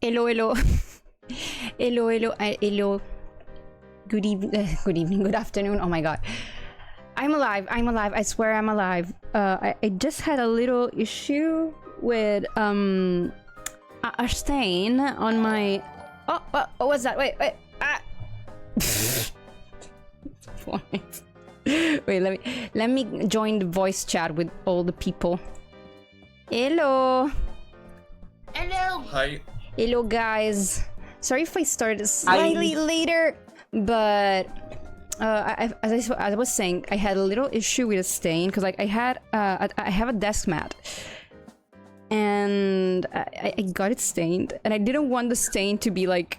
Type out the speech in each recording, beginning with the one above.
Hello, hello. Hello, hello, hello. Good evening, good afternoon. Oh my god. I'm alive, I swear I'm alive. I just had a little issue with a stain on my... Oh, what's that? Wait, ah! Wait, let me join the voice chat with all the people. Hello. Hello. Hi. Hello, guys. Sorry if I started slightly later, but as I was saying, I had a little issue with a stain because like I have a desk mat, and I got it stained, and I didn't want the stain to be like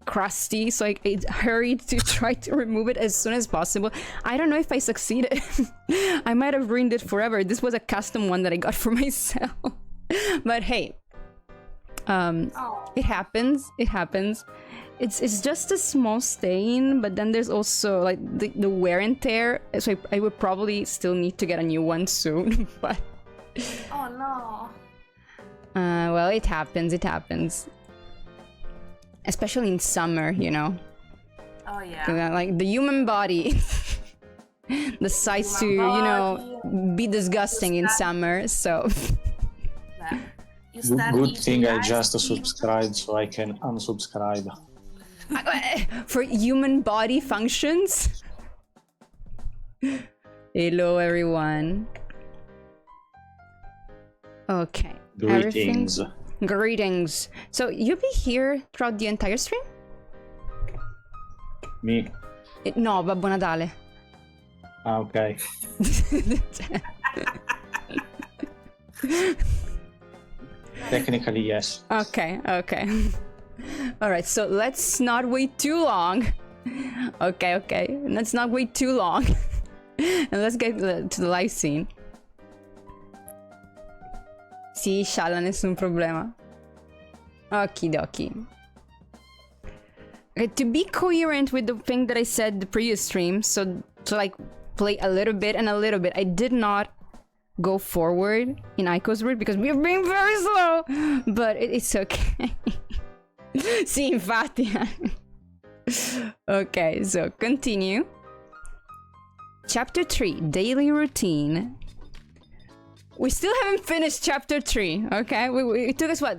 crusty, so I hurried to try to remove it as soon as possible. I don't know if I succeeded. I might have ruined it forever. This was a custom one that I got for myself. But hey, it happens. It happens. It's just a small stain, but then there's also like the wear and tear. So I would probably still need to get a new one soon. But oh no. Well, it happens. It happens. Especially in summer, you know. Oh yeah. Like the human body decides to, you know, be disgusting in summer. So. Yeah. Good thing I just subscribed so I can unsubscribe. For human body functions. Hello, everyone. Okay. Greetings. Greetings. So you'll be here throughout the entire stream? Me? No, Babbo Natale. Ah, okay. Technically, yes. Okay. Alright, so let's not wait too long. Okay. Let's not wait too long. And let's get to the live scene. Sì, scialla, nessun problema. Okidoki. Okay, to be coherent with the thing that I said the previous stream, so to like play a little bit and a little bit, I did not go forward in Aiko's route because we're being very slow, but it's okay. Sì, infatti. Okay, so continue. Chapter 3, Daily Routine. We still haven't finished chapter 3, okay? It took us, what,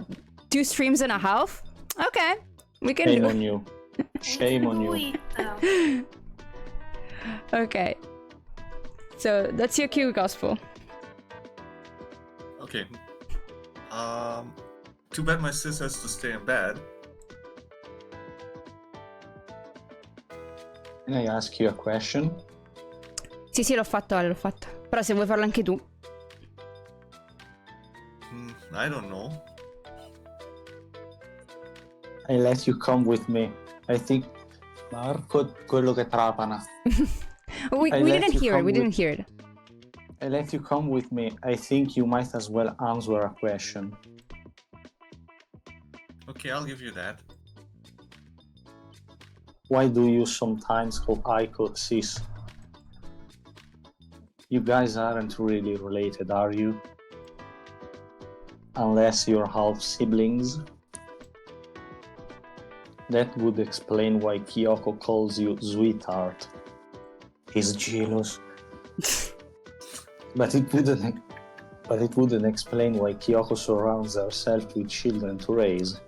2 streams and a half? Okay, we can Shame do on you. Shame on you. Okay. So, that's your cue, Gospel. Okay. Too bad my sis has to stay in bed. Can I ask you a question? Sì, l'ho fatto, Ale, l'ho fatto. Però se vuoi farlo anche tu. I don't know. I let you come with me. I think... Marco, quello che trapana. we didn't hear it, we didn't hear it. I let you come with me. I think you might as well answer a question. Okay, I'll give you that. Why do you sometimes call Aiko sis? You guys aren't really related, are you? Unless you're half siblings. That would explain why Kyoko calls you sweetheart. He's jealous. But it wouldn't explain why Kyoko surrounds herself with children to raise.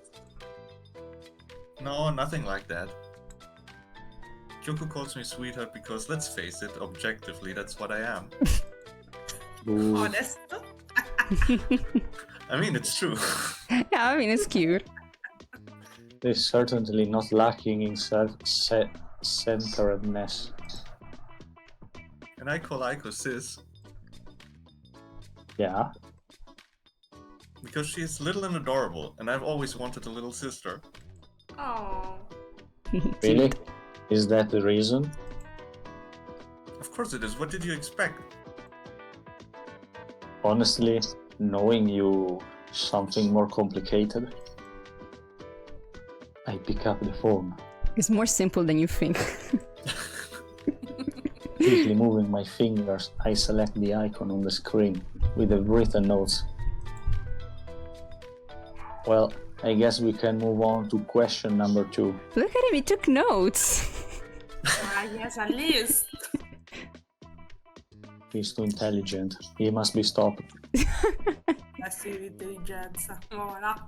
No, nothing like that. Kyoko calls me sweetheart because, let's face it, objectively, that's what I am. Honest. I mean, it's true. Yeah, I mean, it's cute. They're certainly not lacking in self-centeredness. And I call Aiko sis Yeah? because she is little and adorable, and I've always wanted a little sister. Oh. Really? Is that the reason? Of course it is. What did you expect? Honestly, knowing you something more complicated, I pick up the phone. It's more simple than you think. Quickly moving my fingers, I select the icon on the screen with the written notes. Well, I guess we can move on to question number 2. Look at him, he took notes. Yes, at least. He's too intelligent. He must be stopped. Passive intelligenza. Voilà.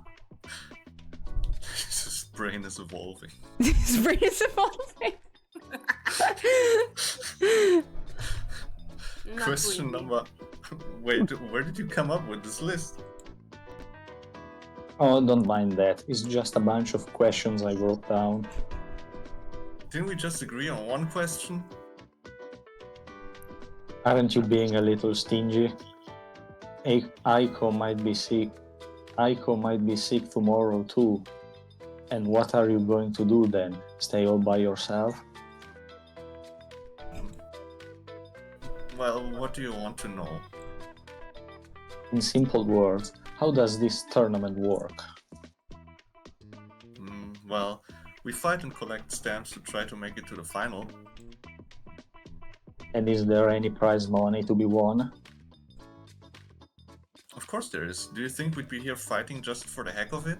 His brain is evolving. His brain is evolving. Not Question really. number. Wait, where did you come up with this list? Oh, don't mind that. It's just a bunch of questions I wrote down. Didn't we just agree on one question? Aren't you being a little stingy? Aiko might be sick. Aiko might be sick tomorrow too. And what are you going to do then? Stay all by yourself? Well, what do you want to know? In simple words, how does this tournament work? Well, we fight and collect stamps to try to make it to the final. And is there any prize money to be won? Of course there is. Do you think we'd be here fighting just for the heck of it?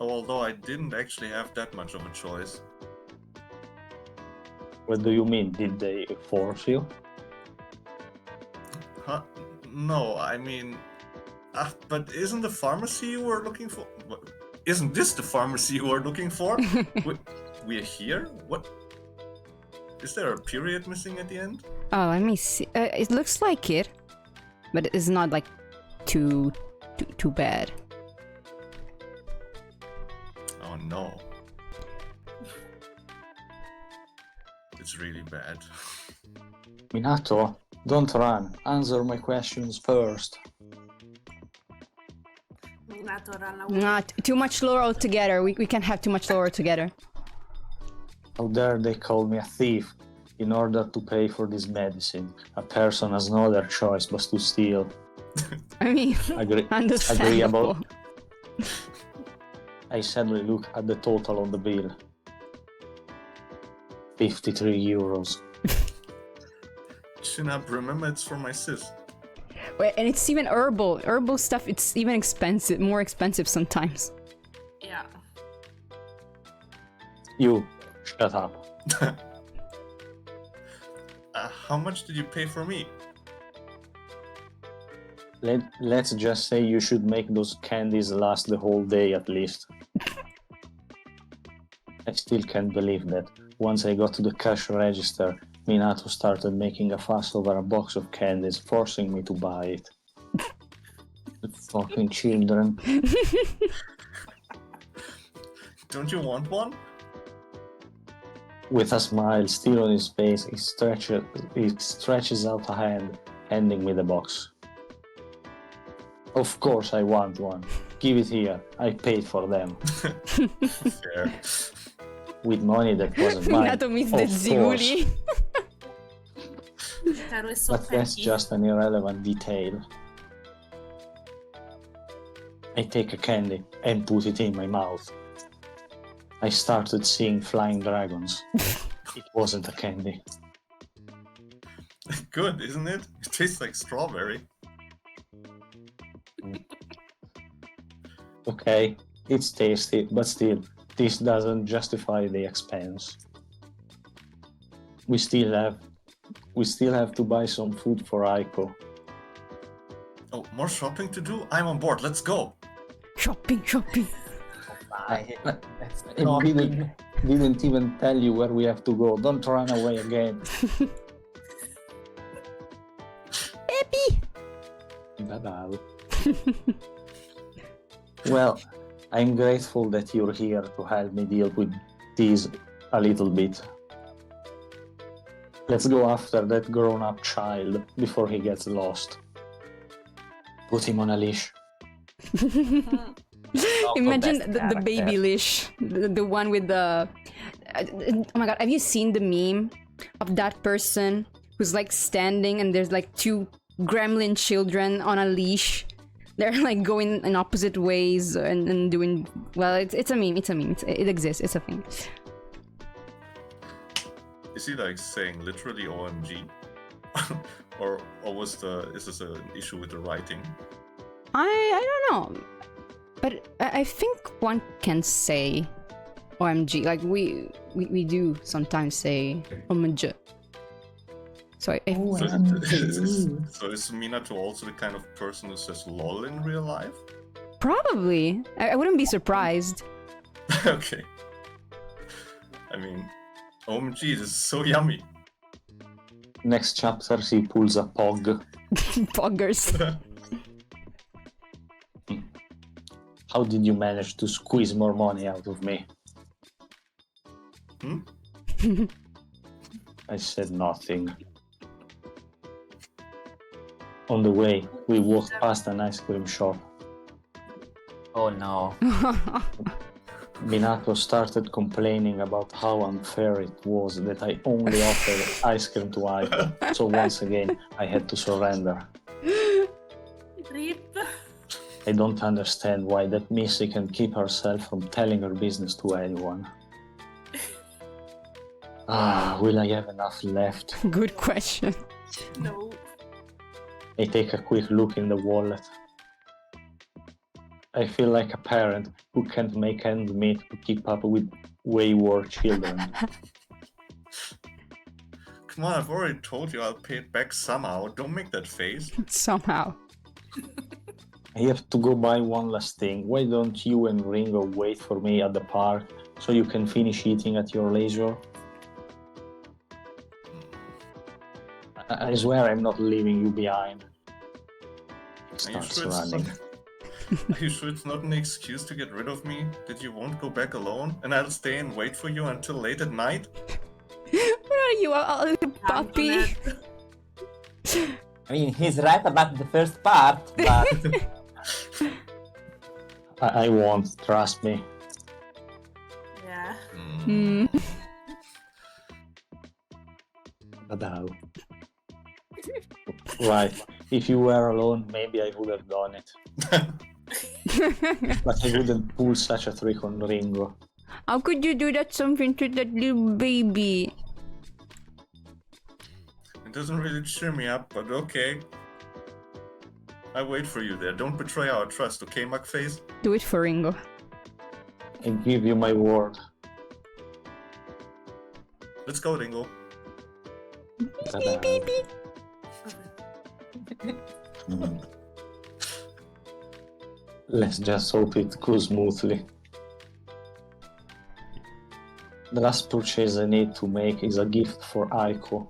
Oh, although I didn't actually have that much of a choice. What do you mean? Did they force you? Huh? No, I mean... but isn't the pharmacy you were looking for... Isn't this the pharmacy you were looking for? We're here? What? Is there a period missing at the end? Oh, let me see. It looks like it, but it's not like too bad. Oh no. It's really bad. Minato, don't run. Answer my questions first. Minato, run away. Not too much lore altogether. We can't have too much lore together. How dare they call me a thief? In order to pay for this medicine, a person has no other choice but to steal. I mean, Agreeable. understandable. I sadly look at the total on the bill. 53 euros. Shinab, remember it's for my sis. Wait, and it's even herbal. Herbal stuff, it's even expensive, more expensive sometimes. Yeah. You, shut up. How much did you pay for me? Let's just say you should make those candies last the whole day at least. I still can't believe that. Once I got to the cash register, Minato started making a fuss over a box of candies, forcing me to buy it. The fucking children. Don't you want one? With a smile still on his face, he stretches out a hand, handing me the box. Of course I want one. Give it here. I paid for them. Fair. With money that wasn't mine. Minato meets Of the course. Ziguri. Taro is so But that's petty. just an irrelevant detail. I take a candy and put it in my mouth. I started seeing flying dragons. It wasn't a candy. Good, isn't it? It tastes like strawberry. Okay, it's tasty, but still, this doesn't justify the expense. We still have to buy some food for Aiko. Oh, more shopping to do? I'm on board, let's go! Shopping. I didn't even tell you where we have to go. Don't run away again. Baby. Bye-bye. Well, I'm grateful that you're here to help me deal with these a little bit. Let's go after that grown-up child before he gets lost. Put him on a leash. Imagine best the baby character. leash, the one with the. Oh my god! Have you seen the meme of that person who's like standing and there's like two gremlin children on a leash? They're like going in opposite ways and doing well. It's a meme. It exists. It's a thing. Is he like saying literally OMG? or is this an issue with the writing? I don't know. But I think one can say OMG. Like we do sometimes say OMG. So I So is Minato also the kind of person who says lol in real life? probably. I wouldn't be surprised. Okay. I mean, OMG, this is so yummy. Next chapter, she pulls a pog. Poggers. How did you manage to squeeze more money out of me? Hmm? I said nothing. On the way, we walked past an ice cream shop. Oh no. Minato started complaining about how unfair it was that I only offered ice cream to Aiko, so once again I had to surrender. Rip. I don't understand why that Missy can keep herself from telling her business to anyone. Will I have enough left? Good question. No. I take a quick look in the wallet. I feel like a parent who can't make ends meet to keep up with wayward children. Come on, I've already told you I'll pay it back somehow. Don't make that face. Somehow. I have to go buy one last thing. Why don't you and Ringo wait for me at the park so you can finish eating at your leisure? I swear I'm not leaving you behind. He starts running. Are you sure it's not an excuse to get rid of me? That you won't go back alone? And I'll stay and wait for you until late at night? Where are you, a little puppy? I mean, he's right about the first part, but I won't, trust me. Yeah. Hmm. Adao. Right, if you were alone, maybe I would have done it. But I wouldn't pull such a trick on Ringo. How could you do that something to that little baby? It doesn't really cheer me up, but okay. I wait for you there. Don't betray our trust, okay, Mugface? Do it for Ringo. I give you my word. Let's go, Ringo. Adao. Let's just hope it goes smoothly. The last purchase I need to make is a gift for Aiko.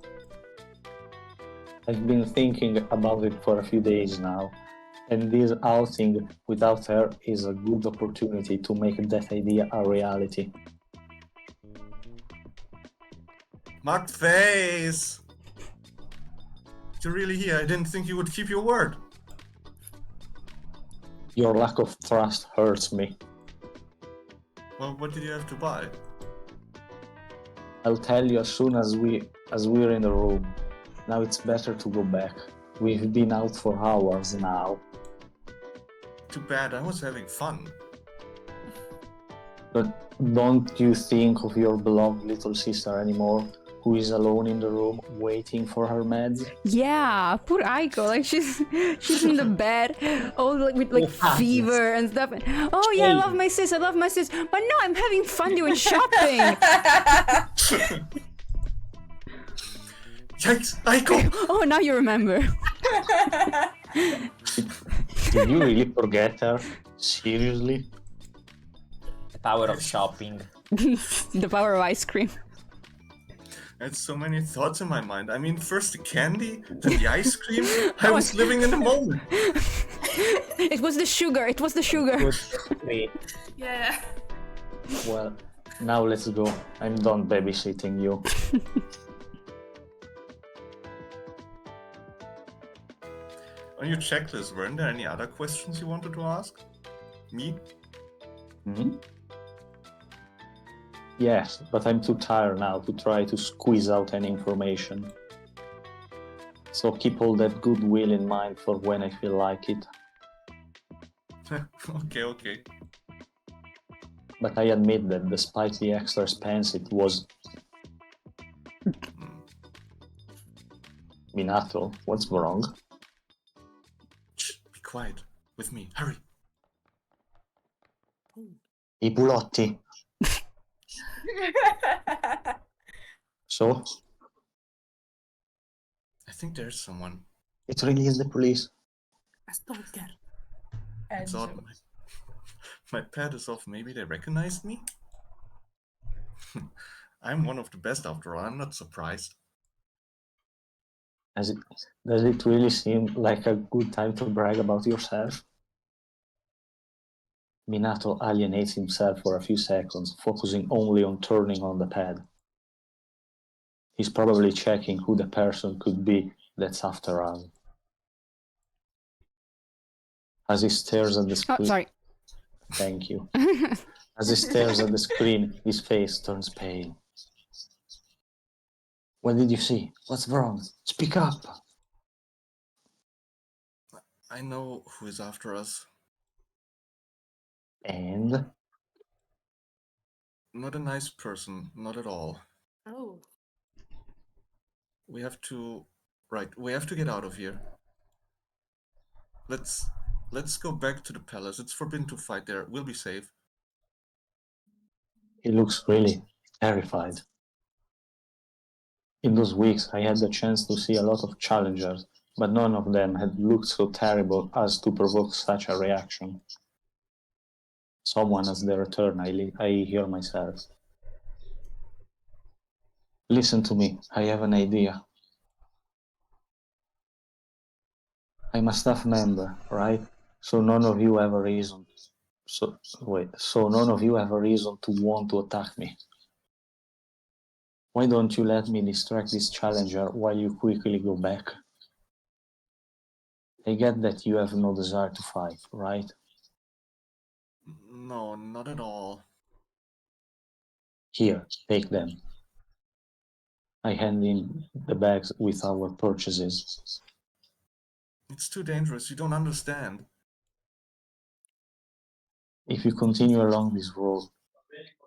I've been thinking about it for a few days now, and this outing without her is a good opportunity to make that idea a reality. Mugface! You're really here. I didn't think you would keep your word. Your lack of trust hurts me. Well, what did you have to buy? I'll tell you as soon as we're in the room. Now it's better to go back. We've been out for hours now. Too bad, I was having fun. But don't you think of your beloved little sister anymore, who is alone in the room waiting for her meds? Yeah, poor Aiko. Like she's in the bed, all like with like fever and stuff. Oh yeah, I love my sis. I love my sis. But no, I'm having fun doing shopping. Yikes, Aiko! Oh, now you remember. Did you really forget her? Seriously? the power of shopping. The power of ice cream. I had so many thoughts in my mind. I mean, first the candy, then the ice cream. I was living in the moment. It was the sugar. It was the sugar. Wait, Yeah. well, now let's go. I'm done babysitting you. On your checklist, weren't there any other questions you wanted to ask? Me? Hmm? Yes, but I'm too tired now to try to squeeze out any information. So keep all that goodwill in mind for when I feel like it. Okay. But I admit that despite the extra expense, it was... Minato, what's wrong? Shh, be quiet. With me, hurry. I bulotti. So, I think there's someone. it really is the police. A stalker. It's odd. My pad is off. Maybe they recognized me? I'm one of the best after all. I'm not surprised. Does it really seem like a good time to brag about yourself? Minato alienates himself for a few seconds, focusing only on turning on the pad. He's probably checking who the person could be that's after us. As he stares at the screen... Oh, sorry. Thank you. As he stares at the screen, his face turns pale. What did you see? What's wrong? Speak up! I know who is after us. And? Not a nice person, not at all. Oh. We have to... Right, we have to get out of here. Let's go back to the palace. It's forbidden to fight there. We'll be safe. He looks really terrified. In those weeks, I had the chance to see a lot of challengers, but none of them had looked so terrible as to provoke such a reaction. Someone as they return, I hear myself. Listen to me, I have an idea. I'm a staff member, right? So none of you have a reason. So none of you have a reason to want to attack me. Why don't you let me distract this challenger while you quickly go back? I get that you have no desire to fight, right? No, not at all. Here, take them. I hand in the bags with our purchases. It's too dangerous. You don't understand. If you continue along this road,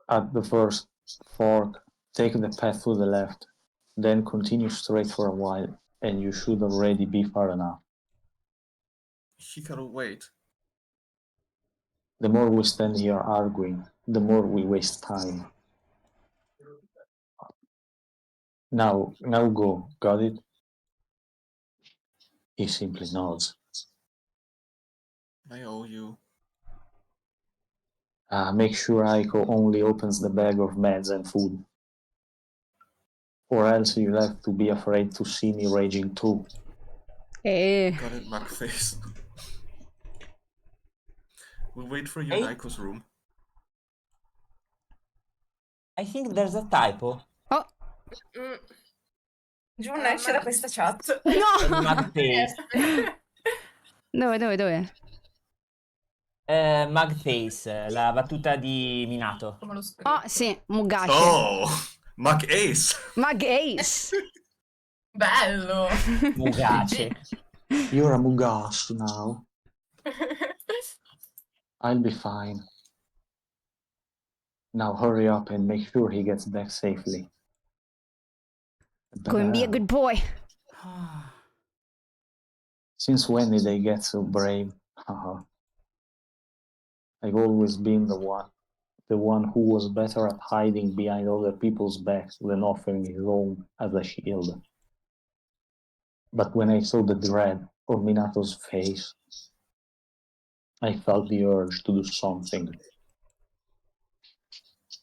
at the first fork, take the path to the left, then continue straight for a while, and you should already be far enough. Hikaru, wait. The more we stand here arguing, the more we waste time. Now go, got it? He simply nods. I owe you. Make sure Aiko only opens the bag of meds and food. Or else you'll have to be afraid to see me raging too. Eh. Got it, mug face. We'll wait for you Hey. in Aiko's room. I think there's a typo. Oh, Giù non esce da questa chat. no! Mugface. Dove? Mugface, la battuta di Minato. Come lo scrivo? Oh, sì, Mugashi. Oh! Mug Ace! Mug Ace. Bello! Mugace. You're a mugash now. I'll be fine. Now hurry up and make sure he gets back safely. Go and be a good boy. Since when did I get so brave? Haha. I've always been the one who was better at hiding behind other people's backs than offering his own as a shield. But when I saw the dread on Minato's face, I felt the urge to do something.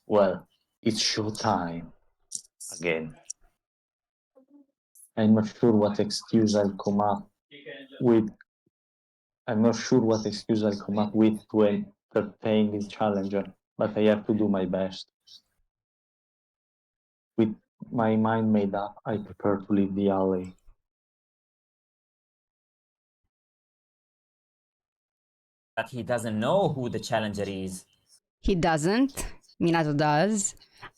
Well, it's showtime. Again. I'm not sure what excuse I'll come up with. To entertain this challenger, but I have to do my best. With my mind made up, I prepare to leave the alley. But he doesn't know who the challenger is. He doesn't. Minato does.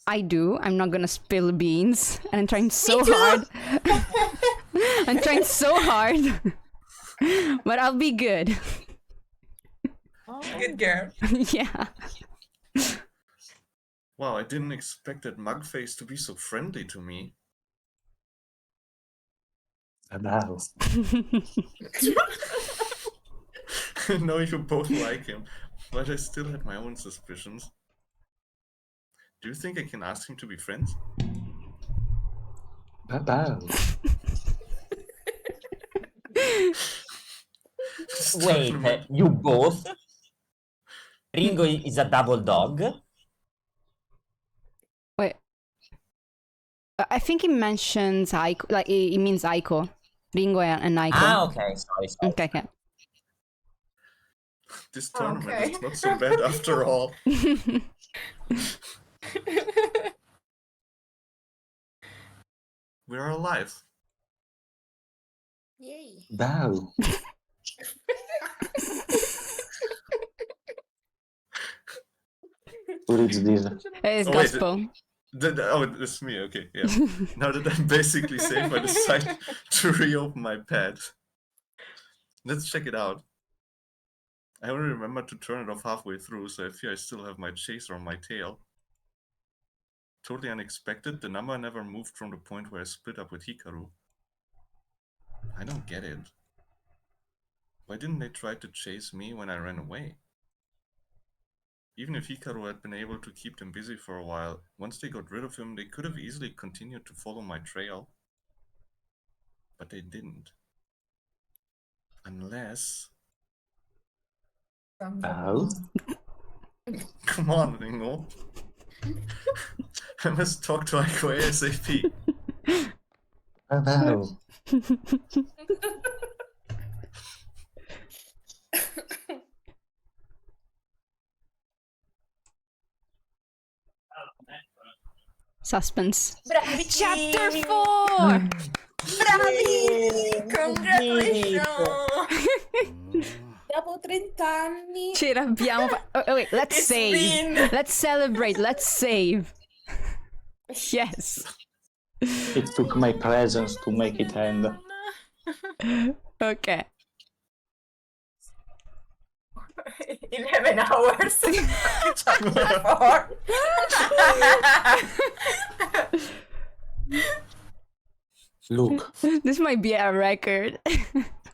I do. I'm not gonna spill beans. And I'm trying so hard. I'm trying so hard. But I'll be good. Good girl. Yeah. Wow, I didn't expect that Mugface to be so friendly to me. Hello. I know you both like him, but I still had my own suspicions. Do you think I can ask him to be friends? Bye-bye. Wait, you both? Ringo is a double dog? Wait. I think he mentions Aiko, like it means Aiko. Ringo and Aiko. Ah, okay, sorry. Okay. This tournament Okay. is not so bad after all. We're alive. Yay. Bow. Who reads this? It's Oh, wait, gospel. Oh, it's me. Okay, yeah. Now that I'm basically safe, I decide to reopen my pad. Let's check it out. I only remember to turn it off halfway through, so I fear I still have my chaser on my tail. Totally unexpected, the number never moved from the point where I split up with Hikaru. I don't get it. Why didn't they try to chase me when I ran away? Even if Hikaru had been able to keep them busy for a while, once they got rid of him, they could have easily continued to follow my trail. But they didn't. Unless... Bow. Come on, Ringo. I must talk to Aiko ASAP. Bow. Suspense. Bravi! Chapter 4! Bravi! Congratulations! Dopo 30 anni. Ce l'abbiamo wait, let's It's save. been- Let's celebrate. Let's save. Yes. It took my presence to make it end. Okay. 11 hours. Chapter 4. Look, This might be a record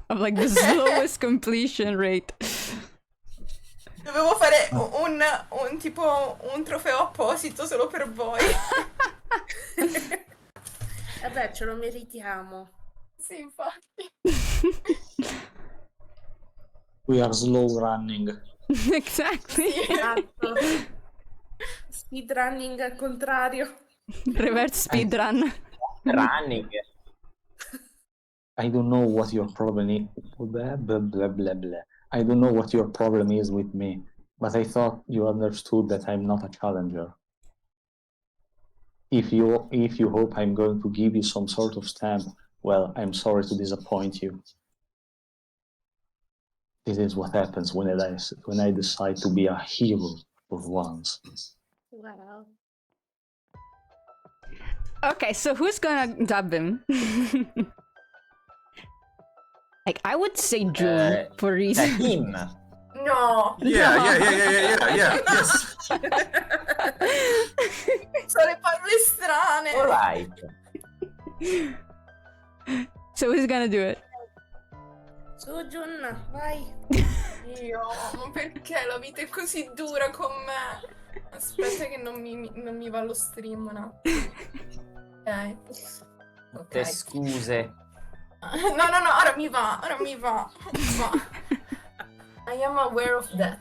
of like the slowest completion rate. Dovevo fare un tipo un trofeo apposito solo per voi. Vabbè, ce lo meritiamo. Sì, infatti. we are slow running. Exactly. Esatto. Speedrunning al contrario. Reverse speedrun. Running. I don't know what your problem is. Blah, blah, blah, blah, blah. I don't know what your problem is with me, but I thought you understood that I'm not a challenger. If you hope I'm going to give you some sort of stamp, well, I'm sorry to disappoint you. This is what happens when I decide to be a hero for once. Wow. Okay, so who's gonna dub him? Like, I would say June for reason. Him. No. Yeah, yes. Sono le parole strane. Alright. So who's gonna do it? Su, Jun, vai. Io, ma perché la vita è così dura con me? Aspetta che non mi va lo stream un attimo. Ok. Te scuse. No, ora mi va. Ma... I am aware of that.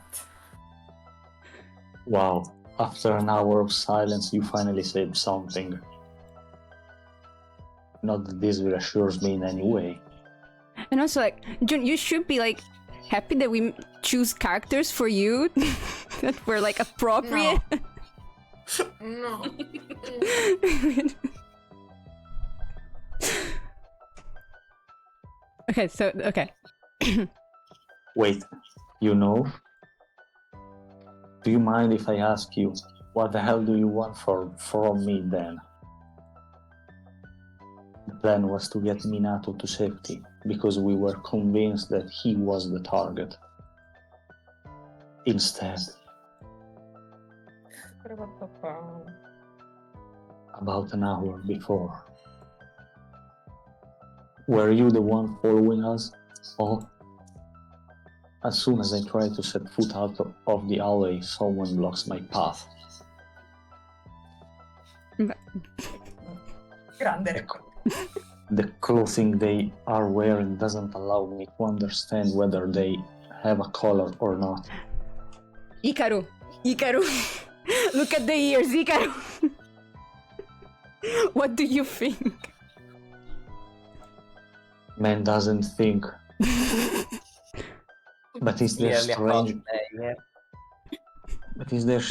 Wow, after an hour of silence, you finally said something. Not that this reassures me in any way. And also, like, June, you should be like happy that we choose characters for you that were like appropriate. No. Okay. Wait, you know? Do you mind if I ask you, what the hell do you want from me then? The plan was to get Minato to safety, because we were convinced that he was the target. Instead, about an hour before, were you the one following us? Oh, as soon as I try to set foot out of the alley, someone blocks my path. Grande Neko. The clothing they are wearing doesn't allow me to understand whether they have a color or not. Hikaru. Look at the ears, Hikaru. What do you think? Man doesn't think. But is there Clearly a strange cosplay, yeah. But is there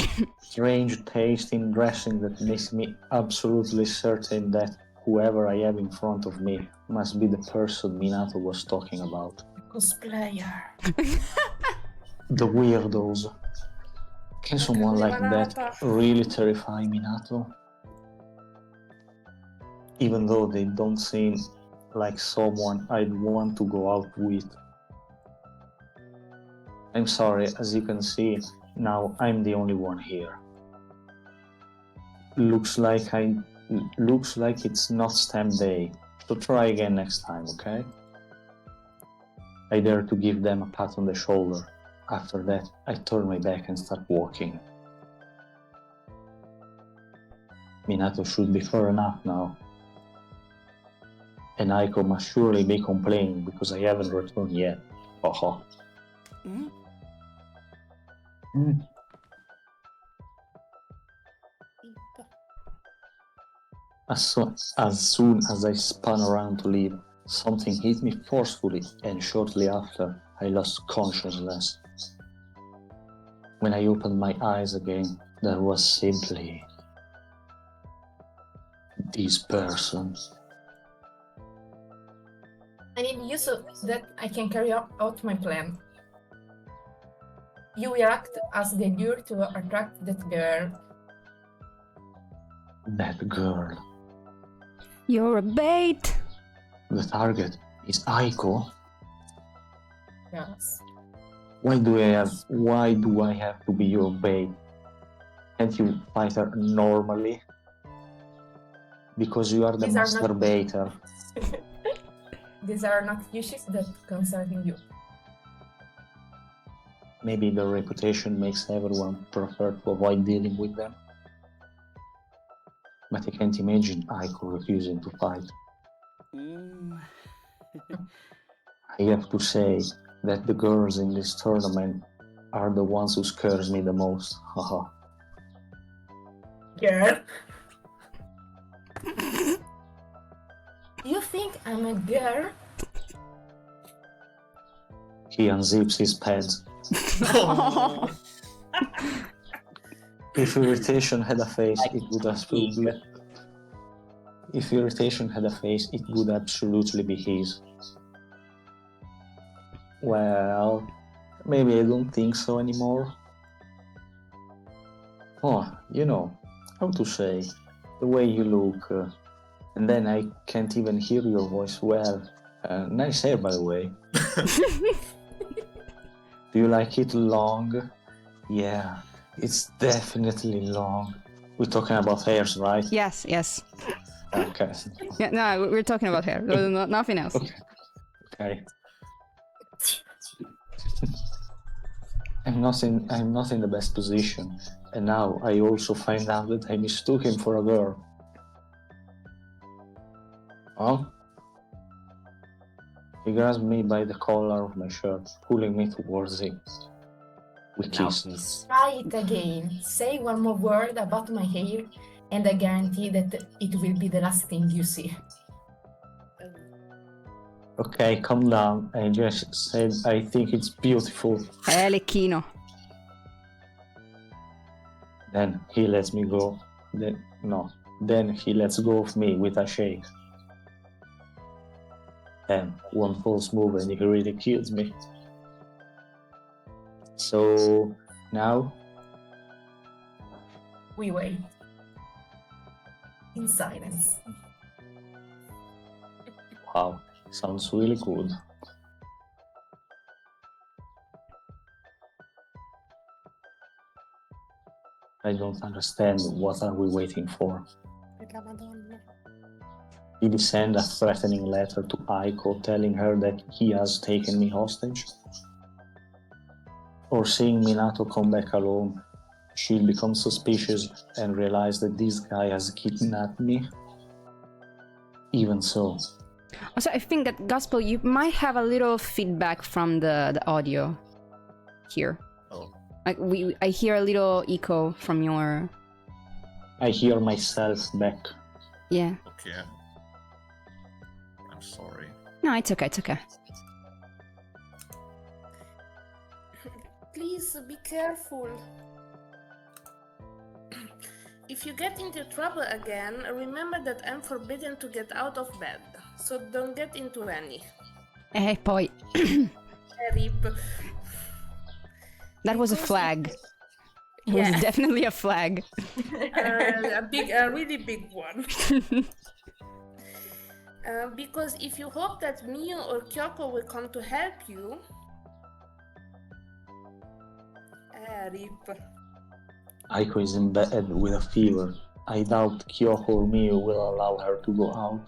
strange taste in dressing that makes me absolutely certain that whoever I have in front of me must be the person Minato was talking about? Cosplayer. The weirdos. Can someone like that really terrify Minato? Even though they don't seem like someone I'd want to go out with. I'm sorry, as you can see, now I'm the only one here. Looks like it's not stamp day, so try again next time, okay? I dare to give them a pat on the shoulder. After that, I turn my back and start walking. Minato should be far enough now. And Aiko must surely be complaining because I haven't returned yet. Haha. As soon as I spun around to leave, something hit me forcefully, and shortly after, I lost consciousness. When I opened my eyes again, there was simply this person. I need you so that I can carry out my plan. You will act as the lure to attract that girl. That girl. You're a bait. The target is Aiko. Yes. Why do I have to be your bait? Can't you fight her normally? Because you are the These are master not- baiter. These are not issues that concern you. Maybe their reputation makes everyone prefer to avoid dealing with them. But I can't imagine Aiko refusing to fight. I have to say that the girls in this tournament are the ones who scares me the most. Haha. Girl? You think I'm a girl? He unzips his pants. Oh. If irritation had a face, it would absolutely. If irritation had a face, it would absolutely be his. Well, maybe I don't think so anymore. Oh, how to say, the way you look, and then I can't even hear your voice well. Nice hair, by the way. Do you like it long? Yeah, it's definitely long. We're talking about hairs, right? Yes. Okay. Yeah, no, we're talking about hair. Nothing else. Okay. I'm not in the best position, and now I also find out that I mistook him for a girl. Huh? He grabs me by the collar of my shirt, pulling me towards him. We Now kissed. he's Try it again. Say one more word about my hair, and I guarantee that it will be the last thing you see. Okay, calm down. I just said I think it's beautiful. Lecchino. Then he lets me go. Then he lets go of me with a shake. And one false move and he really kills me. So now We wait. In silence. wow, sounds really good. I don't understand. What are we waiting for? Per la Madonna. Did he send a threatening letter to Aiko telling her that he has taken me hostage? Or seeing Minato come back alone she'll become suspicious and realize that this guy has kidnapped me. Even so, Also, I think that Gospel, you might have a little feedback from the audio here. Oh, Like I hear a little echo from your. I hear myself back. Yeah. okay. I'm sorry. No, it's okay. It's okay. Please be careful. If you get into trouble again, remember that I'm forbidden to get out of bed, so don't get into any. Poi. Rip. That was a Because flag. It was Yeah. definitely a flag. A really big one. Because if you hope that Miu or Kyoko will come to help you, rip. Aiko is in bed with a fever. I doubt Kyoko or Miu will allow her to go out.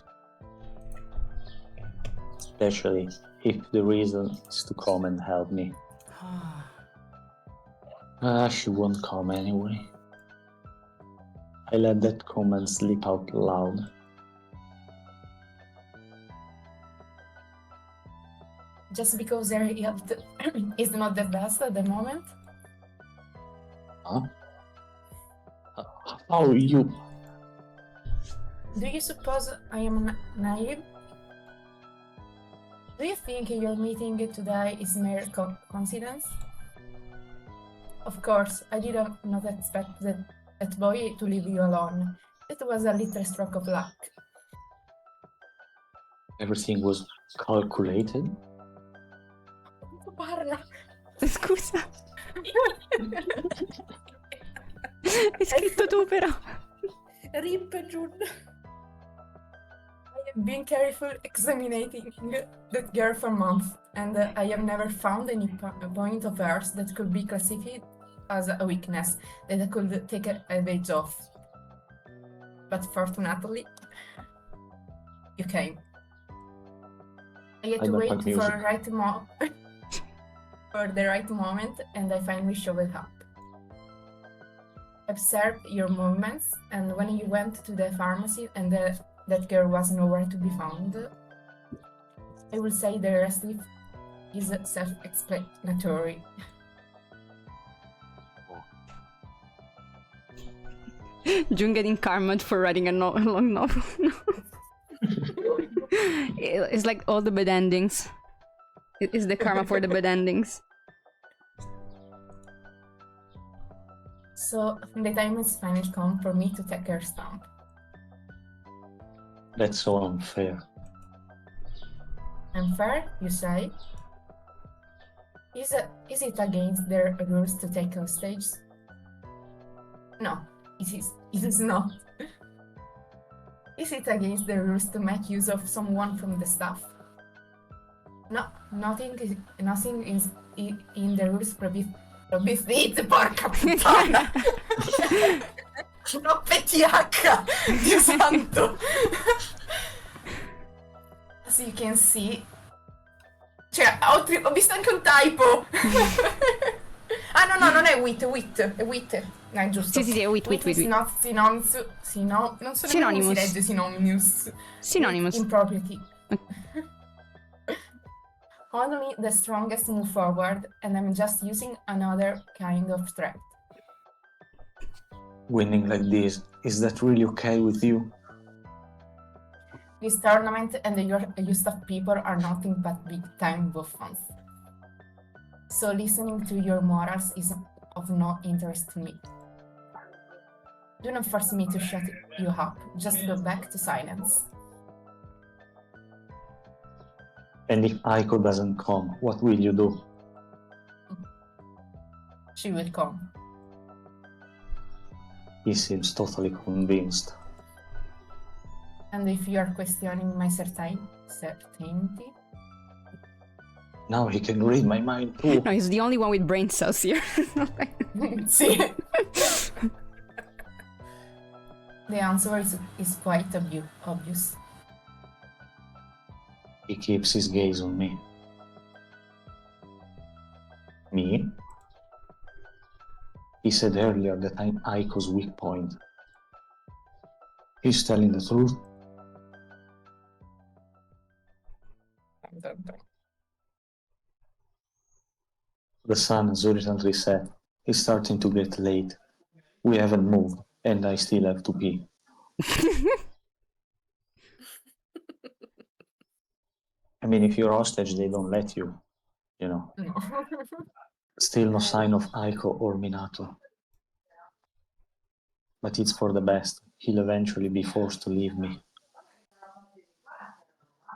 Especially if the reason is to come and help me. She won't come anyway. I let that comment slip out loud. Just because their health is not the best at the moment. Huh? How you? Do you suppose I am naive? Do you think your meeting today is mere coincidence? Of course, I did not expect that boy to leave you alone. It was a little stroke of luck. Everything was calculated? Parla! Scusa. Hai scritto tu però. Rip Jun. I have been careful examining that girl for months, and I have never found any point of hers that could be classified as a weakness that I could take advantage of. But fortunately, you came. I had I to don't wait like for music. for the right moment, and I finally showed up. Observed your movements, and when you went to the pharmacy and that girl was nowhere to be found, I will say the rest is self-explanatory. June getting karma for writing a long novel. It's like all the bad endings. It is the karma for the bad endings. So the time has finally come for me to take her stamp. That's so unfair. Unfair, you say? Is it against their rules to take hostage? No, it is not. Is it against the rules to make use of someone from the staff? No, nothing is in the rules proibite, porca puttana! No PTH! Dio santo! As you can see... Cioè, ho visto anche un typo! Ah no, non è wit, è wit. No, è giusto. Sì, è wit. Is not synonymous. Non so nemmeno come si legge synonymous. Synonymous. Impropriety. Only the strongest move forward, and I'm just using another kind of threat. Winning like this, is that really okay with you? This tournament and your staff people are nothing but big-time buffons. So listening to your morals is of no interest to me. Do not force me to shut you up, just go back to silence. And if Aiko doesn't come, what will you do? She will come. He seems totally convinced. And if you are questioning my certainty? Now he can read my mind too. No, he's the only one with brain cells here. See? The answer is quite obvious. He keeps his gaze on me. Me? He said earlier that I'm Aiko's weak point. He's telling the truth. The sun has recently set. It's starting to get late. We haven't moved, and I still have to pee. I mean, if you're hostage, they don't let you, you know. No. Still no sign of Aiko or Minato. But it's for the best. He'll eventually be forced to leave me.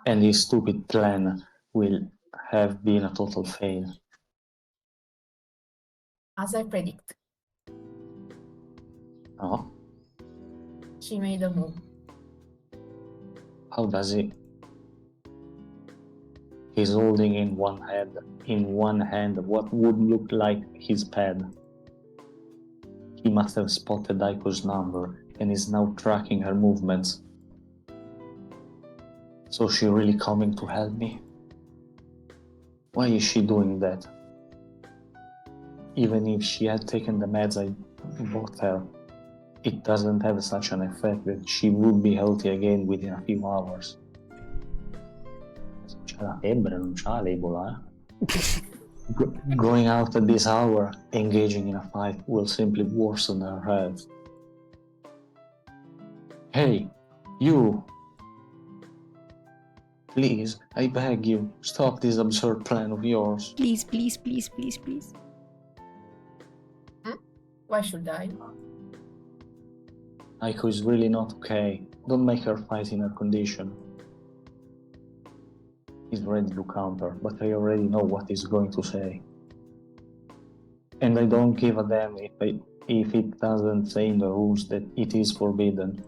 And his stupid plan will have been a total fail. As I predict, No? she made a move. How does he? He's holding in one hand what would look like his pad. He must have spotted Aiko's number and is now tracking her movements. So she really coming to help me? Why is she doing that? Even if she had taken the meds I bought her, it doesn't have such an effect that she would be healthy again within a few hours. C'ha la febbre, non c'ha l'Ebola, eh? Going out at this hour, engaging in a fight, will simply worsen her health. Hey, you! Please, I beg you, stop this absurd plan of yours. Please, please, please, please, please. Why should I? Aiko is really not okay. Don't make her fight in her condition. He's ready to counter, but I already know what he's going to say. And I don't give a damn if it doesn't say in the rules that it is forbidden.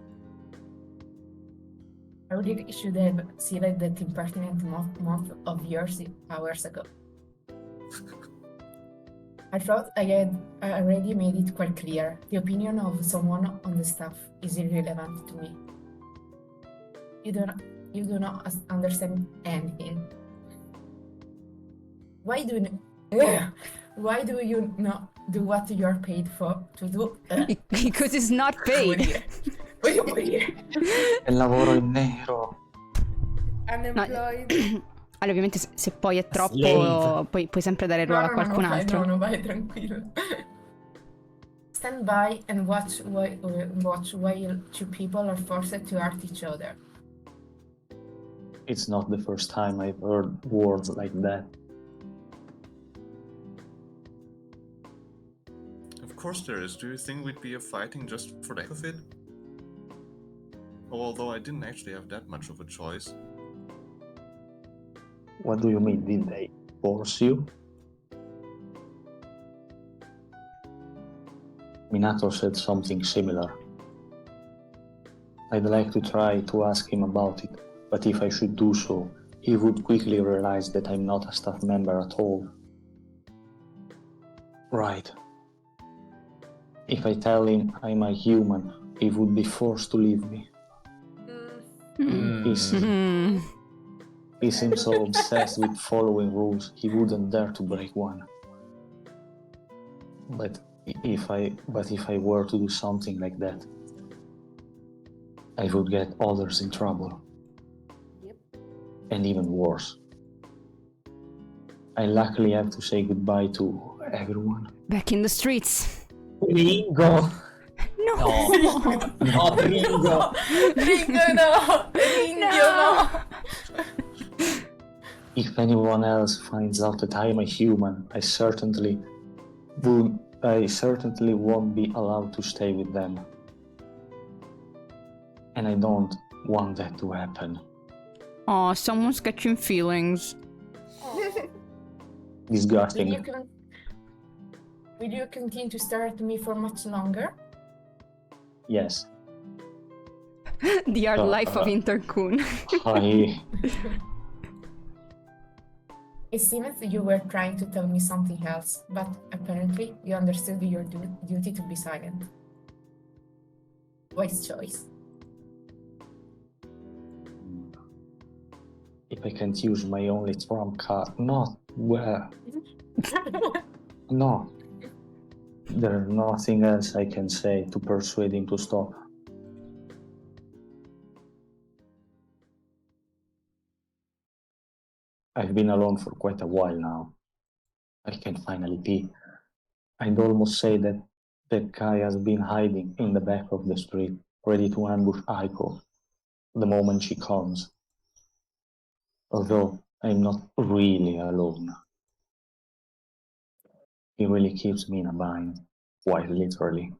I really should have sealed that impertinent mouth of yours hours ago. I thought I already made it quite clear. The opinion of someone on the staff is irrelevant to me. You do not understand anything. Why do you not do what you're paid for to do? Because it's not paid. E lavoro in nero. Unemployed. Allora, ovviamente se poi è troppo, Slave. puoi sempre dare ruolo a qualcun altro. No, vai tranquillo. Stand by and watch while two people are forced to hurt each other. It's not the first time I've heard words like that. Of course there is. Do you think we'd be fighting just for the heck of it? Although I didn't actually have that much of a choice. What do you mean, did they force you? Minato said something similar. I'd like to try to ask him about it, but if I should do so, he would quickly realize that I'm not a staff member at all. Right. If I tell him I'm a human, he would be forced to leave me. Mm. He seems so obsessed with following rules, he wouldn't dare to break one. But if I were to do something like that, I would get others in trouble. Yep. And even worse. I luckily have to say goodbye to everyone. Back in the streets. Ringo. No. No, Ringo. Ringo no! Ringo no! If anyone else finds out that I'm a human, I certainly won't be allowed to stay with them. And I don't want that to happen. Oh, someone's catching feelings. Disgusting. Will you continue to stare at me for much longer? Yes. The hard life of Intercoon. I... It seems you were trying to tell me something else, but apparently you understood your duty to be silent. Wise choice. If I can't use my only trump card, not where. No. There's nothing else I can say to persuade him to stop. I've been alone for quite a while now. I can finally pee. I'd almost say that that guy has been hiding in the back of the street, ready to ambush Aiko the moment she comes. Although I'm not really alone. He really keeps me in a bind, quite literally.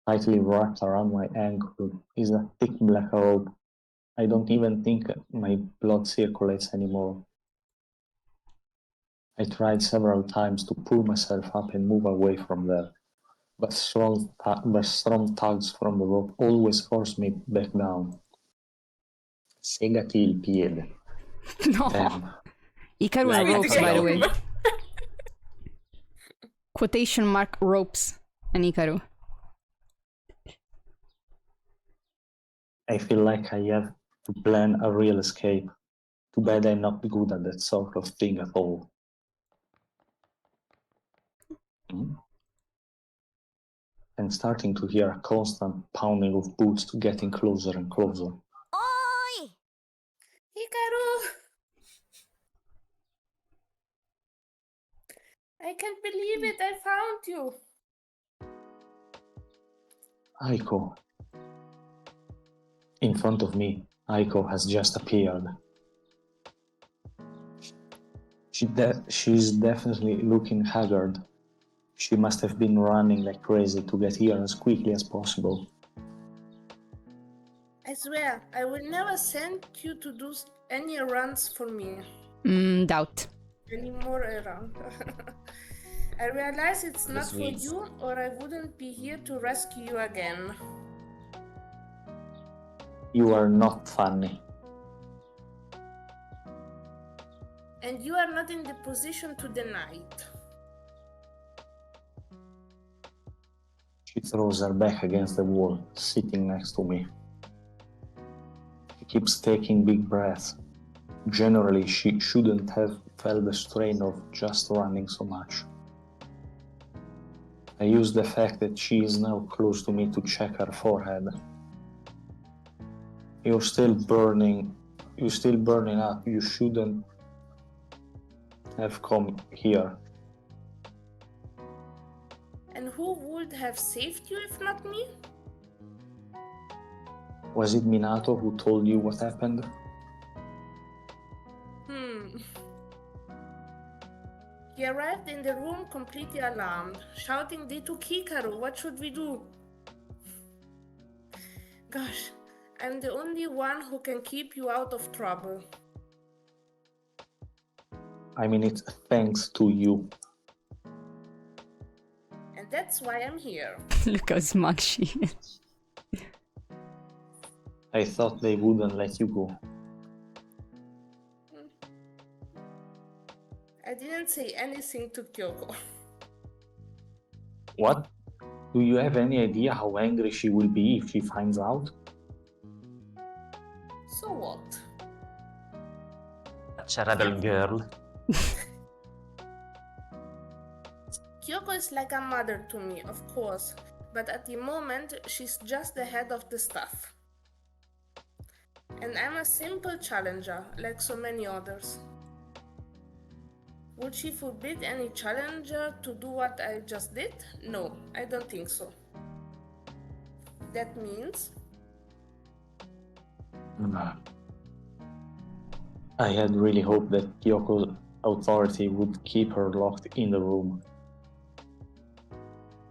Tightly wrapped around my ankle is a thick black rope. I don't even think my blood circulates anymore. I tried several times to pull myself up and move away from there, but strong tugs from the rope always force me back down. Segati il piede. No. Damn. Hikaru and Like ropes, by the way. Quotation mark ropes and Hikaru. I feel like I have to plan a real escape. Too bad I'm not good at that sort of thing at all. I'm starting to hear a constant pounding of boots getting closer and closer. Oi! Hikaru! I can't believe it, I found you! Aiko. In front of me, Aiko has just appeared. She's definitely looking haggard. She must have been running like crazy to get here as quickly as possible. I swear, I will never send you to do any runs for me. Doubt. Any more around. I realize it's not for Sweets. you, or I wouldn't be here to rescue you again. You are not funny. And you are not in the position to deny it. She throws her back against the wall, sitting next to me. She keeps taking big breaths. Generally, she shouldn't have felt the strain of just running so much. I use the fact that she is now close to me to check her forehead. You're still burning up. You shouldn't have come here. And who would have saved you if not me? Was it Minato who told you what happened? He arrived in the room completely alarmed, shouting, "They took Hikaru, what should we do?" Gosh, I'm the only one who can keep you out of trouble. I mean, it's thanks to you. And that's why I'm here. Look how smug she is. I thought they wouldn't let you go. I didn't say anything to Kyoko. What? Do you have any idea how angry she will be if she finds out? So what? Such a rebel girl. Kyoko is like a mother to me, of course, but at the moment she's just the head of the staff. And I'm a simple challenger, like so many others. Would she forbid any challenger to do what I just did? No, I don't think so. That means... I had really hoped that Kyoko's authority would keep her locked in the room.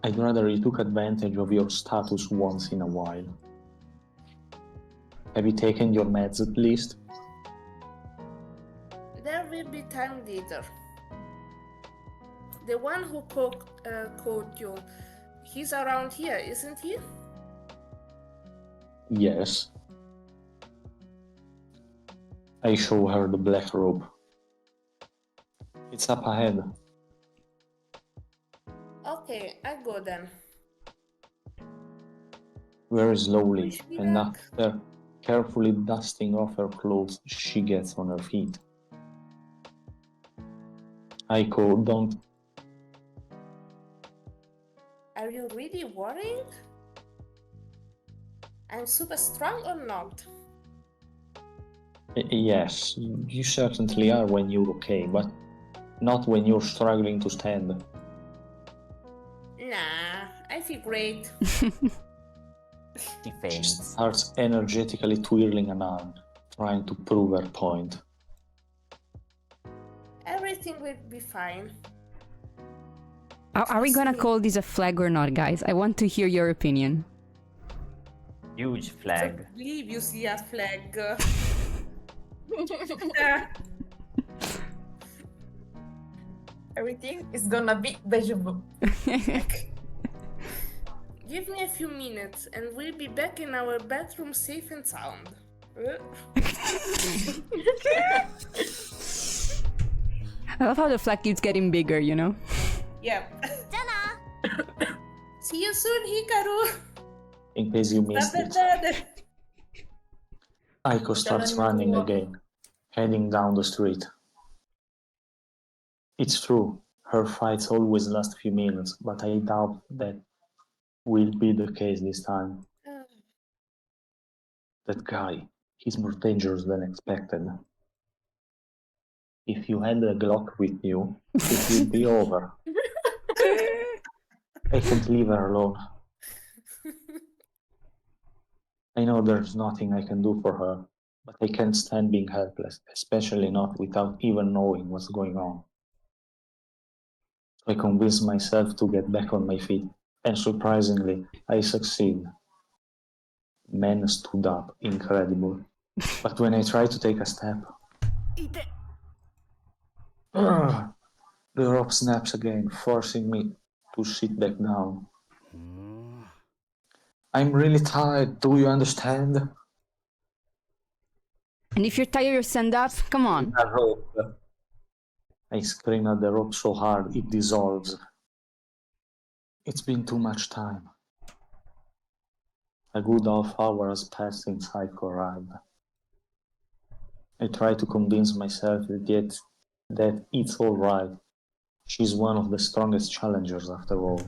I'd rather you took advantage of your status once in a while. Have you taken your meds at least? There will be time later. The one who caught you, he's around here, isn't he? Yes. I show her the black robe. It's up ahead. Okay, I go then. Very slowly, Wish me and luck. after carefully dusting off her clothes, she gets on her feet. Aiko, don't... Are you really worrying? I'm super strong or not? Yes, you certainly are when you're okay, but not when you're struggling to stand. Nah, I feel great. She She faints. starts energetically twirling an arm, trying to prove her point. Everything will be fine. Are we gonna Trust me. call this a flag or not, guys? I want to hear your opinion. Huge flag. I believe you see a flag. Everything is gonna be deja vu. Give me a few minutes and we'll be back in our bedroom safe and sound. I love how the flag keeps getting bigger, you know? Yep. See you soon, Hikaru. In case you missed it, Aiko starts running again, heading down the street. It's true, her fights always last a few minutes, but I doubt that will be the case this time. That guy, he's more dangerous than expected. If you had a Glock with you, it would be over. I can't leave her alone. I know there's nothing I can do for her, but I can't stand being helpless, especially not without even knowing what's going on. I convince myself to get back on my feet, and surprisingly, I succeed. Men stood up, incredible. But when I try to take a step, the rope snaps again, forcing me to sit back down. I'm really tired, do you understand? And if you're tired, you stand up. Come on. A rope. I scream at the rope so hard it dissolves. It's been too much time. A good half hour has passed since I arrived. I try to convince myself that it's all right. She's one of the strongest challengers after all.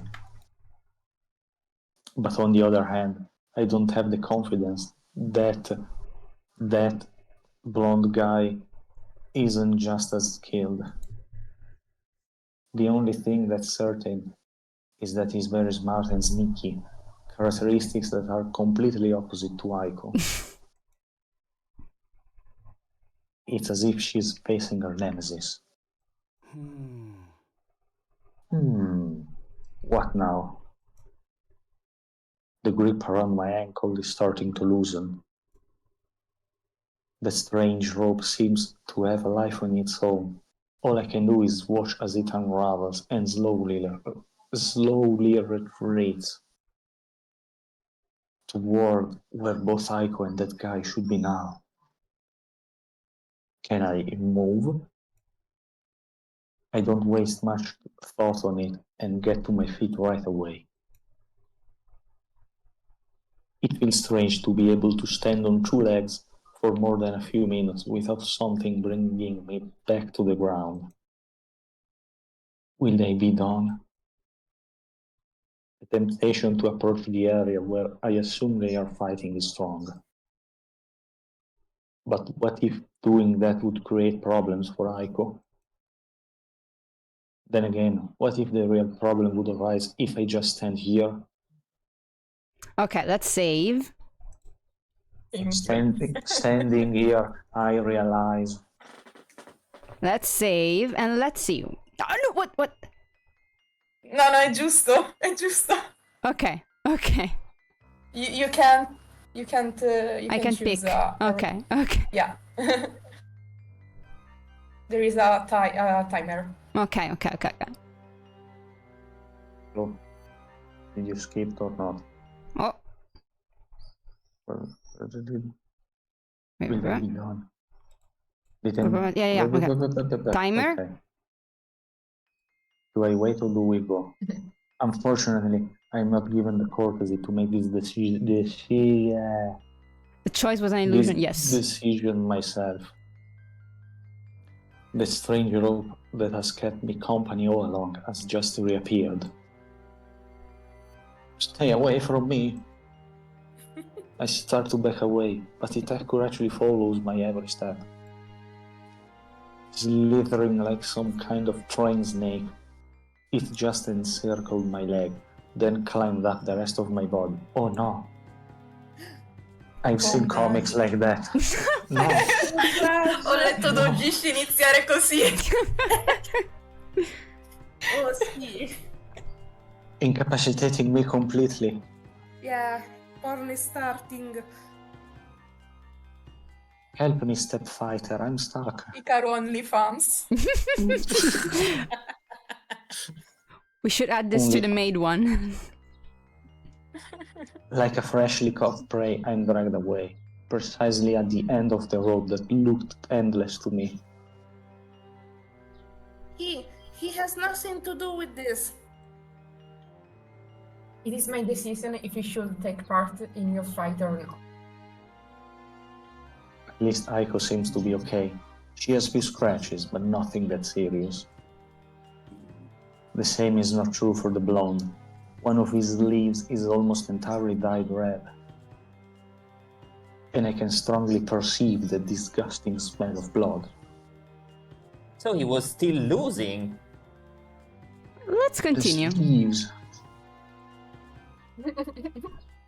But on the other hand, I don't have the confidence that that blonde guy isn't just as skilled. The only thing that's certain is that he's very smart and sneaky, characteristics that are completely opposite to Aiko. It's as if she's facing her nemesis. What now? The grip around my ankle is starting to loosen. The strange rope seems to have a life on its own. All I can do is watch as it unravels and slowly retreats toward where both Aiko and that guy should be now. Can I move? I don't waste much thought on it and get to my feet right away. It feels strange to be able to stand on two legs for more than a few minutes without something bringing me back to the ground. Will they be done? The temptation to approach the area where I assume they are fighting is strong. But what if doing that would create problems for Aiko? Then again, what if the real problem would arise if I just stand here? Okay, let's save. Standing here, I realize. Let's save and let's see. Oh, no, what? No, è giusto, è giusto. Okay. You can't. You I can choose pick. Okay. Yeah. There is a timer. Okay. So, did you skip or not? Oh, Will wait, they what? be done? Yeah, okay. Timer? Okay. Do I wait or do we go? Unfortunately, I'm not given the courtesy to make this decision. The choice was an illusion. Yes. Decision myself. The strange rope that has kept me company all along has just reappeared. Stay away from me. I start to back away, but Itaku actually follows my every step. Slithering like some kind of train snake, it just encircled my leg, then climbed up the rest of my body. Oh no. I've seen Bomba. comics like that. No. Ho letto Dojishi iniziare così. Oh, sì. Incapacitating me completely. Yeah, porn is starting. Help me, stepfighter, I'm stuck. Hikaru OnlyFans. We should add this to the maid one. Like a freshly caught prey, I'm dragged away, precisely at the end of the rope that looked endless to me. He has nothing to do with this. It is my decision if you should take part in your fight or not. At least Aiko seems to be okay. She has few scratches, but nothing that serious. The same is not true for the blonde. One of his leaves is almost entirely dyed red. And I can strongly perceive the disgusting smell of blood. So he was still losing. Let's continue. The sleeves.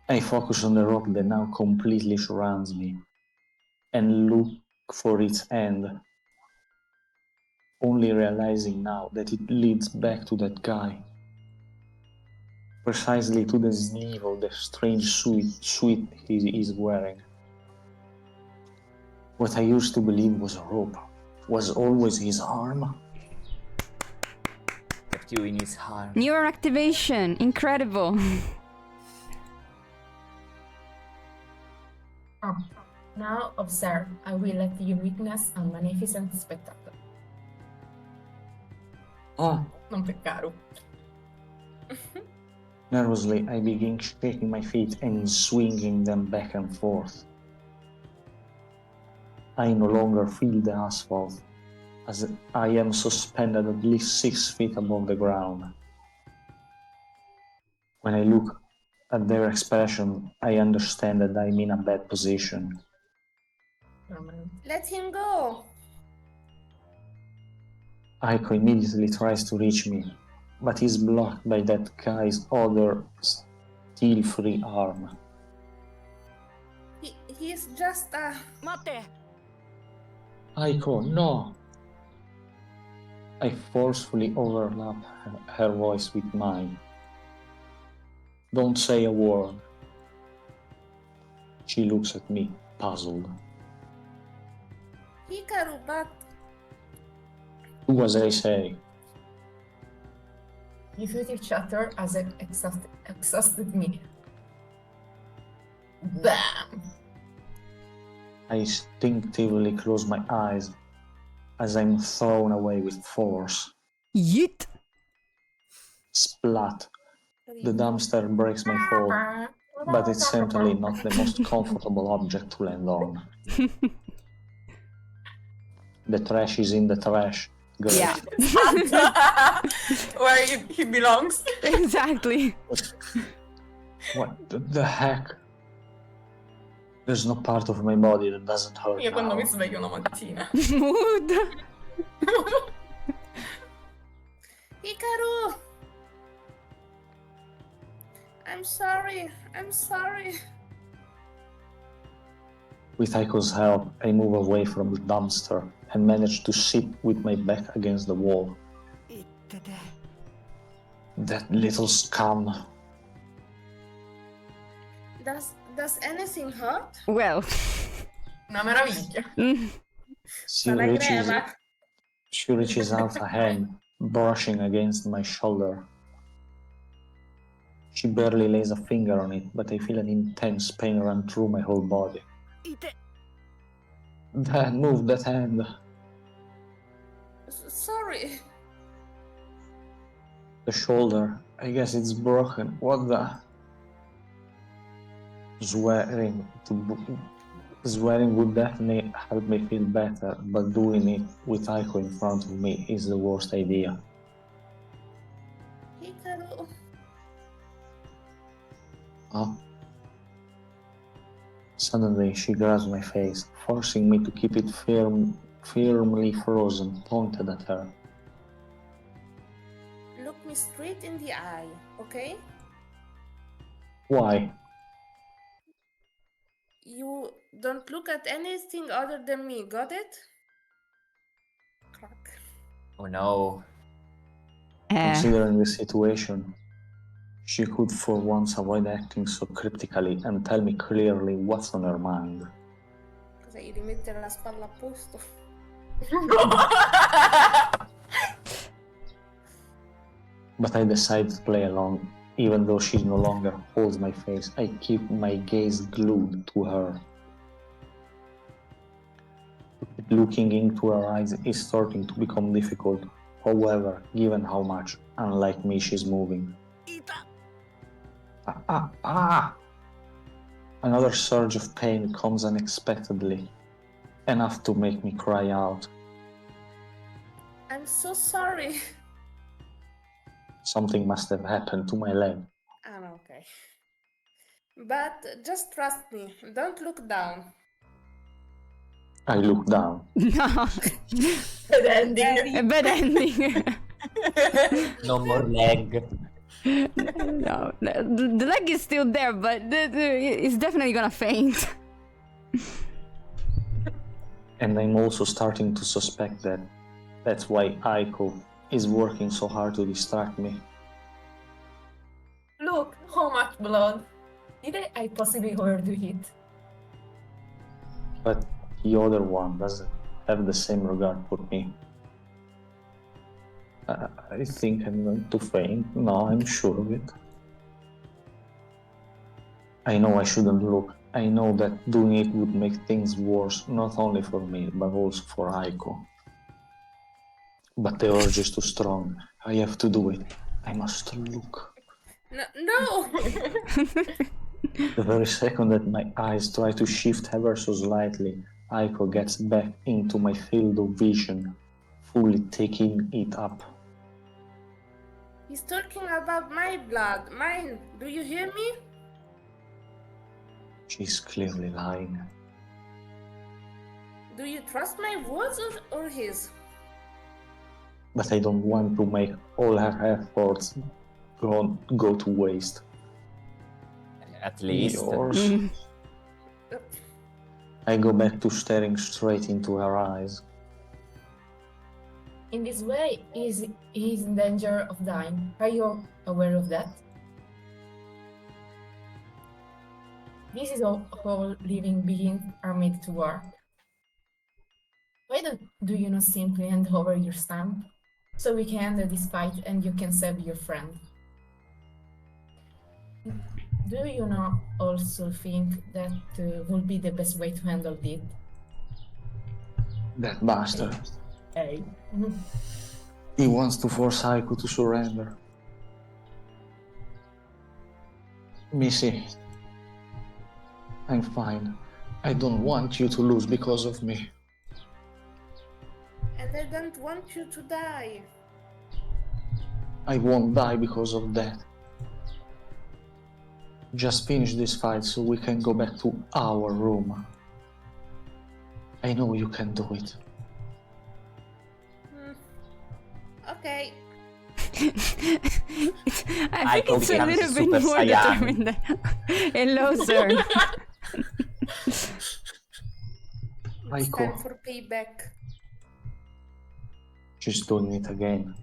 I focus on the rope that now completely surrounds me and look for its end, only realizing now that it leads back to that guy, precisely to the sleeve of the strange suit he is wearing. What I used to believe was a rope was always his arm. Kept you in his heart. Neuron activation. Incredible. Oh. Now observe. I will let you witness a magnificent spectacle. Ah! Non peccaro. Nervously, I begin shaking my feet and swinging them back and forth. I no longer feel the asphalt, as I am suspended at least 6 feet above the ground. When I look at their expression, I understand that I'm in a bad position. Let him go. Aiko immediately tries to reach me, but is blocked by that guy's other steel-free arm. He's just a... Aiko, no! I forcefully overlap her voice with mine. Don't say a word. She looks at me, puzzled. Hikaru, but... Do as I say. You fugitive chatter has exhausted me. Bam! I instinctively close my eyes as I'm thrown away with force. Yeet. Splat! The dumpster breaks my fall, but it's certainly not the most comfortable object to land on. The trash is in the trash. Girl. Yeah. Where he belongs. Exactly. What the heck? There's no part of my body that doesn't hurt Io quando now. mi sveglio una mattina. Mood. Hikaru! I'm sorry. I'm sorry. With Aiko's help, I move away from the dumpster and manage to sit with my back against the wall. That little scum. Does anything hurt? Well. Una meraviglia. She reaches out a hand, brushing against my shoulder. She barely lays a finger on it, but I feel an intense pain run through my whole body. Dad, move that hand. Sorry. The shoulder, I guess it's broken. What the? Swearing would definitely help me feel better, but doing it with Aiko in front of me is the worst idea. Hikaru. Huh? Suddenly, she grabs my face, forcing me to keep it firmly frozen, pointed at her. Look me straight in the eye, okay? Why? You don't look at anything other than me, got it? Crack. Oh no. Considering the situation, she could for once avoid acting so cryptically and tell me clearly what's on her mind. Cosa gli rimettere la spalla a posto? But I decide to play along. Even though she no longer holds my face, I keep my gaze glued to her. Looking into her eyes is starting to become difficult, however, given how much, unlike me, she's moving. Ah! Another surge of pain comes unexpectedly, enough to make me cry out. I'm so sorry. Something must have happened to my leg. Okay. But just trust me, don't look down. I look down. No. Bad ending. A bad ending. No more leg. No, the leg is still there, but it's definitely gonna faint. And I'm also starting to suspect that that's why Aiko is working so hard to distract me. Look, how much blood. Did I possibly overdo it? But the other one doesn't have the same regard for me. I think I'm going to faint. No, I'm sure of it. I know I shouldn't look. I know that doing it would make things worse, not only for me, but also for Aiko. But the urge is too strong. I have to do it. I must look. No! The very second that my eyes try to shift ever so slightly, Aiko gets back into my field of vision, fully taking it up. He's talking about my blood, mine. Do you hear me? She's clearly lying. Do you trust my words or his? But I don't want to make all her efforts go to waste. At least. Yours. I go back to staring straight into her eyes. In this way, he's in danger of dying. Are you aware of that? This is how living beings are made to work. Why do you not simply hand over your stamp so we can end this fight and you can save your friend? Do you not also think that would be the best way to handle it? That bastard. Hey. He wants to force Aiko to surrender. Missy, I'm fine. I don't want you to lose because of me. And I don't want you to die. I won't die because of that. Just finish this fight so we can go back to our room. I know you can do it. Okay. I think it's a becomes little Super bit more Saiyan. determined than Hello, sir. It's Aiko. time for payback. She's doing it again.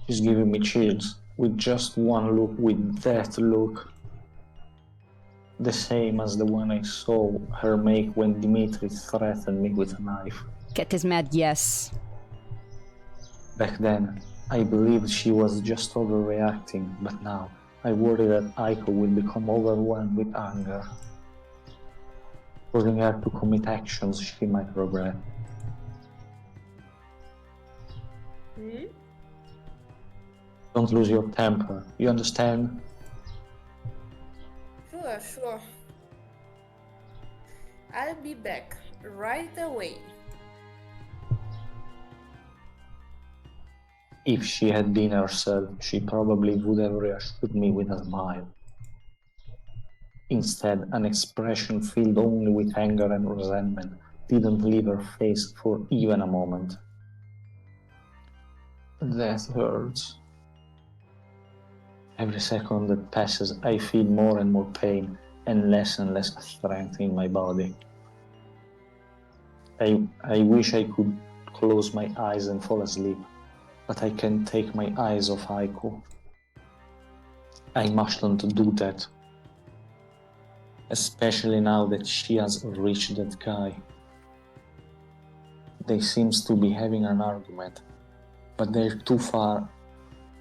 She's giving me chills with just one look, with that look. The same as the one I saw her make when Dimitri threatened me with a knife. Cat is mad, yes. Back then, I believed she was just overreacting, but now I worry that Aiko will become overwhelmed with anger, causing her to commit actions she might regret. Don't lose your temper, you understand? Sure. I'll be back right away. If she had been herself, she probably would have reassured me with a smile. Instead, an expression filled only with anger and resentment didn't leave her face for even a moment. That hurts. Every second that passes, I feel more and more pain and less strength in my body. I wish I could close my eyes and fall asleep, but I can't take my eyes off Aiko. I mustn't do that. Especially now that she has reached that guy. They seems to be having an argument, but they're too far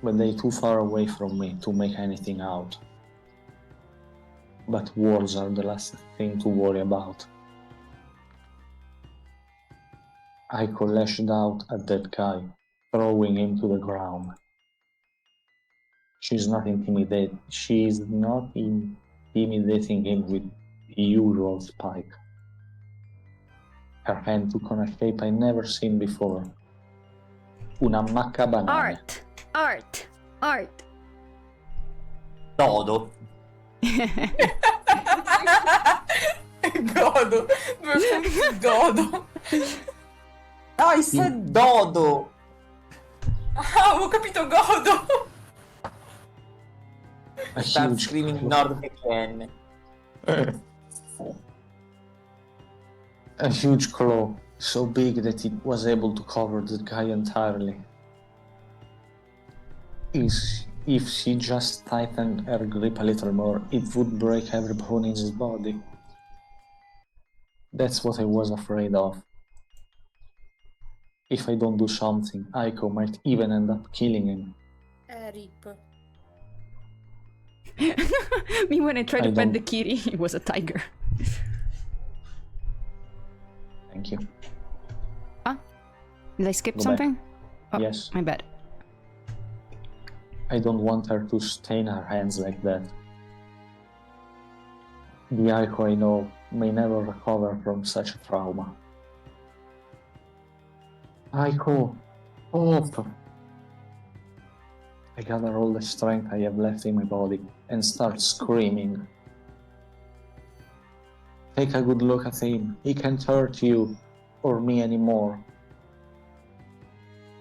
away from me to make anything out. But words are the last thing to worry about. Aiko lashed out at that guy, throwing him to the ground. She's not intimidating him with the usual spike. Her hand took on a shape I never seen before. Una macca banana. Art. Dodo. Godo. Due punti godo. No, I said dodo. Ah, ho capito godo. A Start huge screaming claw. Nordic again. A huge claw, so big that it was able to cover the guy entirely. If she just tightened her grip a little more, it would break every bone in his body. That's what I was afraid of. If I don't do something, Aiko might even end up killing him. Rip. Me when I tried to I pet don't- the kitty, it was a tiger. Thank you. Did I skip Go back. something? Oh, Yes. my bad. I don't want her to stain her hands like that. The Aiko I know may never recover from such a trauma. Aiko, stop! I gather all the strength I have left in my body and start screaming. Take a good look at him. He can't hurt you or me anymore.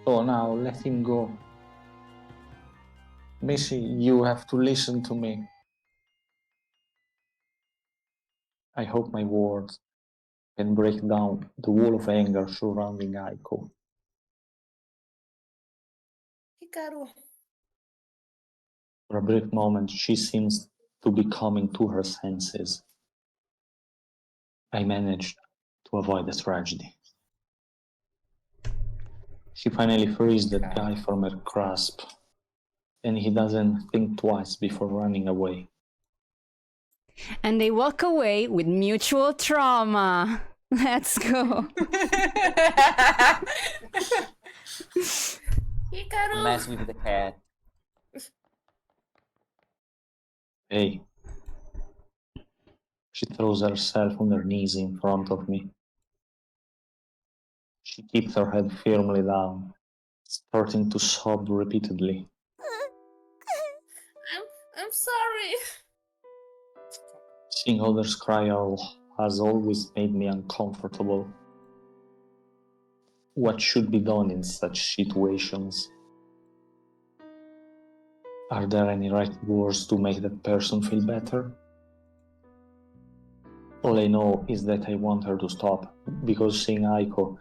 So now let him go. Missy, you have to listen to me. I hope my words can break down the wall of anger surrounding Aiko. Hikaru. For a brief moment, she seems to be coming to her senses. I managed to avoid a tragedy. She finally frees that guy from her grasp, and he doesn't think twice before running away. And they walk away with mutual trauma. Let's go. Hikaru. Mess with the cat. Hey. She throws herself on her knees in front of me. She keeps her head firmly down, starting to sob repeatedly. I'm sorry. Seeing others cry out has always made me uncomfortable. What should be done in such situations? Are there any right words to make that person feel better? All I know is that I want her to stop, because seeing Aiko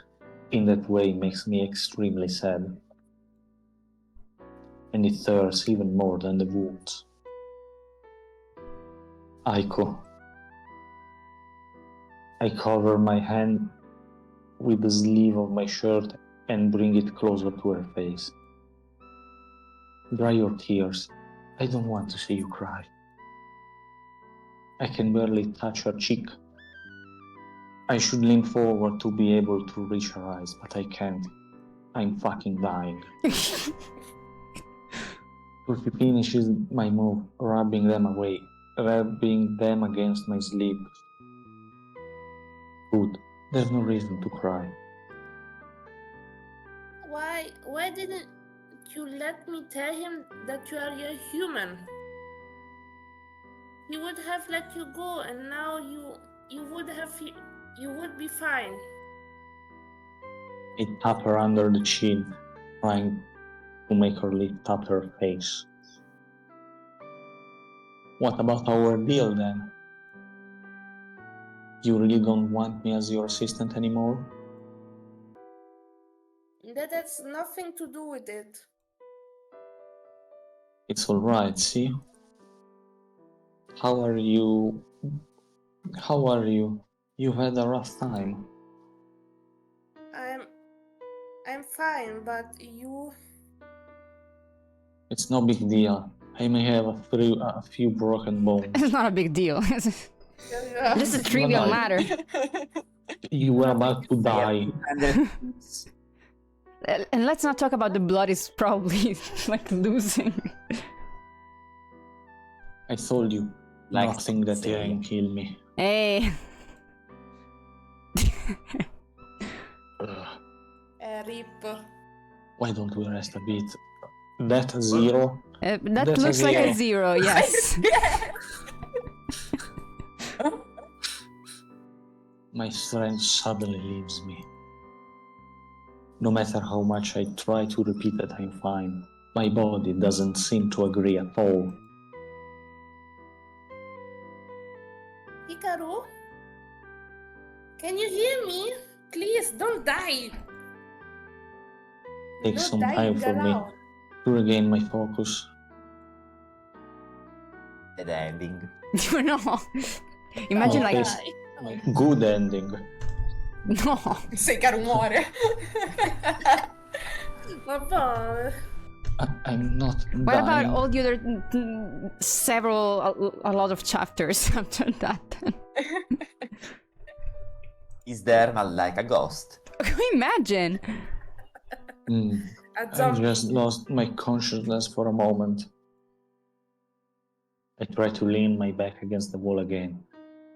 in that way makes me extremely sad. And it hurts even more than the wounds. Aiko. I cover my hand with the sleeve of my shirt and bring it closer to her face. Dry your tears. I don't want to see you cry. I can barely touch her cheek. I should lean forward to be able to reach her eyes, but I can't. I'm fucking dying. So she finishes my move, rubbing them against my sleeve. Good. There's no reason to cry. Why didn't you let me tell him that you are a human? He would have let you go, and now you would be fine. I tap her under the chin, trying to make her lift up her face. What about our deal then? You really don't want me as your assistant anymore? That has nothing to do with it. It's alright, see? How are you? How are you? You've had a rough time. I'm fine, but you... It's no big deal. I may have a few broken bones. It's not a big deal. It's just a trivial Well, matter. You were about to die. And let's not talk about the blood is probably like losing. I told you, Like nothing that say. can kill me. Hey. Ugh, Rip. why don't we rest a bit? That zero? That That's a looks like a zero. 0, yes. My strength suddenly leaves me. No matter how much I try to repeat that I'm fine, my body doesn't seem to agree at all. Hikaru? Can you hear me? Please, don't die. Takes Not some time dying for me around. to regain my focus. Ed ending. You know. Imagine My like face, my good ending. no. Se Hikaru muore. Ma poi... I'm not What about dying. all the other a lot of chapters after that? Is there like a ghost? Can you imagine? A I zombie. just lost my consciousness for a moment. I try to lean my back against the wall again,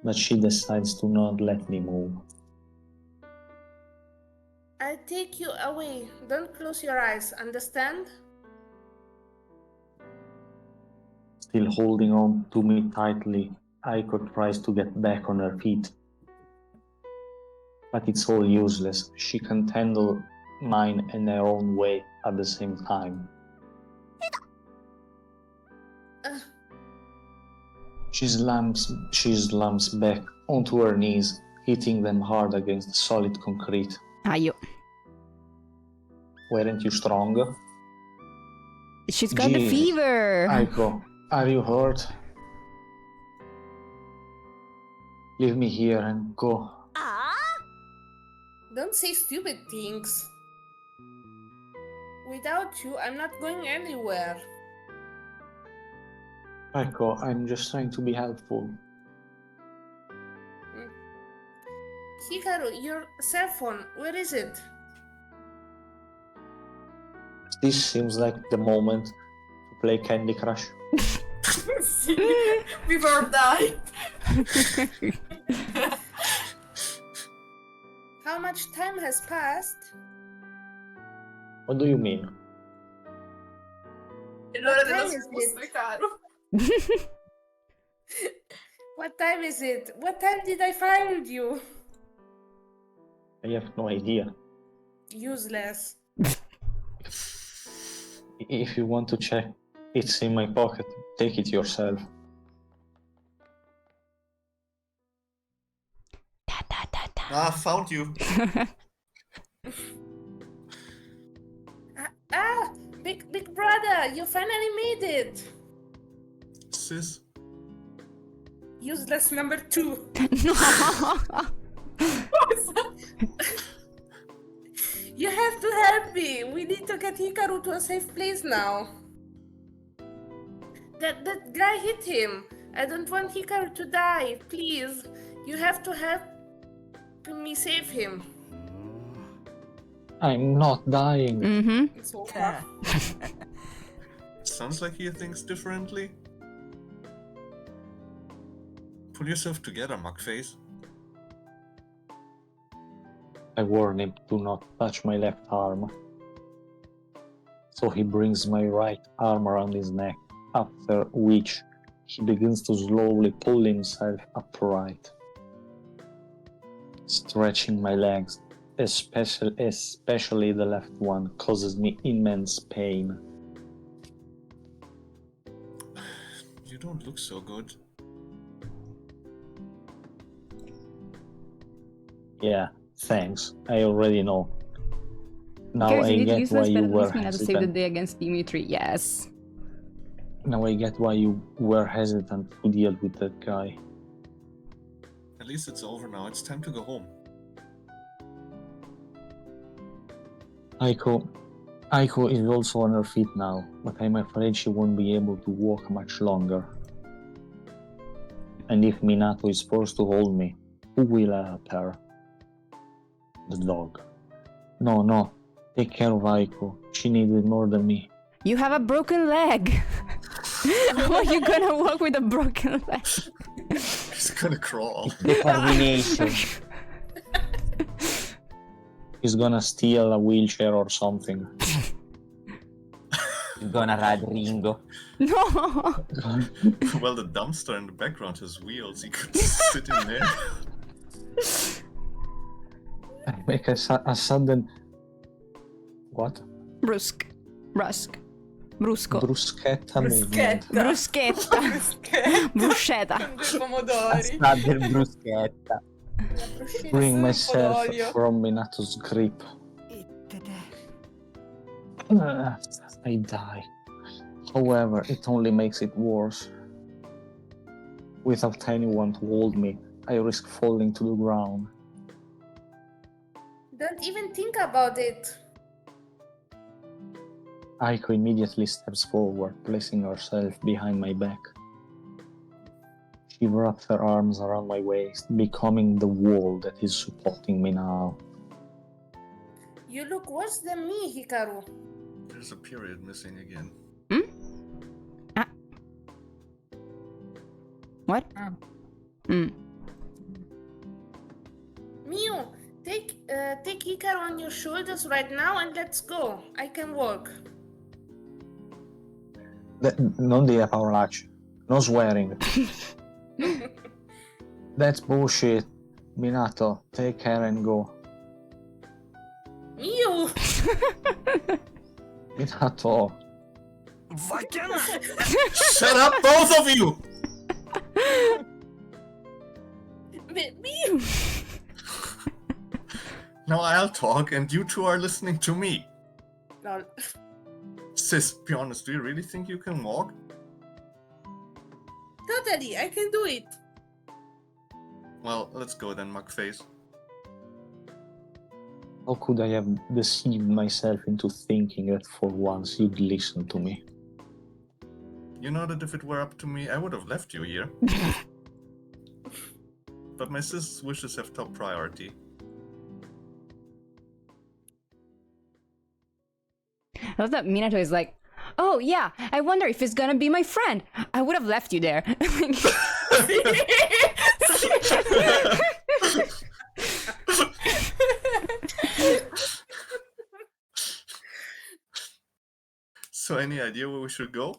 but she decides to not let me move. I'll take you away. Don't close your eyes, understand? Still holding on to me tightly, Aiko tries to get back on her feet. But it's all useless. She can't handle mine in her own way at the same time. Uh, She slumps back onto her knees, hitting them hard against the solid concrete. Ayo. Weren't you strong? She's got the Jesus. fever. Aiko, are you hurt? Leave me here and go. don't say stupid things. Without you, I'm not going anywhere. Aiko, I'm just trying to be helpful. Hikaru, your cell phone, where is it? This seems like the moment to play Candy Crush. Sì, before die. How much time has passed? What do you mean? È l'ora Time dello is sposto, it? caro. What time is it? What time did I find you? I have no idea. Useless. If you want to check, it's in my pocket. Take it yourself. Ah, found you. Big brother, you finally made it. Sis. Useless number 2. You have to help me. We need to get Hikaru to a safe place now. That guy hit him. I don't want Hikaru to die. Please, you have to help me save him. I'm not dying. Mm-hmm. It's over. Sounds like he thinks differently. Pull yourself together, Muckface. I warn him to not touch my left arm. So he brings my right arm around his neck, after which He begins to slowly pull himself upright, stretching my legs, especially the left one, causes me immense pain. You don't look so good. Yeah, thanks. I already know. Now Guys, I you need get why useless, you but at were least we had to save the hesitant. day against Dimitri. Yes. Now I get why you were hesitant to deal with that guy. At least it's over now. It's time to go home. Aiko is also on her feet now, but I'm afraid she won't be able to walk much longer. And if Minato is forced to hold me, who will help her? The dog. No, take care of Aiko. She needs it more than me. You have a broken leg. How are you gonna walk with a broken leg? He's gonna crawl. Determination. He's gonna steal a wheelchair or something. You're gonna ride Ringo. No. Well, the dumpster in the background has wheels. He could sit in there. I make a sudden... What? Brusque. Brusco. Bruschetta movement. Bruschetta. Bruschetta. Bruschetta. Con due pomodori. Sta del bruschetta. La bruschetta Bring sul myself d'olio. from Minato's grip. I die. However, it only makes it worse. Without anyone to hold me, I risk falling to the ground. Don't even think about it. Aiko immediately steps forward, placing herself behind my back. She wraps her arms around my waist, becoming the wall that is supporting me now. You look worse than me, Hikaru. There's a period missing again. What? Ah. Miu, take Hikaru on your shoulders right now and let's go. I can walk. Non dire parolacce. No swearing. That's bullshit. Minato, take care and go. Miu! Minato. Shut up, both of you! Miu! Now I'll talk and you two are listening to me. Lol. Sis, be honest, do you really think you can walk? Totally, I can do it. Well, let's go then, Muckface. How could I have deceived myself into thinking that for once you'd listen to me? You know that if it were up to me, I would have left you here. But my sister's wishes have top priority. I love that Minato is like, oh yeah, I wonder if it's gonna be my friend. I would have left you there. So any idea where we should go?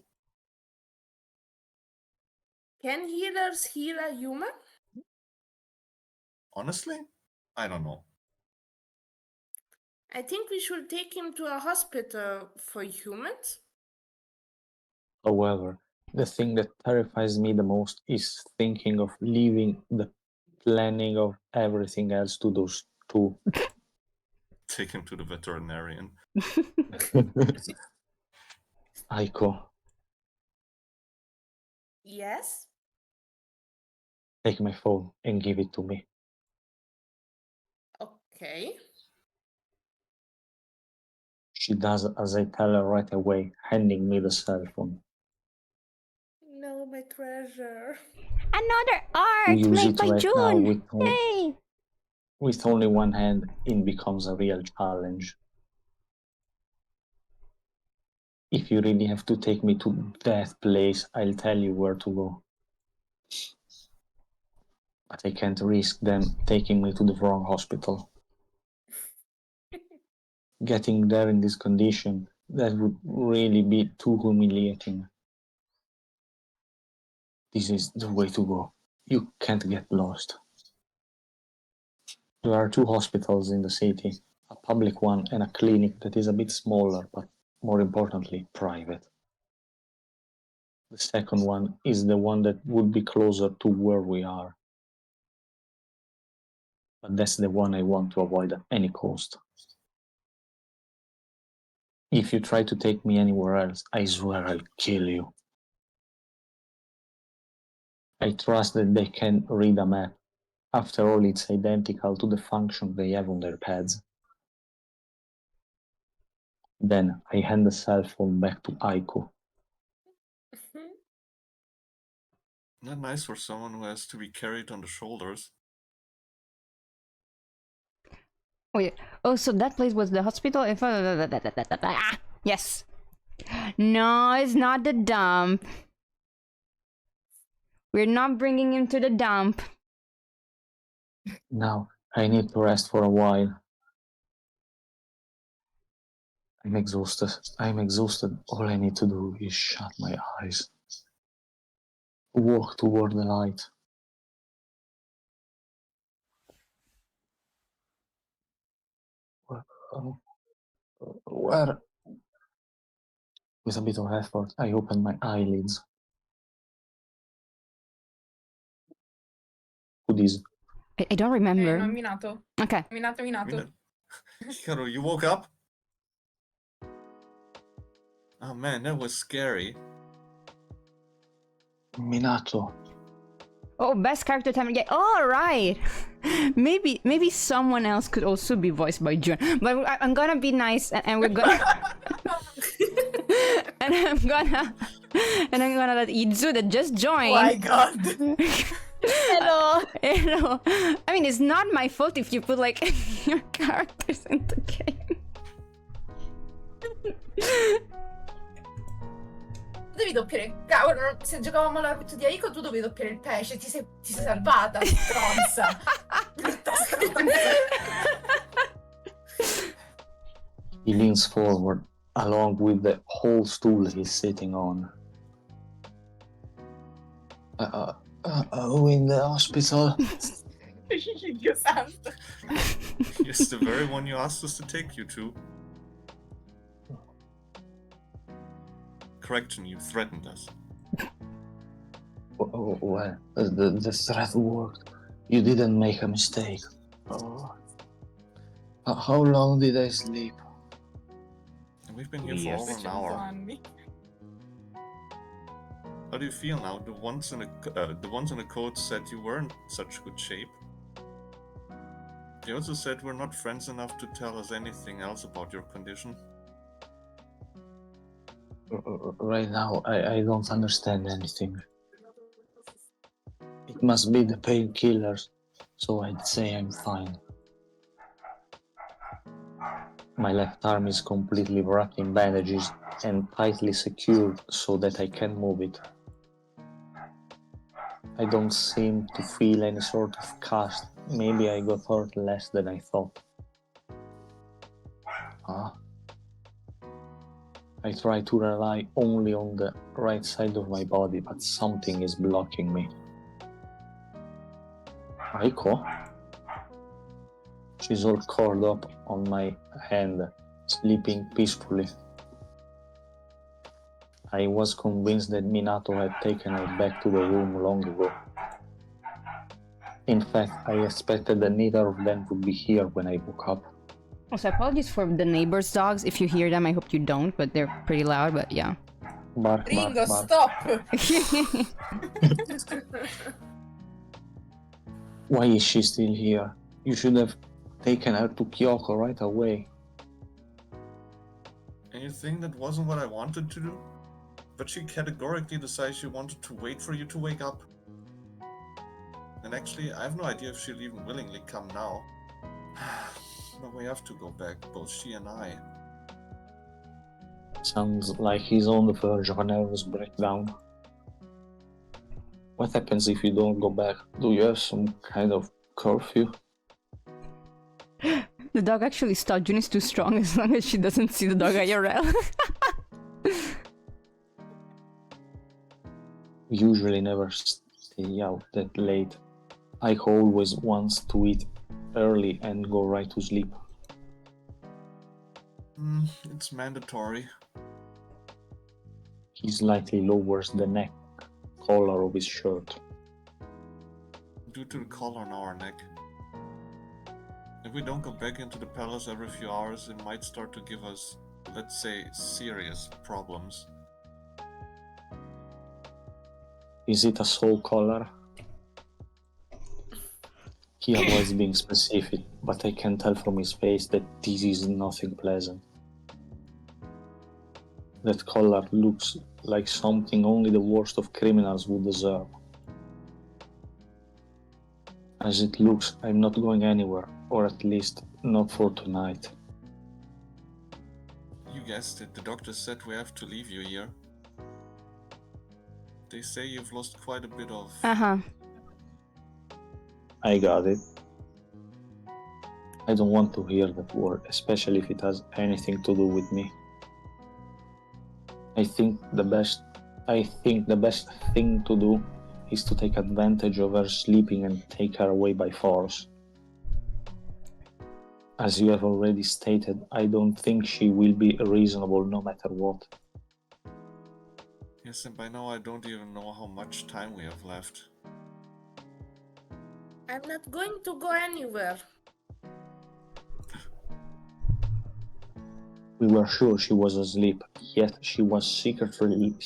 Can healers heal a human? Honestly? I don't know. I think we should take him to a hospital for humans. However, the thing that terrifies me the most is thinking of leaving the planning of everything else to those two. Take him to the veterinarian. Aiko, Yes? take my phone and give it to me. Okay. She does as I tell her right away, handing me the cell phone. No, my treasure. Another art Use made it by right now June. Yay! with only one hand, it becomes a real challenge. If you really have to take me to that place, I'll tell you where to go. But I can't risk them taking me to the wrong hospital. Getting there in this condition, that would really be too humiliating. This is the way to go. You can't get lost. There are 2 hospitals in the city, a public one and a clinic that is a bit smaller, but more importantly, private. The second one is the one that would be closer to where we are. But that's the one I want to avoid at any cost. If you try to take me anywhere else, I swear I'll kill you. I trust that they can read a map. After all, it's identical to the function they have on their pads. Then I hand the cell phone back to Aiko. Not nice for someone who has to be carried on the shoulders. Oh yeah. Oh, so that place was the hospital? Yes. No, it's not the dump. We're not bringing him to the dump. Now I need to rest for a while. I'm exhausted. All I need to do is shut my eyes. Walk toward the light. Where? With a bit of effort, I open my eyelids. Who is? I don't remember. No, Minato. Okay. Minato. Hikaru, you woke up? Oh man, that was scary. Minato. Oh, best character time. Yeah. All right. Maybe someone else could also be voiced by Jun. But I'm gonna be nice, and we're gonna. and I'm gonna let Izu that just joined. Oh my god. Hello. Hello. I mean, it's not my fault if you put like your characters in the game. Devi doppiare. Cavolo, se giocavamo all'arbitro di Aiko, tu dovevi doppiare il pesce. Ti sei salvata, stronza. Brutta stronza. He leans forward, along with the whole stool he's sitting on. In the hospital? Dio santo. It's the very one you asked us to take you to. Correction, you threatened us. Well, the threat worked. You didn't make a mistake. Oh. How long did I sleep? We've been here for over an hour. How do you feel now? The ones in the code said you weren't such good shape. They also said we're not friends enough to tell us anything else about your condition. Right now, I don't understand anything. It must be the painkillers, so I'd say I'm fine. My left arm is completely wrapped in bandages and tightly secured so that I can't move it. I don't seem to feel any sort of cast. Maybe I got hurt less than I thought. I try to rely only on the right side of my body, but something is blocking me. Aiko? She's all curled up on my hand, sleeping peacefully. I was convinced that Minato had taken her back to the room long ago. In fact, I expected that neither of them would be here when I woke up. Also, apologies for the neighbors' dogs. If you hear them, I hope you don't, but they're pretty loud, but yeah. Bark, Ringo, bark, bark. stop! Why is she still here? You should have taken her to Kyoko right away. And you think that wasn't what I wanted to do? But she categorically decided she wanted to wait for you to wake up. And actually, I have no idea if she'll even willingly come now. But we have to go back, both she and I. Sounds like he's on the verge of a nervous breakdown. What happens if you don't go back? Do you have some kind of curfew? The dog actually stopped. Jun is too strong as long as she doesn't see the dog IRL. usually never stay out that late. Aiko always wants to eat early and go right to sleep. It's mandatory. He slightly lowers the neck collar of his shirt. Due to the collar on our neck. If we don't go back into the palace every few hours, it might start to give us, let's say, serious problems. Is it a soul collar? He avoids being specific, but I can tell from his face that this is nothing pleasant. That collar looks like something only the worst of criminals would deserve. As it looks, I'm not going anywhere, or at least not for tonight. You guessed it, the doctor said we have to leave you here. They say you've lost quite a bit of... I got it. I don't want to hear that word, especially if it has anything to do with me. I think the best thing to do is to take advantage of her sleeping and take her away by force. As you have already stated, I don't think she will be reasonable no matter what. Yes, and by now I don't even know how much time we have left. I'm not going to go anywhere. We were sure she was asleep, yet she was secretly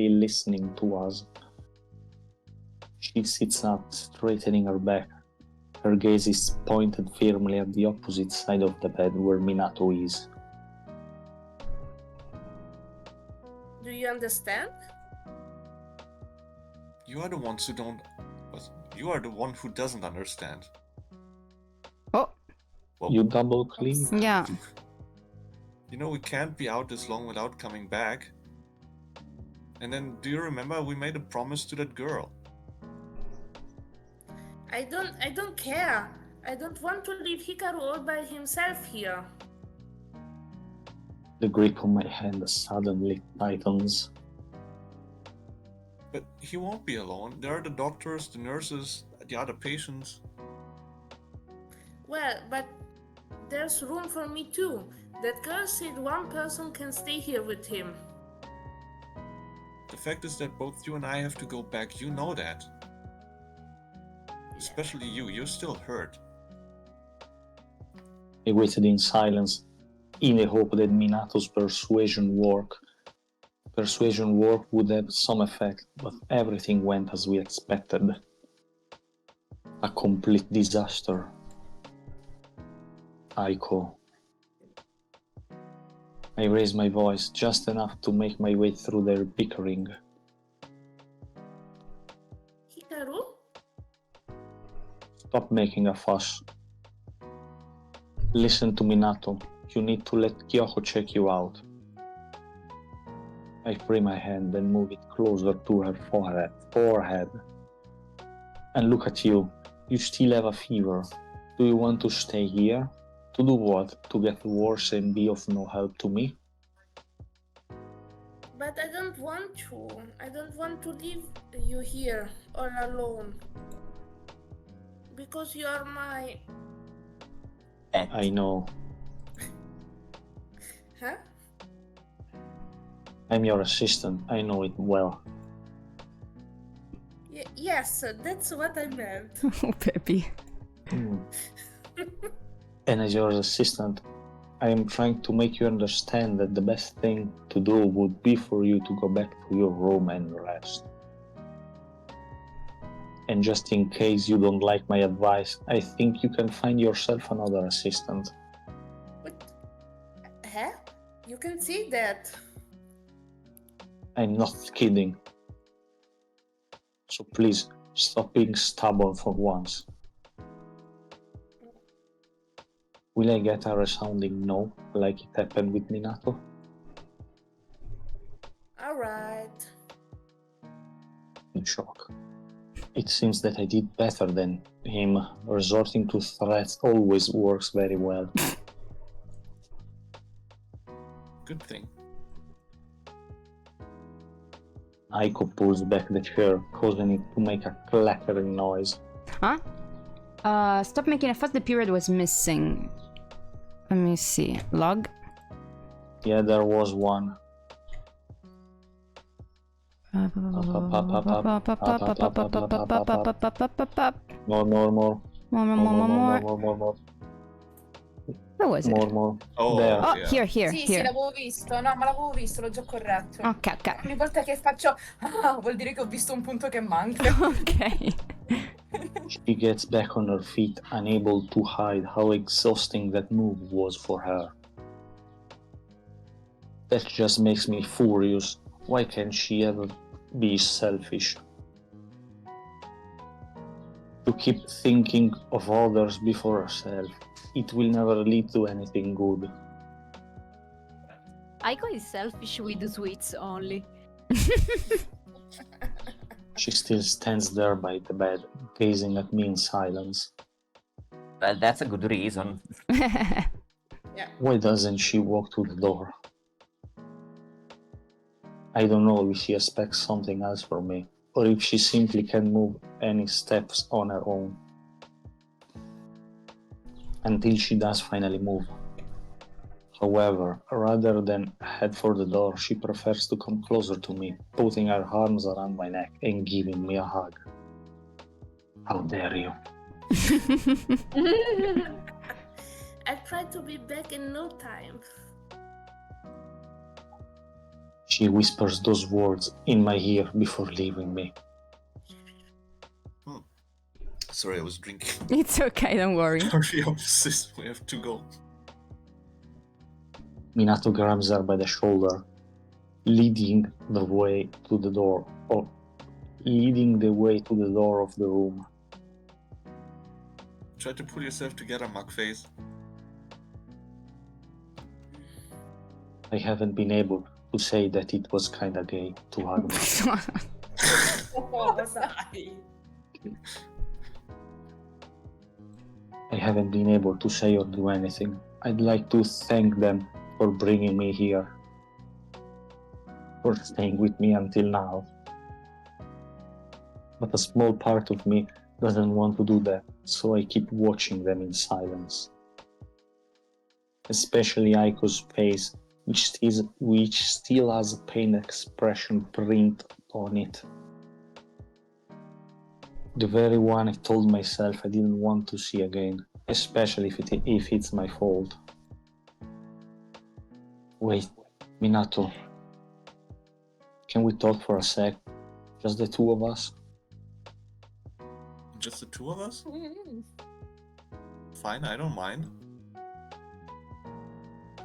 listening to us. She sits up, straightening her back. Her gaze is pointed firmly at the opposite side of the bed where Minato is. Do you understand? You are the ones who don't... You are the one who doesn't understand. Oh, Well, You double click? yeah. you know we can't be out this long without coming back. And then, do you remember we made a promise to that girl? I don't care. I don't want to leave Hikaru all by himself here. The grip on my hand suddenly tightens. But he won't be alone. There are the doctors, the nurses, the other patients. Well, but there's room for me too. That girl said one person can stay here with him. The fact is that both you and I have to go back, you know that. Especially you, you're still hurt. I waited in silence, in the hope that Minato's persuasion work would have some effect, but everything went as we expected. A complete disaster. Aiko. I raised my voice just enough to make my way through their bickering. Hikaru? Stop making a fuss. Listen to Minato. You need to let Kyoko check you out. I free my hand and move it closer to her forehead. And look at you. You still have a fever. Do you want to stay here? To do what? To get worse and be of no help to me? But I don't want to. I don't want to leave you here all alone. Because you are my... I know. Huh? I'm your assistant. I know it well. Yes, that's what I meant. Oh, Peppy. And as your assistant, I am trying to make you understand that the best thing to do would be for you to go back to your room and rest. And just in case you don't like my advice, I think you can find yourself another assistant. What? Huh? You can see that. I'm not kidding. So please, stop being stubborn for once. Will I get a resounding no, like it happened with Minato? Alright. In shock. It seems that I did better than him. Resorting to threats always works very well. Good thing. Aiko pulls back the chair, causing it to make a clattering noise. Huh? Stop making a fuss, the period was missing. Let me see. Log? Yeah, there was one. More. More. Where was it? More. Oh, There. Oh, yeah. here. Sì, l'avevo visto. No, ma l'avevo visto, l'ho già corretto. Ok. Ogni volta che faccio vuol dire che ho visto un punto che manca. Okay. She gets back on her feet, unable to hide how exhausting that move was for her. That just makes me furious. Why can't she ever be selfish? To keep thinking of others before herself, it will never lead to anything good. Aiko is selfish with the sweets only. She still stands there by the bed, gazing at me in silence. Well, that's a good reason. Why doesn't she walk to the door? I don't know if she expects something else from me, or if she simply can't move any steps on her own. Until she does finally move. However, rather than head for the door, she prefers to come closer to me, putting her arms around my neck and giving me a hug. How dare you? I tried to be back in no time. She whispers those words in my ear before leaving me. Sorry, I was drinking. It's okay, don't worry. Hurry up, sis. We have to go. Minato grabs her by the shoulder, leading the way to the door of the room. Try to pull yourself together, Mugface. I haven't been able to say that it was kinda gay to hug me. I haven't been able to say or do anything. I'd like to thank them for bringing me here, for staying with me until now. But a small part of me doesn't want to do that, so I keep watching them in silence. Especially Aiko's face, which still has a pain expression print on it. The very one I told myself I didn't want to see again, especially if it's my fault. Wait, Minato. Can we talk for a sec? Just the two of us? Just the two of us? Fine, I don't mind.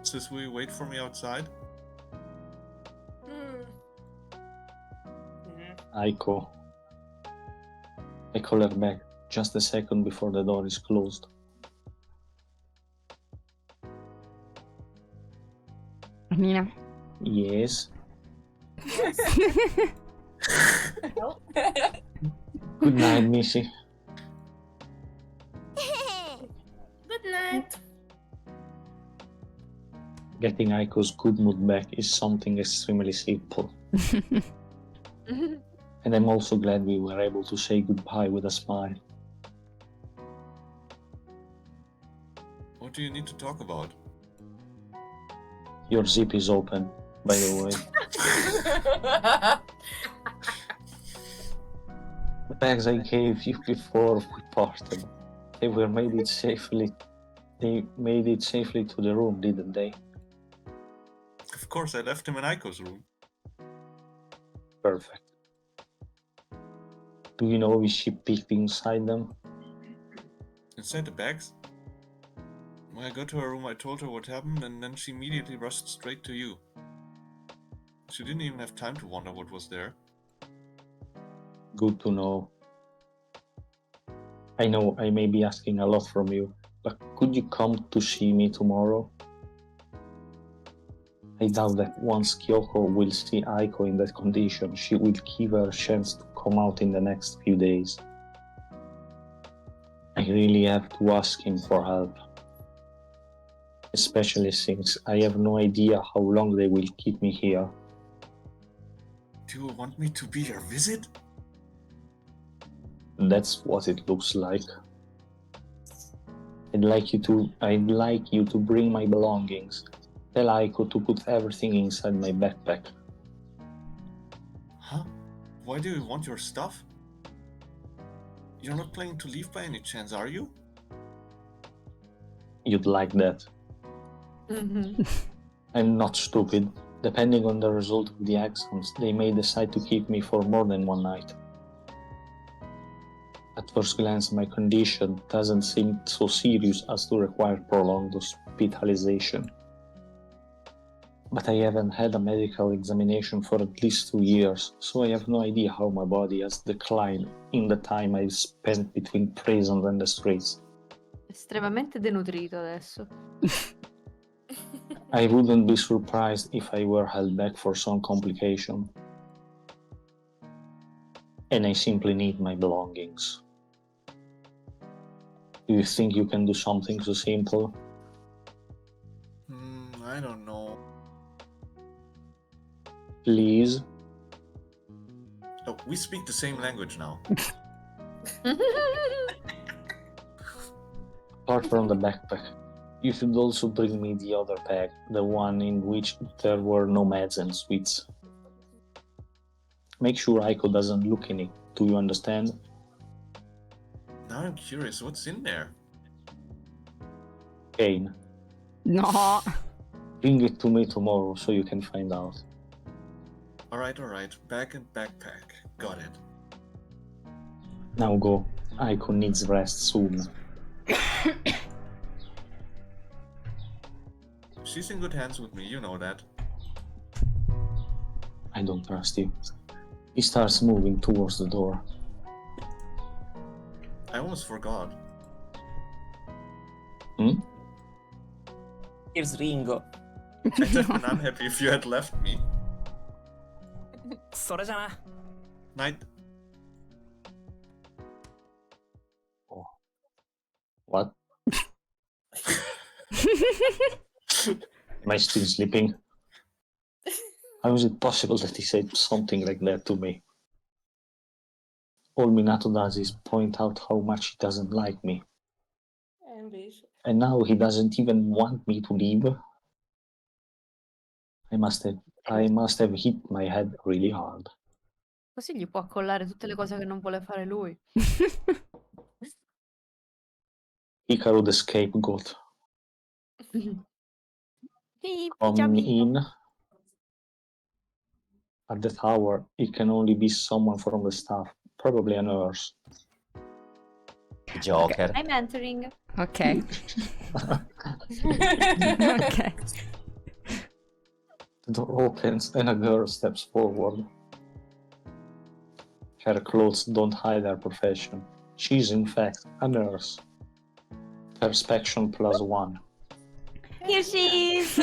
Sis, will you wait for me outside? Aiko. I call her back just a second before the door is closed. Nina. Yes. Good night, Missy. Good night. Getting Aiko's good mood back is something extremely simple. And I'm also glad we were able to say goodbye with a smile. What do you need to talk about? Your zip is open, by the way. The bags I gave you before we parted, they made it safely to the room, didn't they? Of course, I left him in Aiko's room. Perfect. Do you know if she peeked inside them? Inside the bags? When I got to her room, I told her what happened, and then she immediately rushed straight to you. She didn't even have time to wonder what was there. Good to know. I know I may be asking a lot from you, but could you come to see me tomorrow? I doubt that once Kyoko will see Aiko in that condition, she will give her a chance to come out in the next few days. I really have to ask him for help. Especially since I have no idea how long they will keep me here. Do you want me to be your visit? That's what it looks like. I'd like you to bring my belongings. Tell Aiko to put everything inside my backpack. Huh? Why do you want your stuff? You're not planning to leave by any chance, are you? You'd like that. I'm not stupid. Depending on the result of the exams, they may decide to keep me for more than one night. At first glance, my condition doesn't seem so serious as to require prolonged hospitalization. But I haven't had a medical examination for at least 2 years, so I have no idea how my body has declined in the time I've spent between prison and the streets. Estremamente denutrito adesso. I wouldn't be surprised if I were held back for some complication. And I simply need my belongings. Do you think you can do something so simple? I don't know. Please? Oh, we speak the same language now. Apart from the backpack, you should also bring me the other bag, the one in which there were no meds and sweets. Make sure Aiko doesn't look in it. Do you understand? Now I'm curious, what's in there? Kane, No. bring it to me tomorrow so you can find out. Alright, bag and backpack. Got it. Now go. Aiko needs rest soon. She's in good hands with me, you know that. I don't trust you. He starts moving towards the door. I almost forgot. Here's Ringo. I'd have been unhappy if you had left me. それじゃな。 Night. What? Am I still sleeping? How is it possible that he said something like that to me? All Minato does is point out how much he doesn't like me. And now he doesn't even want me to leave. I must have hit my head really hard. Così gli può accollare tutte le cose che non vuole fare lui. Hikaru the scapegoat. Come in. At the tower, it can only be someone from the staff, probably a nurse. Joker. I'm entering. Okay. Okay. The door opens and a girl steps forward. Her clothes don't hide her profession. She's in fact a nurse. Perspection +1. Here she is!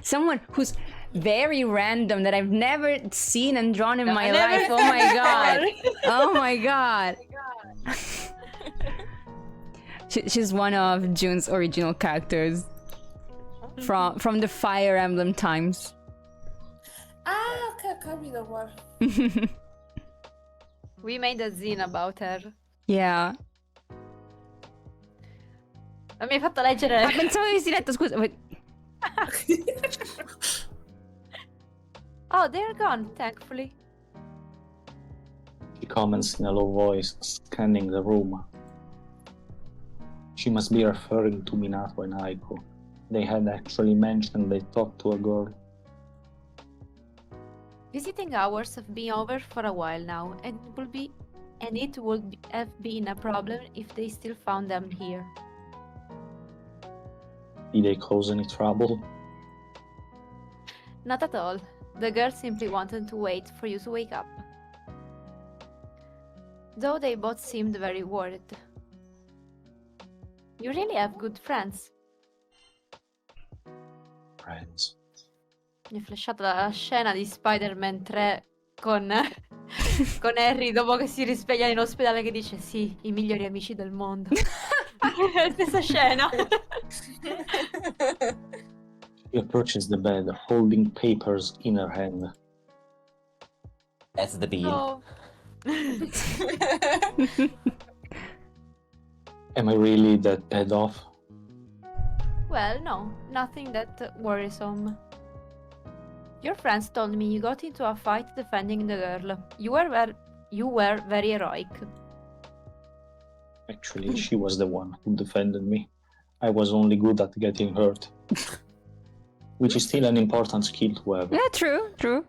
Someone who's very random that I've never seen and drawn in my life. Oh my god. Oh my god. She's one of June's original characters from the Fire Emblem times. Ah, ok, ho capito qua. We made a zine about her. Yeah. Ma mi hai fatto leggere... Ah, pensavo avessi letto, scusa. Oh, they're gone, thankfully. She comments in a low voice, scanning the room. She must be referring to Minato and Aiko. They had actually mentioned they talked to a girl. Visiting hours have been over for a while now, and it would have been a problem if they still found them here. Did they cause any trouble? Not at all. The girl simply wanted to wait for you to wake up. Though they both seemed very worried. You really have good friends. Friends. Mi è flashata la scena di Spider-Man 3 con Harry dopo che si risveglia in ospedale che dice sì, i migliori amici del mondo. Stessa scena. She approaches the bed, holding papers in her hand. That's the bill. Oh. Am I really that bad off? Well, no, nothing that worrisome. Your friends told me you got into a fight defending the girl. You were very heroic. Actually, she was the one who defended me. I was only good at getting hurt. Which is still an important skill to have. Yeah, true.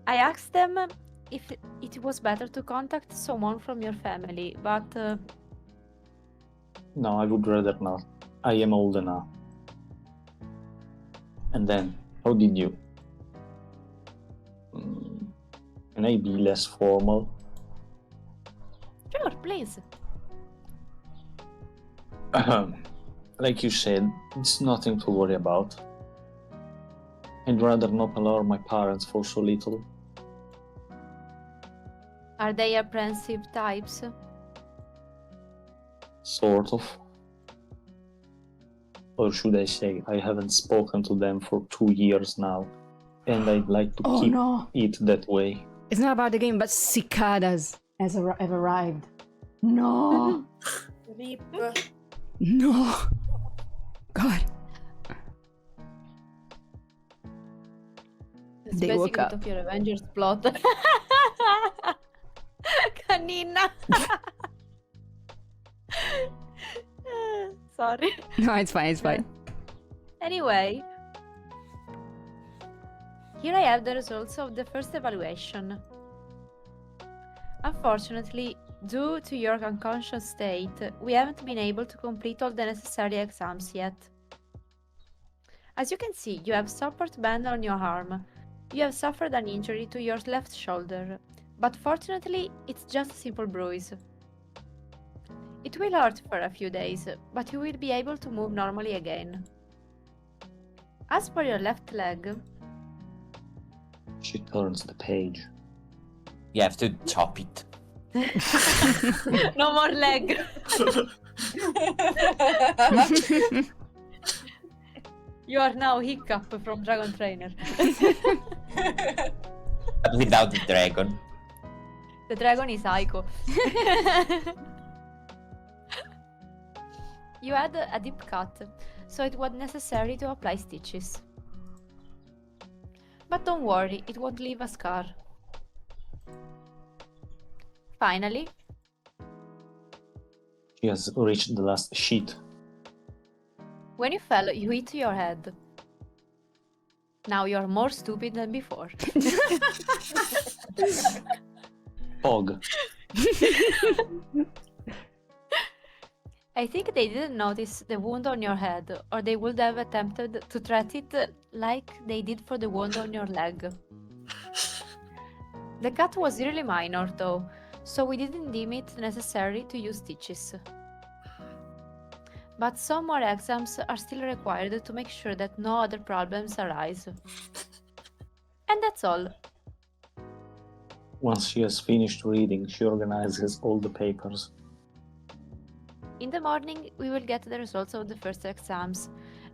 I asked them if it was better to contact someone from your family, but No, I would rather not. I am older now. And then, how did you? Can I be less formal? sure, please. Like you said, it's nothing to worry about. I'd rather not alarm my parents for so little. Are they apprehensive types? Sort of. Or should I say, I haven't spoken to them for 2 years now, and I'd like to Oh keep no. it that way. It's not about the game, but cicadas have arrived. No. Rip. No. God. It's They woke basically up. of your Avengers plot. Canina. Sorry. No, it's fine. Anyway, here I have the results of the first evaluation. Unfortunately, due to your unconscious state, we haven't been able to complete all the necessary exams yet. As you can see, you have support band on your arm. You have suffered an injury to your left shoulder, but fortunately, it's just a simple bruise. It will hurt for a few days, but you will be able to move normally again. As for your left leg, She turns the page. You have to chop it. no more leg. You are now Hiccup from Dragon Trainer. But without the dragon. The dragon is Aiko. You had a deep cut, so it was necessary to apply stitches. But don't worry, it won't leave a scar. Finally, She has reached the last sheet. when you fell, you hit your head. Now you're more stupid than before. Pog. I think they didn't notice the wound on your head, or they would have attempted to treat it like they did for the wound on your leg. The cut was really minor, though, so we didn't deem it necessary to use stitches. But some more exams are still required to make sure that no other problems arise. And that's all. Once she has finished reading, she organizes all the papers. In the morning, we will get the results of the first exams,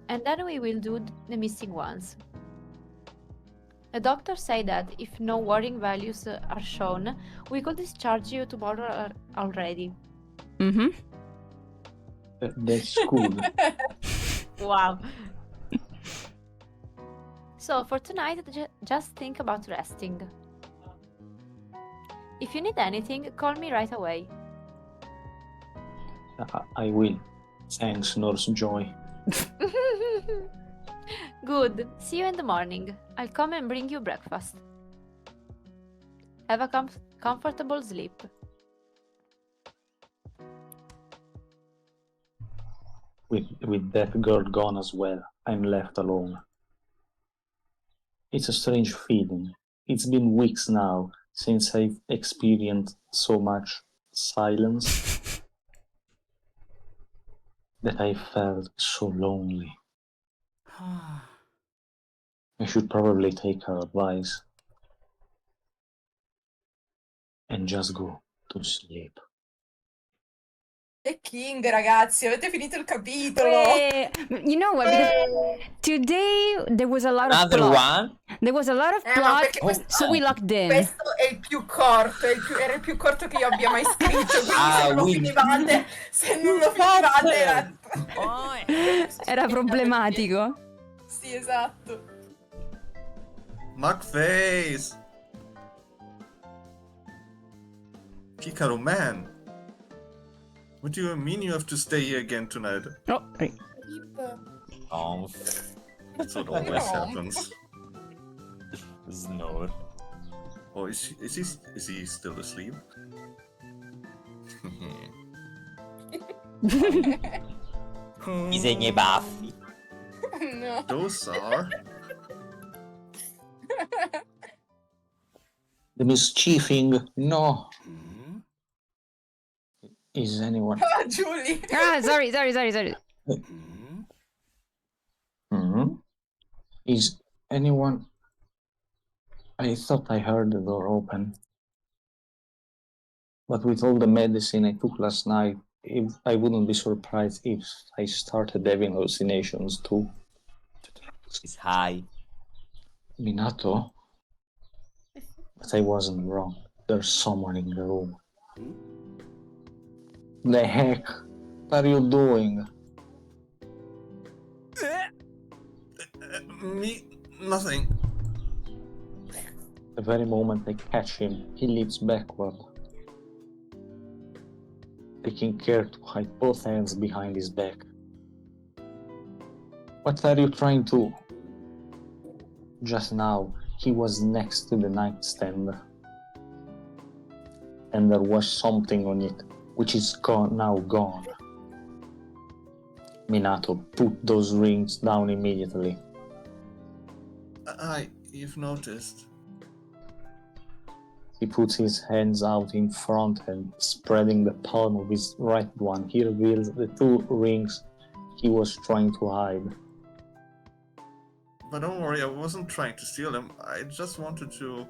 and then we will do the missing ones. The doctor said that if no worrying values are shown, we could discharge you tomorrow already. Mm-hmm. That's good. Wow. So for tonight, just think about resting. If you need anything, call me right away. I will. Thanks, Nurse Joy. Good. See you in the morning. I'll come and bring you breakfast. Have a comfortable sleep. With that girl gone as well, I'm left alone. It's a strange feeling. It's been weeks now since I've experienced so much silence that I felt so lonely. I should probably take her advice and just go to sleep. E King, ragazzi, avete finito il capitolo. You know what? Because today there was a lot of Another plot. one? There was a lot of Ma plot, perché so we locked in. questo è il più corto, era il più corto che io abbia mai scritto, quindi se non lo we- finivate, Era problematico. Sì, esatto. Mugface! Kikaru, man! What do you mean you have to stay here again tonight? Oh, Rip. Oh, That's what always happens. snore. Oh, is he still asleep? Disegna i baffi. No. Those are... The mischieving. No. Is anyone? Ah, Julie. ah, sorry. Hmm? Is anyone? I thought I heard the door open. But with all the medicine I took last night, I wouldn't be surprised if I started having hallucinations too. It's high. Minato? But I wasn't wrong. There's someone in the room. The heck are you doing? Me? Nothing. The very moment I catch him, he leaps backward, taking care to hide both hands behind his back. What are you trying to? Just now, he was next to the nightstand, and there was something on it, which is now gone. Minato, put those rings down immediately. You've noticed. He puts his hands out in front and, spreading the palm of his right one, he reveals the two rings he was trying to hide. But don't worry, I wasn't trying to steal them. I just wanted to...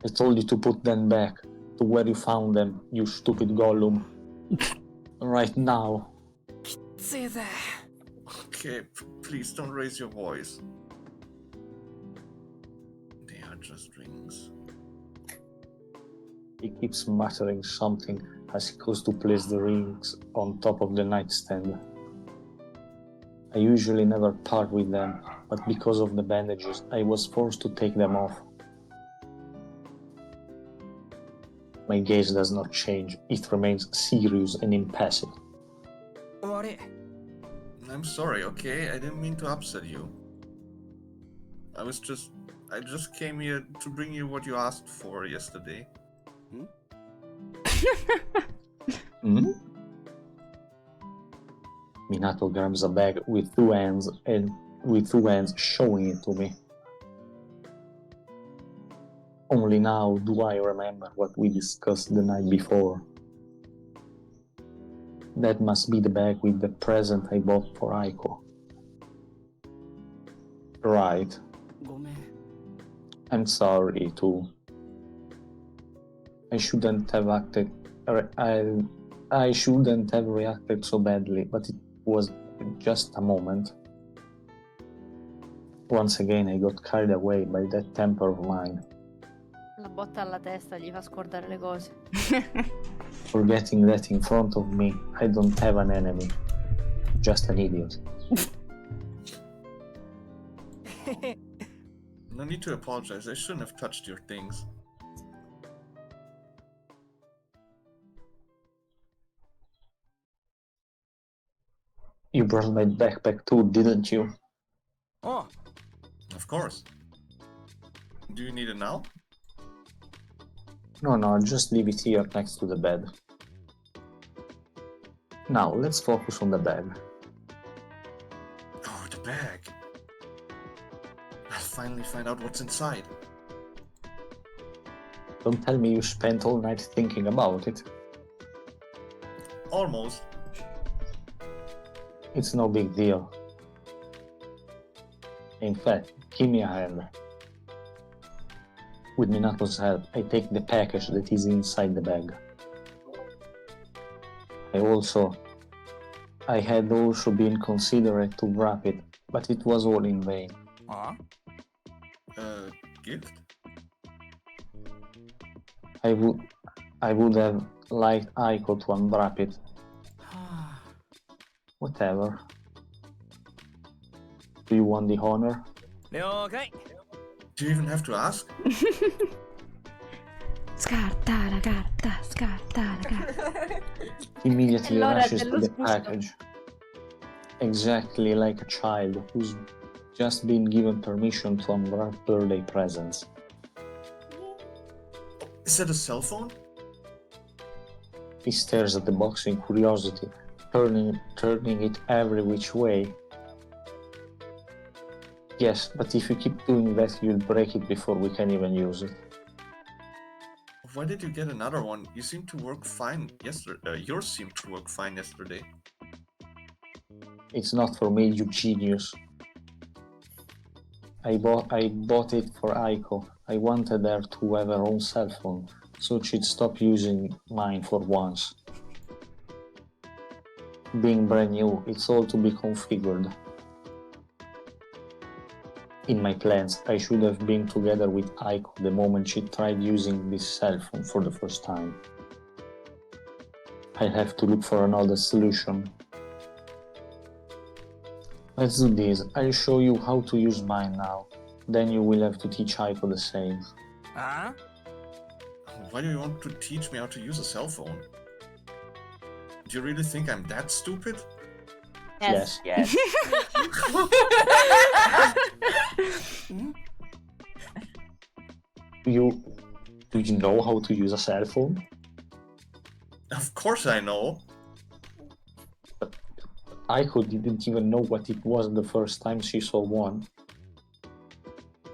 I told you to put them back to where you found them, you stupid Gollum. Right now. Okay, please don't raise your voice. They are just rings. He keeps muttering something as he goes to place the rings on top of the nightstand. I usually never part with them, but because of the bandages, I was forced to take them off. My gaze does not change, it remains serious and impassive. I'm sorry, okay? I didn't mean to upset you. I just came here to bring you what you asked for yesterday. Hmm? Minato grabs a bag with two hands showing it to me. Only now do I remember what we discussed the night before. That must be the bag with the present I bought for Aiko. Right. I'm sorry too. I shouldn't have acted. I shouldn't have reacted so badly, but it was just a moment. Once again, I got carried away by that temper of mine, La botta alla testa gli fa scordare le cose. forgetting that in front of me, I don't have an enemy, just an idiot. No need to apologize, I shouldn't have touched your things. You brought my backpack too, didn't you? Of course. Do you need it now? No, just leave it here next to the bed. Now, let's focus on the bag. Oh, the bag. I'll finally find out what's inside. Don't tell me you spent all night thinking about it. Almost. It's no big deal. In fact, give me a hand. With Minato's help, I take the package that is inside the bag. I had also been considerate to wrap it, but it was all in vain. Gift? I would have liked Aiko to unwrap it. Whatever. Do you want the honor? Do you even have to ask? Scarta la carta, scarta la carta. Immediately L'ora rushes to dello the sgusto. package. Exactly like a child who's just been given permission to unwrap birthday presents. Is that a cell phone? He stares at the box in curiosity, turning it every which way. Yes, but if you keep doing that, you'll break it before we can even use it. Why did you get another one? You seemed to work fine yesterday. Yours seemed to work fine yesterday. It's not for me, you genius. I bought it for Aiko. I wanted her to have her own cell phone, so she'd stop using mine for once. Being brand new, it's all to be configured. In my plans, I should have been together with Aiko the moment she tried using this cell phone for the first time. I'll have to look for another solution. Let's do this. I'll show you how to use mine now. Then you will have to teach Aiko the same. Why do you want to teach me how to use a cell phone? Do you really think I'm that stupid? Yes. Yes. Do you know how to use a cell phone? Of course I know. Aiko didn't even know what it was the first time she saw one.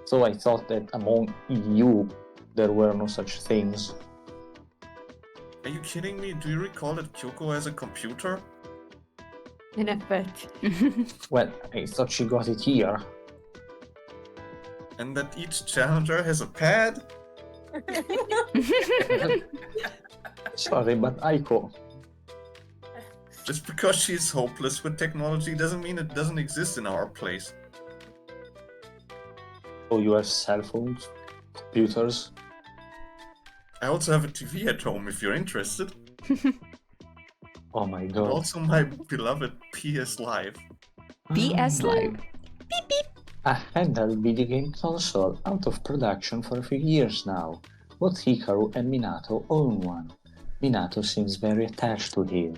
So I thought that among you, there were no such things. Are you kidding me? Do you recall that Kyoko has a computer? In effetti. Well, I thought she got it here. And that each challenger has a pad? Sorry, but Aiko, Just because she's hopeless with technology doesn't mean it doesn't exist in our place. so you have cell phones, computers? I also have a TV at home if you're interested. Oh my And god. also my beloved PS Live. PS Live. A handheld video game console out of production for a few years now. Both Hikaru and Minato own one. Minato seems very attached to his.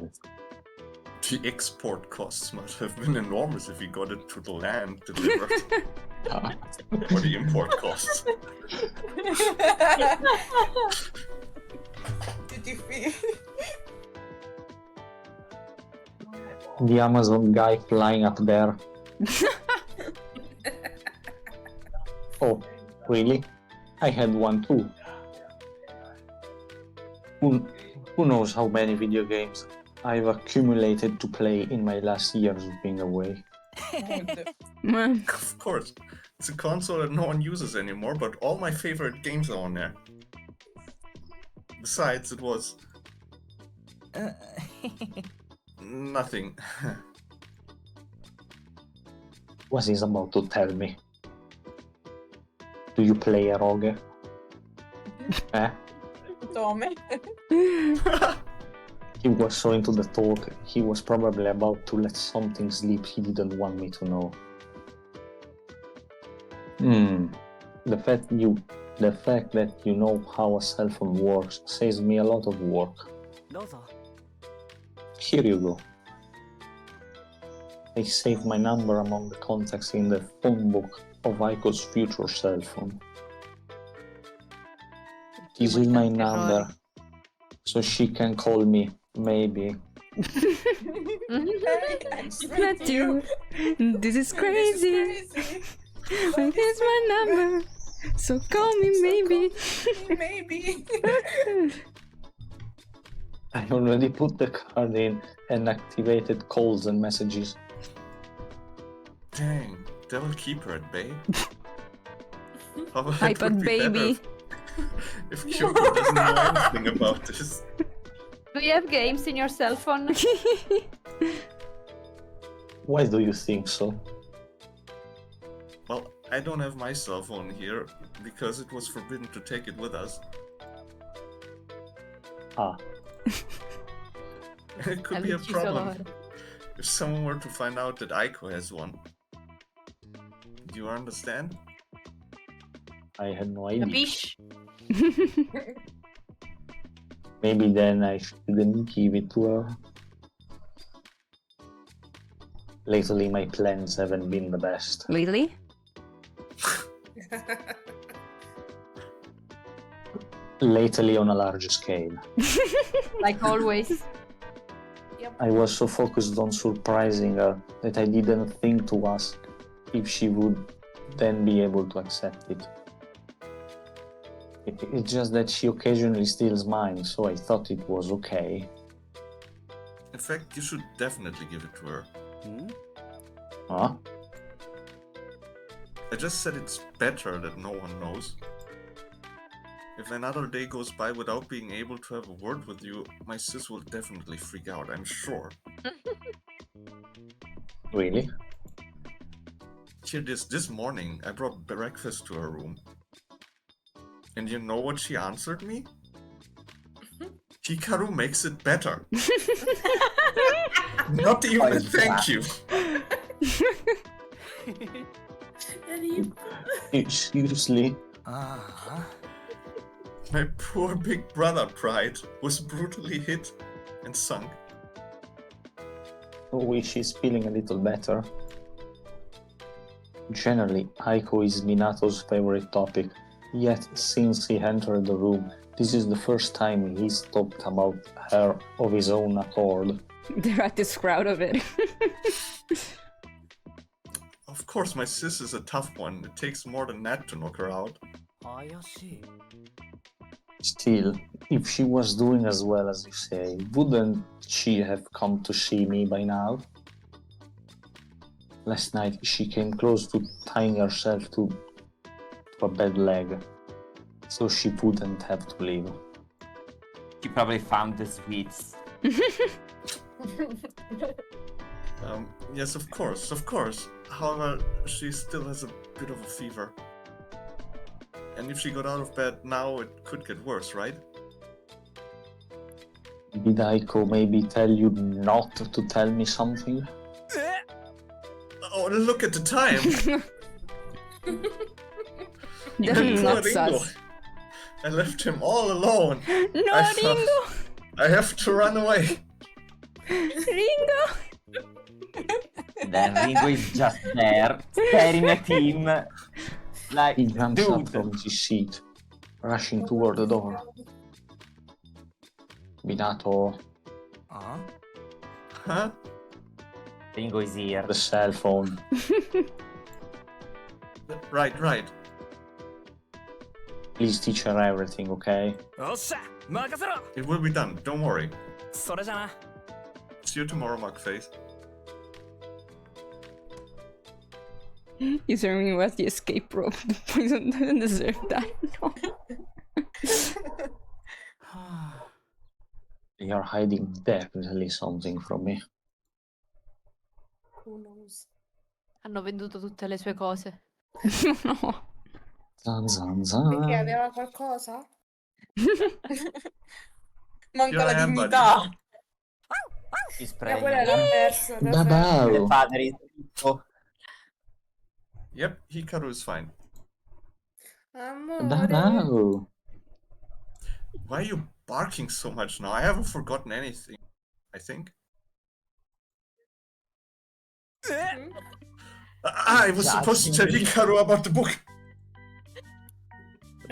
The export costs must have been enormous if he got it to the land delivered. Or the import costs. Duty-free. The Amazon guy flying up there. Oh, really? I had one too. Who knows how many video games I've accumulated to play in my last years of being away. Of course. It's a console that no one uses anymore, but all my favorite games are on there. Besides, it was... nothing. What is about to tell me? Do you play a rogue? Eh? Tome. He was so into the talk, he was probably about to let something slip he didn't want me to know. The fact that you know how a cell phone works saves me a lot of work. Here you go. I saved my number among the contacts in the phone book of Aiko's future cell phone. This is my number, so she can call me, maybe. Not you. This is crazy. But here's my number. So call me maybe. Maybe. I already put the card in and activated calls and messages. Dang, that'll keep her at bay. How it iPad would be better baby. If Kyoko doesn't know anything about this. Do you have games in your cell phone? Why do you think so? Well, I don't have my cell phone here because it was forbidden to take it with us. Ah, It could be a problem if someone were to find out that Aiko has one. Do you understand? I had no idea. Capisci? Maybe then I shouldn't give it to her. Lately, my plans haven't been the best. Lately? Lately, on a large scale. Like always. I was so focused on surprising her that I didn't think to ask if she would then be able to accept it. It's just that she occasionally steals mine, so I thought it was okay. In fact, you should definitely give it to her. Huh? I just said it's better that no one knows. If another day goes by without being able to have a word with you, my sis will definitely freak out, I'm sure. Really? Here, this morning, I brought breakfast to her room. And you know what she answered me? Hikaru makes it better. Not even a thank you. Seriously? My poor big brother pride was brutally hit and sunk. I wish she's feeling a little better. Generally, Aiko is Minato's favorite topic, yet since he entered the room, this is the first time he's talked about her of his own accord. They're at this crowd of it. Of course, my sis is a tough one. It takes more than that to knock her out. Still, if she was doing as well as you say, wouldn't she have come to see me by now? Last night she came close to tying herself to a bed leg, so she wouldn't have to leave. She probably found the sweets. Yes, of course. However, she still has a bit of a fever. And if she got out of bed now, it could get worse, right? Did Aiko maybe tell you not to tell me something? Oh, look at the time! Definitely Poor not Ringo. sus. I left him all alone. No, I thought, Ringo! I have to run away. Ringo! Then Ringo is just there, staring at him. Like, He jumps up dude. from his seat, rushing toward the door. Minato, Huh? Ringo is here. the cell phone. Right. Please teach her everything, okay? It will be done, don't worry. See you tomorrow, Mugface. You serving me was the escape rope. Poison doesn't deserve that. No. They are hiding definitely something from me. Who knows? Hanno venduto tutte le sue cose. No. Zan zan Perché zan. aveva qualcosa? Manca Here I la am, dignità. He's Ma praying. quella l'ha persa. da sempre. The Babao. father is ricco. Yep, Hikaru is fine. Amore. Babao. Why are you barking so much now? I haven't forgotten anything, I think. I was supposed to tell Hikaru about the book.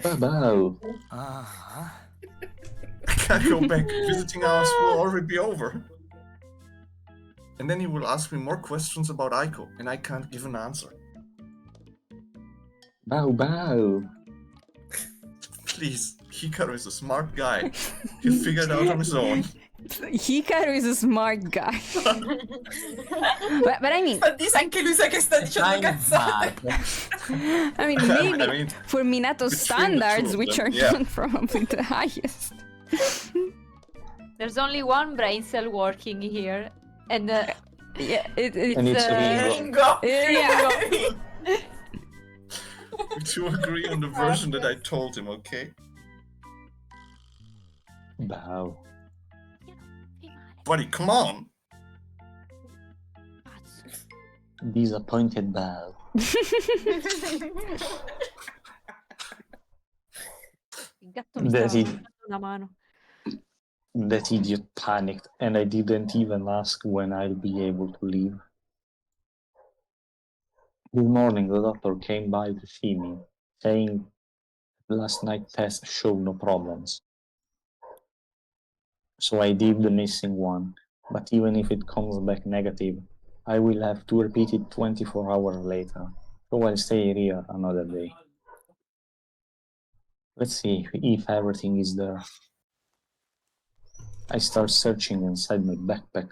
Babao. I can't go back. Visiting hours will already be over. And then he will ask me more questions about Aiko, and I can't give an answer. Bao bao. Please, Hikaru is a smart guy. He'll figure it out on his own. Hikaru is a smart guy. but I mean, Anche lui sa che sta dicendo I'm cazzate. mad. I mean, maybe I mean, for Minato's between the two standards, of which them, are yeah. not probably the highest. There's only one brain cell working here, and Yeah, it's And it's Ringo. Ringo! To agree on the version that I told him, okay? Bow. Buddy, come on! Disappointed bow. Il gatto mi That stava is- dando una mano. That idiot panicked, and I didn't even ask when I'll be able to leave. This morning, the doctor came by to see me, saying last night's test showed no problems. So I did the missing one, but even if it comes back negative, I will have to repeat it 24 hours later, so I'll stay here another day. Let's see if everything is there. I start searching inside my backpack.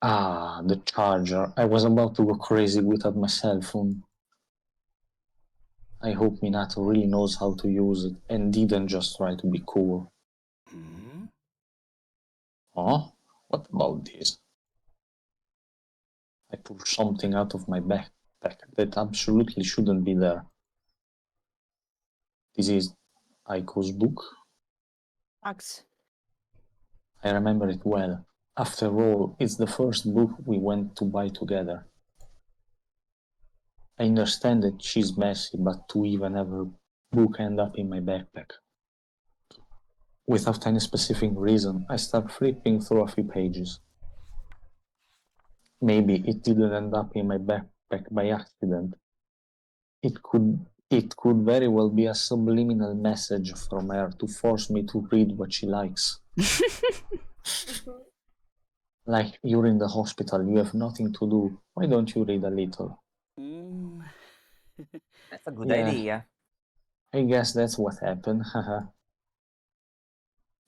Ah, the charger. I was about to go crazy without my cell phone. I hope Minato really knows how to use it and didn't just try to be cool. Huh? What about this? I pull something out of my backpack that absolutely shouldn't be there. This is Aiko's book. Max. I remember it well. After all, it's the first book we went to buy together. I understand that she's messy, but to even have her book end up in my backpack. Without any specific reason, I start flipping through a few pages. Maybe it didn't end up in my backpack by accident. It could very well be a subliminal message from her to force me to read what she likes. Like, you're in the hospital, you have nothing to do. Why don't you read a little? That's a good Yeah. idea. I guess that's what happened, haha.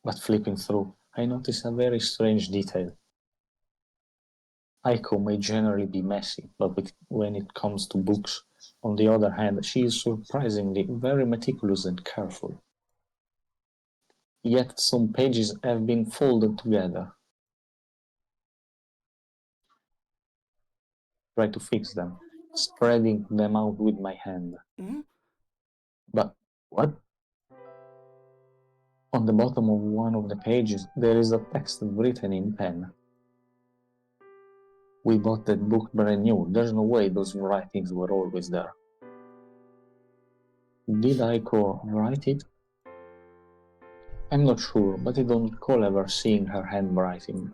But flipping through, I notice a very strange detail. Aiko may generally be messy, but when it comes to books, on the other hand, she is surprisingly very meticulous and careful. Yet some pages have been folded together. Try to fix them, spreading them out with my hand. But what? On the bottom of one of the pages, there is a text written in pen. We bought that book brand new. There's no way those writings were always there. Did Aiko write it? I'm not sure, but I don't recall ever seeing her handwriting.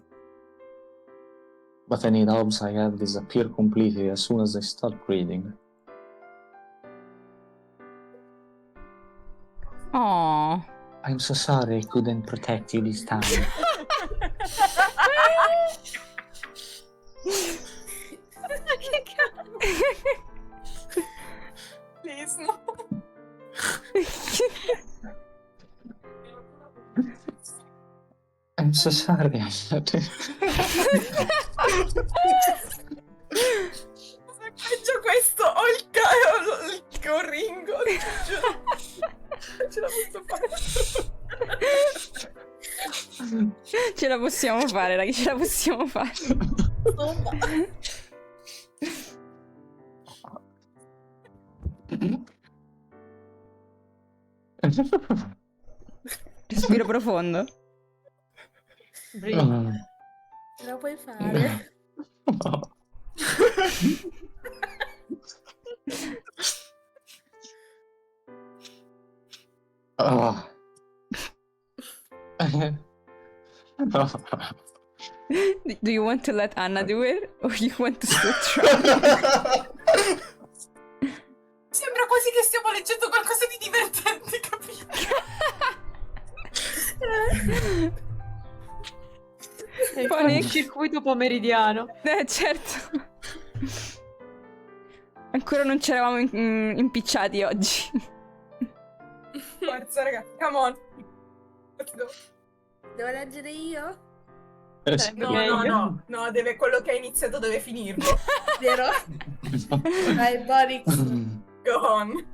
But any doubts I have disappear completely as soon as I start reading. Aww. I'm so sorry I couldn't protect you this time. Please, no. I'm so sorry. Peggio questo o il Ringo. Non ce la posso fare. Ce la possiamo fare, raga, ce la possiamo fare. Respiro profondo. Breathe. Ce la puoi fare? Oh. Do you want to let Anna do it? Or you want to still try? Sembra quasi che stiamo leggendo qualcosa di divertente, capito? Poi- Il circuito pomeridiano. Certo. Ancora non ci eravamo impicciati oggi. Forza, raga, come on. Let's go. Devo leggere io? No, deve, quello che ha iniziato deve finirlo. Vero? Dai, Borix. Go on.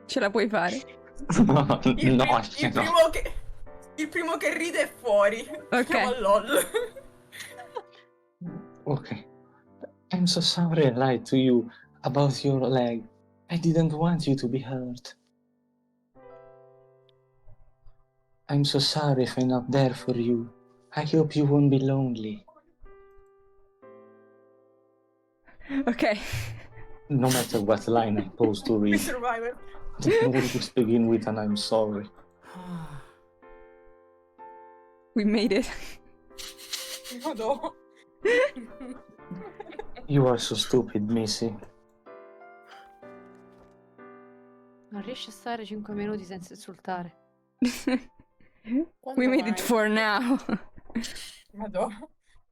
Ce la puoi fare. Il, No, il no. primo che ride è fuori. Ok. Chiama LOL. Okay. I'm so sorry I lied to you about your leg. I didn't want you to be hurt. I'm so sorry if I'm not there for you. I hope you won't be lonely. Ok. No matter what line I'm supposed to We read, survived. the lyrics begin with an I'm sorry. We made it. Madò. You are so stupid, Missy. Non riesce a stare 5 minuti senza insultare. We made it mai? for now. Madò.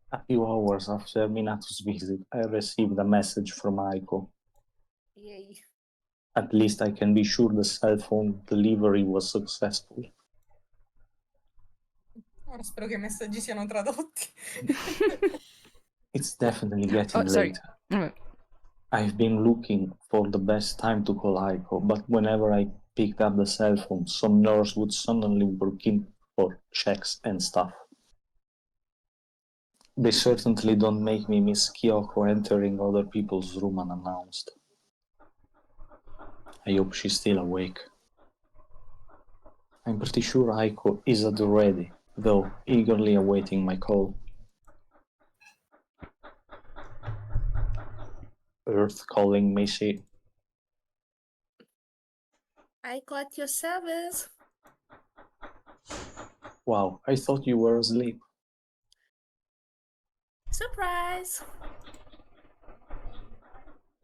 A few hours after Minato's visit, I received a message from Aiko. Yay. At least I can be sure the cell phone delivery was successful. Ora spero che i messaggi siano tradotti. It's definitely getting Oh, sorry. late. I've been looking for the best time to call Aiko, but whenever I picked up the cell phone, some nurse would suddenly work in for checks and stuff. They certainly don't make me miss Kyoko entering other people's room unannounced. I hope she's still awake. I'm pretty sure Aiko is at the ready, though eagerly awaiting my call. Earth calling Missy. I got your service. Wow, I thought you were asleep. Surprise.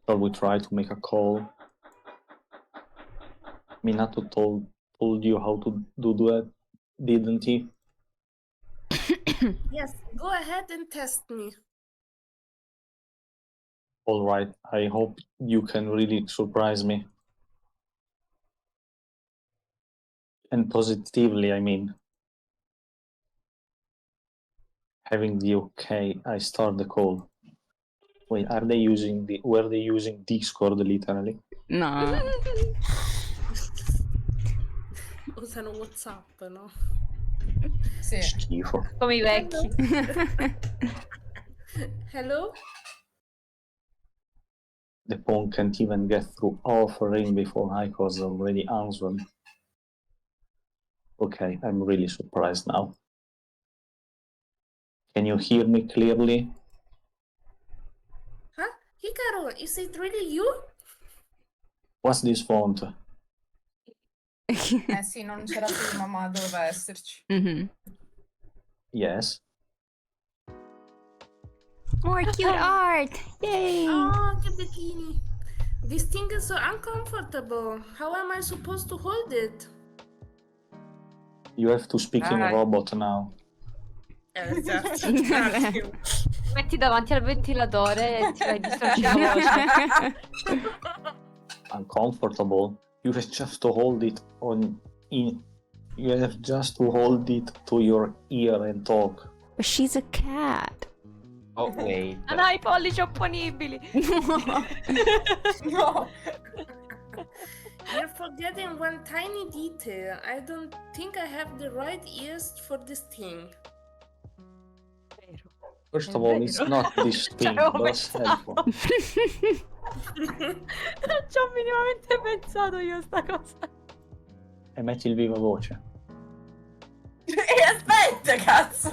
Shall we try to make a call? Minato told you how to do that, didn't he? Yes, go ahead and test me. All right, I hope you can really surprise me. And positively, I mean. Having the okay, I start the call. Wait, were they using Discord literally? No. Usano WhatsApp, no? Sì. Schifo. Come i vecchi. Hello? The phone can't even get through offering before Aiko's already answered. Okay, I'm really surprised now. Can you hear me clearly? Huh? Hikaru, is it really you? What's this font? Eh sì, non c'era prima, ma doveva esserci. Mhm. Yes. More cute art! Yay! Oh, che bikini. This thing is so uncomfortable. How am I supposed to hold it? You have to speak in Ah. robot now. Esatto, un attimo. Metti davanti al ventilatore e ti vai distorcendo la voce. Uncomfortable. You have just to hold it you have just to hold it to your ear and talk. But she's a cat. Oh, wait. Non hai i pollici opponibili. No. You're forgetting one tiny detail. I don't think I have the right ears for this thing. Vero. First È of all, it's vero. not this thing, C'avevo but a pensato. cell phone. Non ci ho minimamente pensato io a sta cosa. E metti il viva voce. E aspetta, cazzo!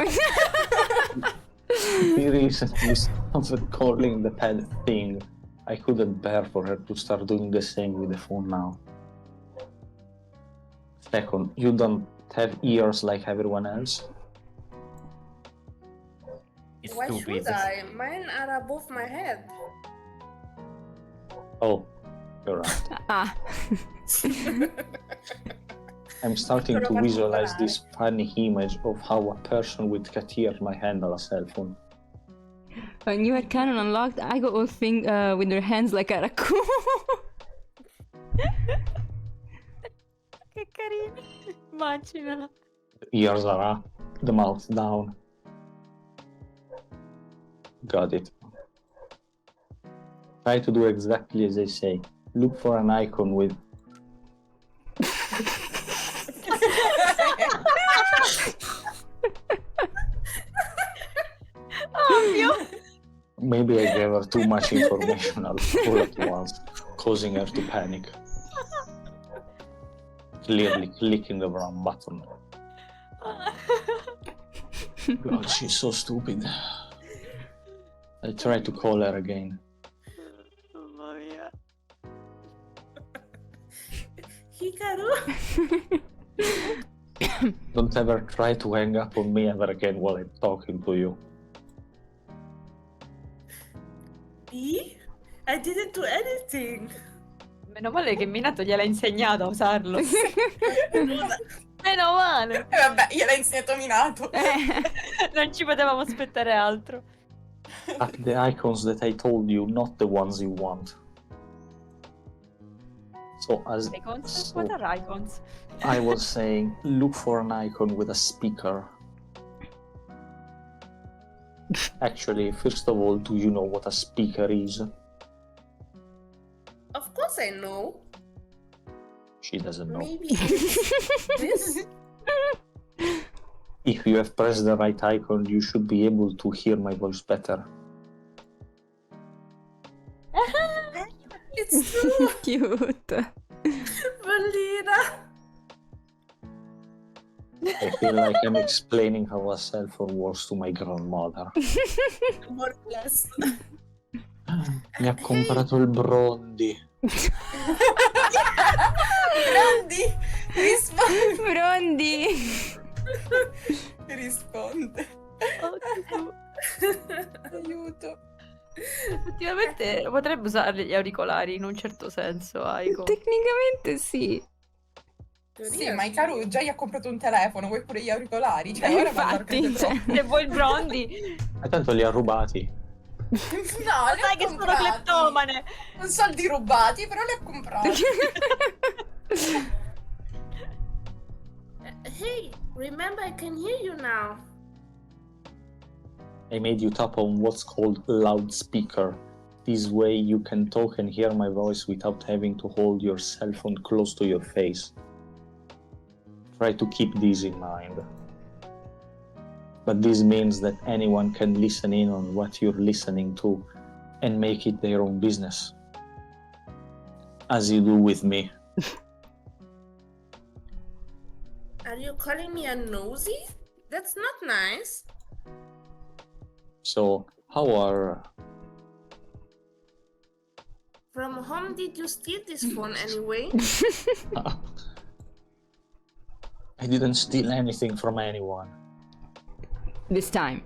We recently started calling the pet thing. I couldn't bear for her to start doing the same with the phone now. Second, you don't have ears like everyone else. It's Why stupid. should I? Mine are above my head. Oh, you're right. Ah. I'm starting to Piccolo visualize particolare. this funny image of how a person with cat ears might handle a cell phone. When you had Canon unlocked, I got all thing with their hands like a raccoon. Che carino. Immaginala. The ears are up, the mouth down. Got it. Try to do exactly as I say. Look for an icon with Ovvio. Maybe I gave her too much information all at once, causing her to panic. Clearly clicking the wrong button. God, she's so stupid. I tried to call her again. Mamma mia. Hikaru? Don't ever try to hang up on me ever again while I'm talking to you. Me? I didn't do anything. Meno male che Minato gliel'ha insegnato a usarlo. Meno male. Vabbè, gliel'ha insegnato Minato. Non ci potevamo aspettare altro. Tap the icons that I told you, not the ones you want. So as Icons? so What are icons? I was saying, look for an icon with a speaker. Actually, first of all, do you know what a speaker is? Of course I know. She doesn't know. Maybe it's this? If you have pressed the right icon, you should be able to hear my voice better. It's true. Cute. Bellina. I feel like I'm explaining how a cell phone works to my grandmother. More or less. Mi ha comprato il Brondi. Grandi, rispondi. Brondi. Risponde. Oddio. Aiuto. Effettivamente potrebbe usare gli auricolari in un certo senso, Aiko. Tecnicamente sì. Sì, ma Hikaru già gli ha comprato un telefono, vuoi pure gli auricolari? Cioè, ora va Infatti, cioè, Se vuoi il Brondi, E tanto li ha rubati. No, li sai ha che sono comprati. cleptomane. Non soldi rubati, però li ha comprati. Hey, remember I can hear you now. I made you tap on what's called loudspeaker. This way you can talk and hear my voice without having to hold your cell phone close to your face. Try to keep this in mind. But this means that anyone can listen in on what you're listening to and make it their own business. As you do with me. Are you calling me a nosy? That's not nice. So, how are... From whom did you steal this phone anyway? I didn't steal anything from anyone. This time.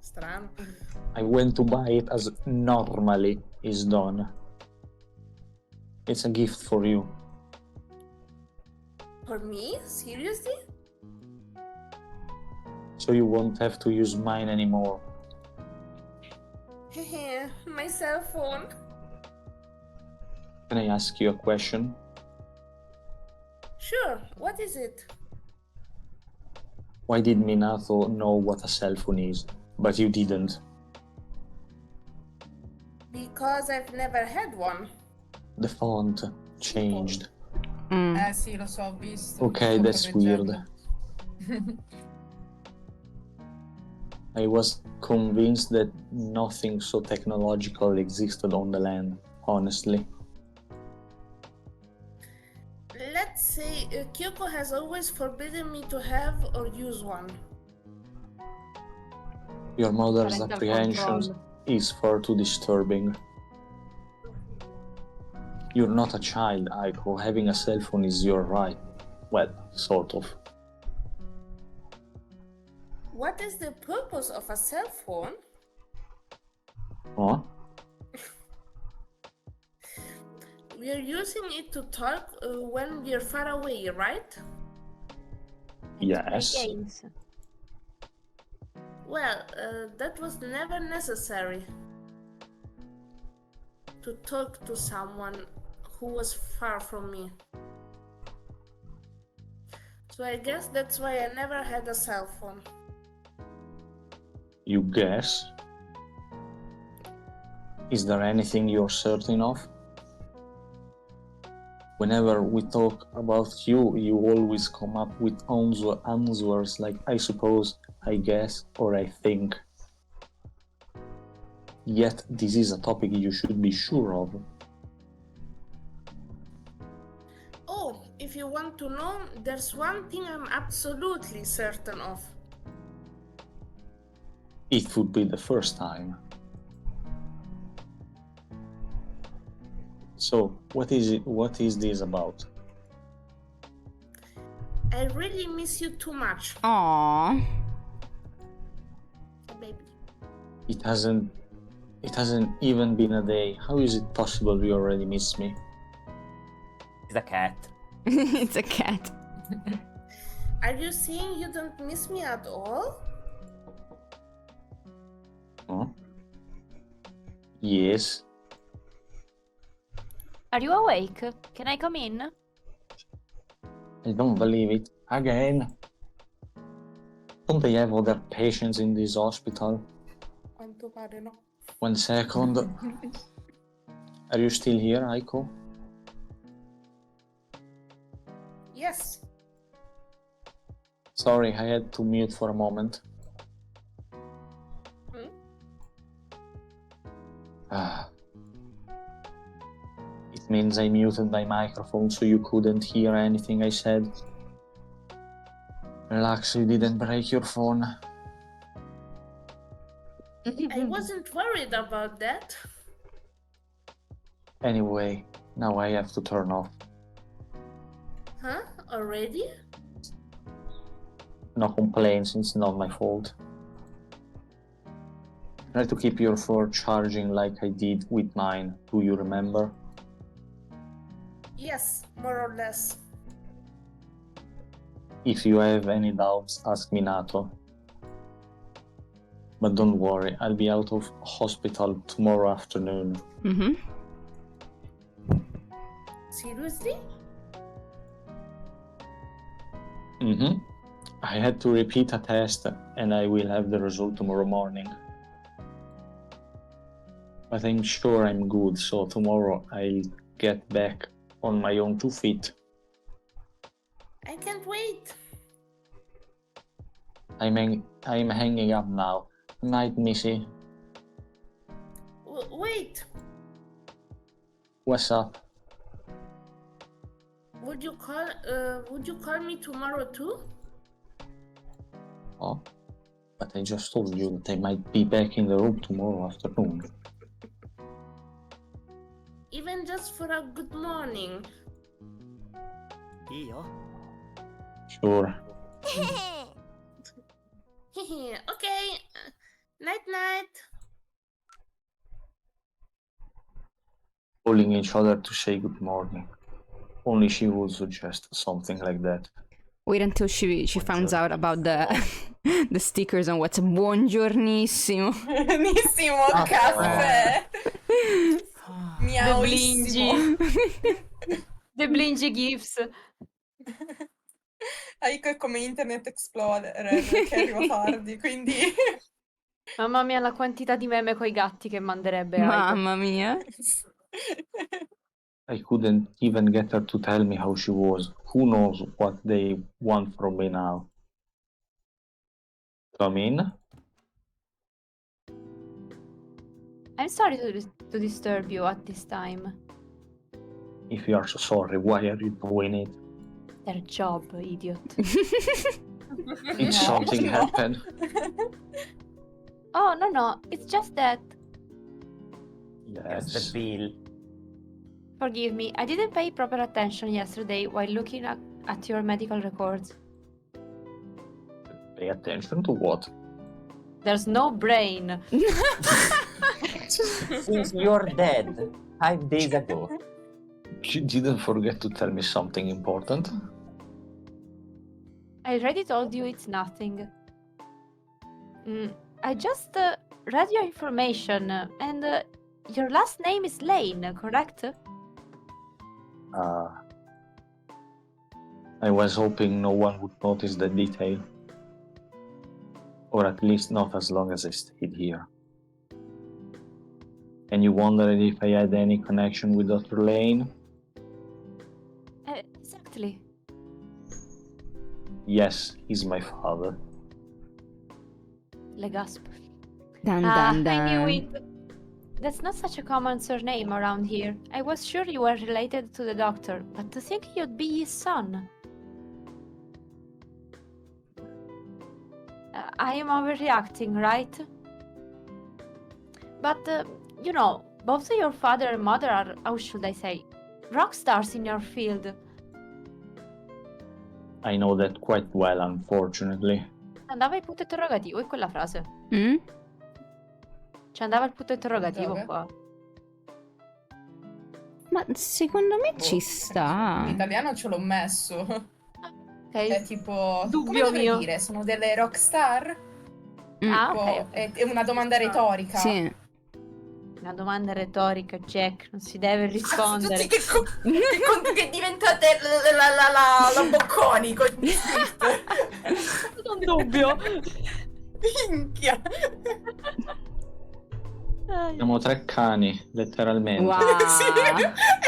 Strano. I went to buy it as normally is done. It's a gift for you. For me? Seriously? So you won't have to use mine anymore. Hehe, my cell phone. Can I ask you a question? Sure, what is it? Why did Minato know what a cell phone is, but you didn't? Because I've never had one. The font changed. Mm. Sì, lo so, ho visto. Okay, Sto that's weird. correggendo. I was convinced that nothing so technological existed on the land, honestly. Let's say Kyoko has always forbidden me to have or use one. Your mother's Parental apprehensions control. is far too disturbing. You're not a child, Aiko. Having a cell phone is your right. Well, sort of. What is the purpose of a cell phone? Huh? We are using it to talk when we are far away, right? Yes. Games. Well, that was never necessary. To talk to someone who was far from me. So I guess that's why I never had a cell phone. You guess? Is there anything you're certain of? Whenever we talk about you, you always come up with answers like I suppose, I guess, or I think. Yet this is a topic you should be sure of. Oh, if you want to know, there's one thing I'm absolutely certain of. It would be the first time. So, what is it? What is this about? I really miss you too much, Aww. baby. It hasn't even been a day. How is it possible you already miss me? It's a cat. It's a cat. Are you saying you don't miss me at all? Huh? Yes. Are you awake? Can I come in? I don't believe it. Again. Don't they have other patients in this hospital? Quanto pare no. 1 second. Are you still here, Aiko? Yes. Sorry, I had to mute for a moment. Ah. It means I muted my microphone so you couldn't hear anything I said. Relax, you didn't break your phone. I wasn't worried about that. Anyway, now I have to turn off. Huh? Already? No complaints, it's not my fault. Try to keep your phone charging like I did with mine. Do you remember? Yes, more or less. If you have any doubts, ask Minato. But don't worry, I'll be out of hospital tomorrow afternoon. Mm-hmm. Seriously? Mm-hmm. I had to repeat a test and I will have the result tomorrow morning. But I'm sure I'm good, so tomorrow I'll get back on my own 2 feet. I can't wait. I'm hanging up now. Night, Missy. Wait. What's up? Would you call me tomorrow too? Oh, but I just told you that I might be back in the room tomorrow afternoon. Even just for a good morning. Sure. Okay. Night night. Calling each other to say good morning. Only she would suggest something like that. Wait until she finds out about the the stickers on WhatsApp. Buongiornissimo. Buonissimo caffè. The Miauissimo. Blingy. The Blingy gifts. Aiko è come Internet Explorer che arriva tardi, quindi... Mamma mia, la quantità di meme coi gatti che manderebbe Aiko. Mamma mia. I couldn't even get her to tell me how she was. Who knows what they want from me now? Come in? I'm sorry to disturb you at this time. If you are so sorry, why are you doing it? Their job, idiot. Did something happen? Oh, no, it's just that. That's Yes. the bill. Forgive me, I didn't pay proper attention yesterday while looking at your medical records. Pay attention to what? There's no brain. Since you're dead 5 days ago. She didn't forget to tell me something important. I already told you it's nothing. I just read your information, and your last name is Lane, correct? I was hoping no one would notice the detail. Or at least not as long as I stayed here. And you wondered if I had any connection with Dr. Lane? Exactly. Yes, he's my father. Le gasp. Dun dun I knew dun. it. That's not such a common surname around here. I was sure you were related to the doctor, but to think you'd be his son. I am overreacting, right? But, you know, both your father and mother are, how should I say, rock stars in your field. I know that quite well, unfortunately. Andava il punto interrogativo in quella frase. Mm? Ci andava il punto interrogativo Dove? qua. Ma secondo me Boh, ci In sta. italiano ce l'ho messo. Ok. È tipo... Come Dubbio dovrei mio. dire? Sono delle rockstar? Mm. Ah, Tipo, ok. è una domanda retorica. Sì. Una domanda retorica, Jack, non si deve Tutti rispondere. che diventate la bocconi con gli script. Non dubbio. Minchia. Ai. Siamo 3 cani, letteralmente. Wow. Sì,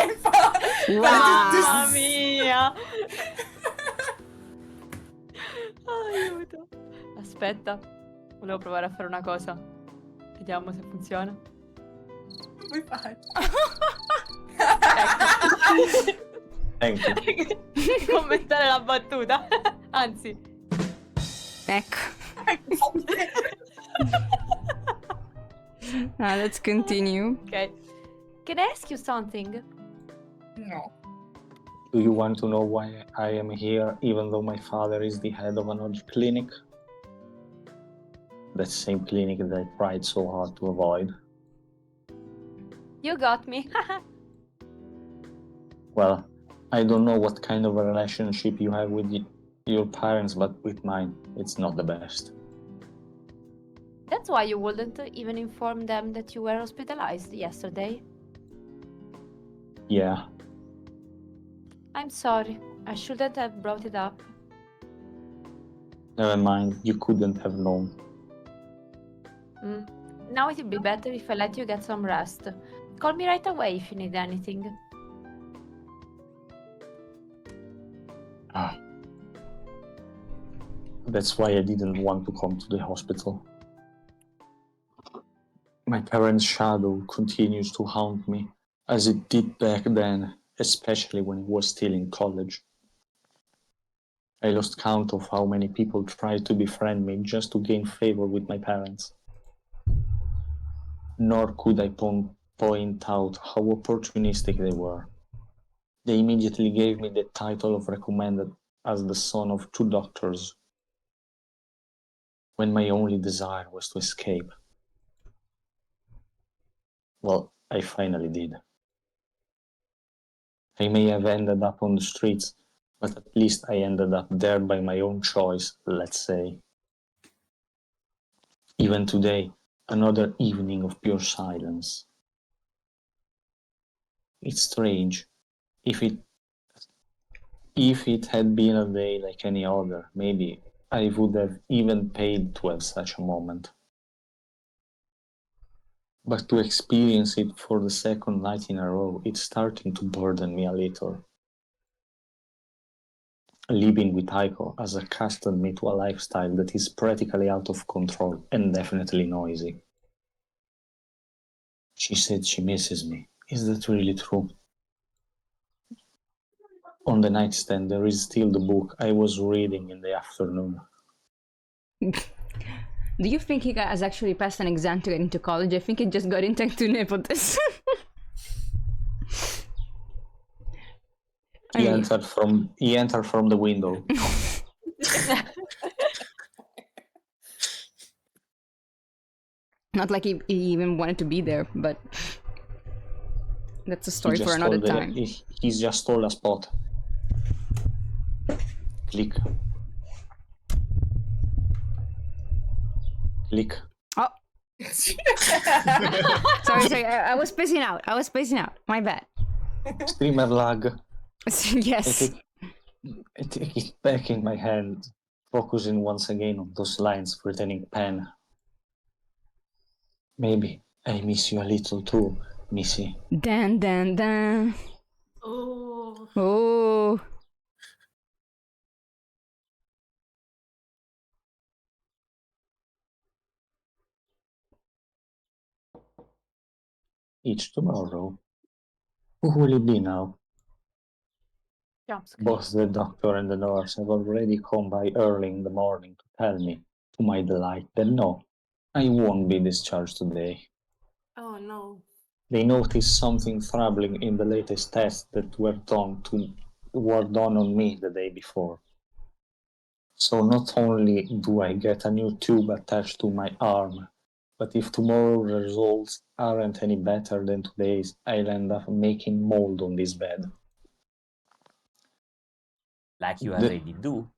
e fa... Mamma mia. Aiuto. Aspetta, volevo provare a fare una cosa. Vediamo se funziona. Come fai? Thank you. Commentare la battuta. Anzi. Ecco. Now let's continue. Ok. Can I ask you something? No. Do you want to know why I am here, even though my father is the head of an old clinic? That same clinic that I tried so hard to avoid. You got me. Well, I don't know what kind of a relationship you have with your parents, but with mine, it's not the best. That's why you wouldn't even inform them that you were hospitalized yesterday. Yeah, I'm sorry. I shouldn't have brought it up. never mind, you couldn't have known. Now it would be better if I let you get some rest. Call me right away if you need anything. Ah. That's why I didn't want to come to the hospital. My parents' shadow continues to haunt me, as it did back then, especially when I was still in college. I lost count of how many people tried to befriend me just to gain favor with my parents. Nor could I point out how opportunistic they were. They immediately gave me the title of recommended as the son of 2 doctors, when my only desire was to escape. Well, I finally did. I may have ended up on the streets, but at least I ended up there by my own choice, let's say. Even today, another evening of pure silence. It's strange. If it had been a day like any other, maybe I would have even paid to have such a moment. But to experience it for the second night in a row, it's starting to burden me a little. Living with Aiko has accustomed me to a lifestyle that is practically out of control and definitely noisy. She said she misses me. Is that really true? On the nightstand there is still the book I was reading in the afternoon. Do you think he has actually passed an exam to get into college? I think he just got into nepotism. He entered from the window. Not like he even wanted to be there, but that's a story for another time. He's just stole a spot. Click. Click. Oh. sorry. I was spacing out. My bad. Streamer lag. Yes. I take it back in my hand, focusing once again on those lines written in pen. Maybe I miss you a little too, Missy. Dan. Oh. Oh. each tomorrow. Who will it be now? Jumpscare. Both the doctor and the nurse have already come by early in the morning to tell me, to my delight, that no, I won't be discharged today. Oh no. They noticed something troubling in the latest tests that were done on me the day before. So not only do I get a new tube attached to my arm, but if tomorrow's results aren't any better than today's, I'll end up making mold on this bed. Like you The- already do.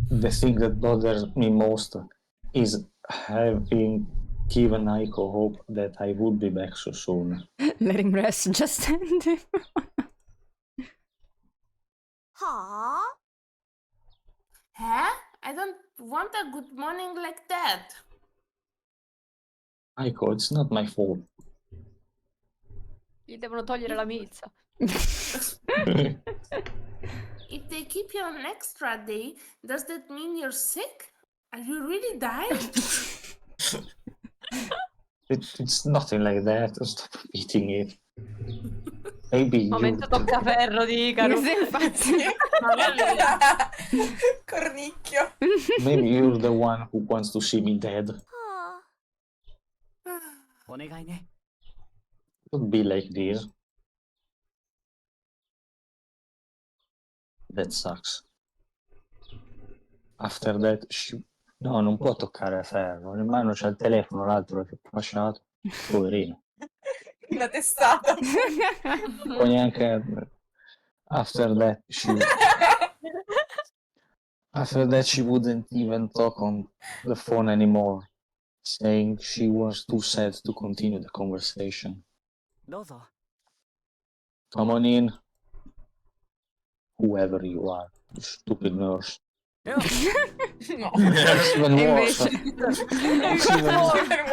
The thing that bothers me most is having given Aiko hope that I would be back so soon. Let him rest. Just end him. Huh? I don't want a good morning like that. Aiko, it's not my fault. Gli devono togliere la milza. If they keep you an extra day, does that mean you're sick? Are you really dying? It's nothing like that. Stop repeating it. Maybe you. Momento toccaferro di Icaro. Sì, infatti. Cornicchio. Maybe you're the one who wants to see me dead. Don't be like this. That sucks. After that, no, non può toccare ferro. In mano c'è il telefono, l'altro è fasciato. Poverino. Una testata. Poi neanche. After that, she wouldn't even talk on the phone anymore, saying she was too sad to continue the conversation. Come on in. Whoever you are, you stupid nurse. No. It's even worse. It's even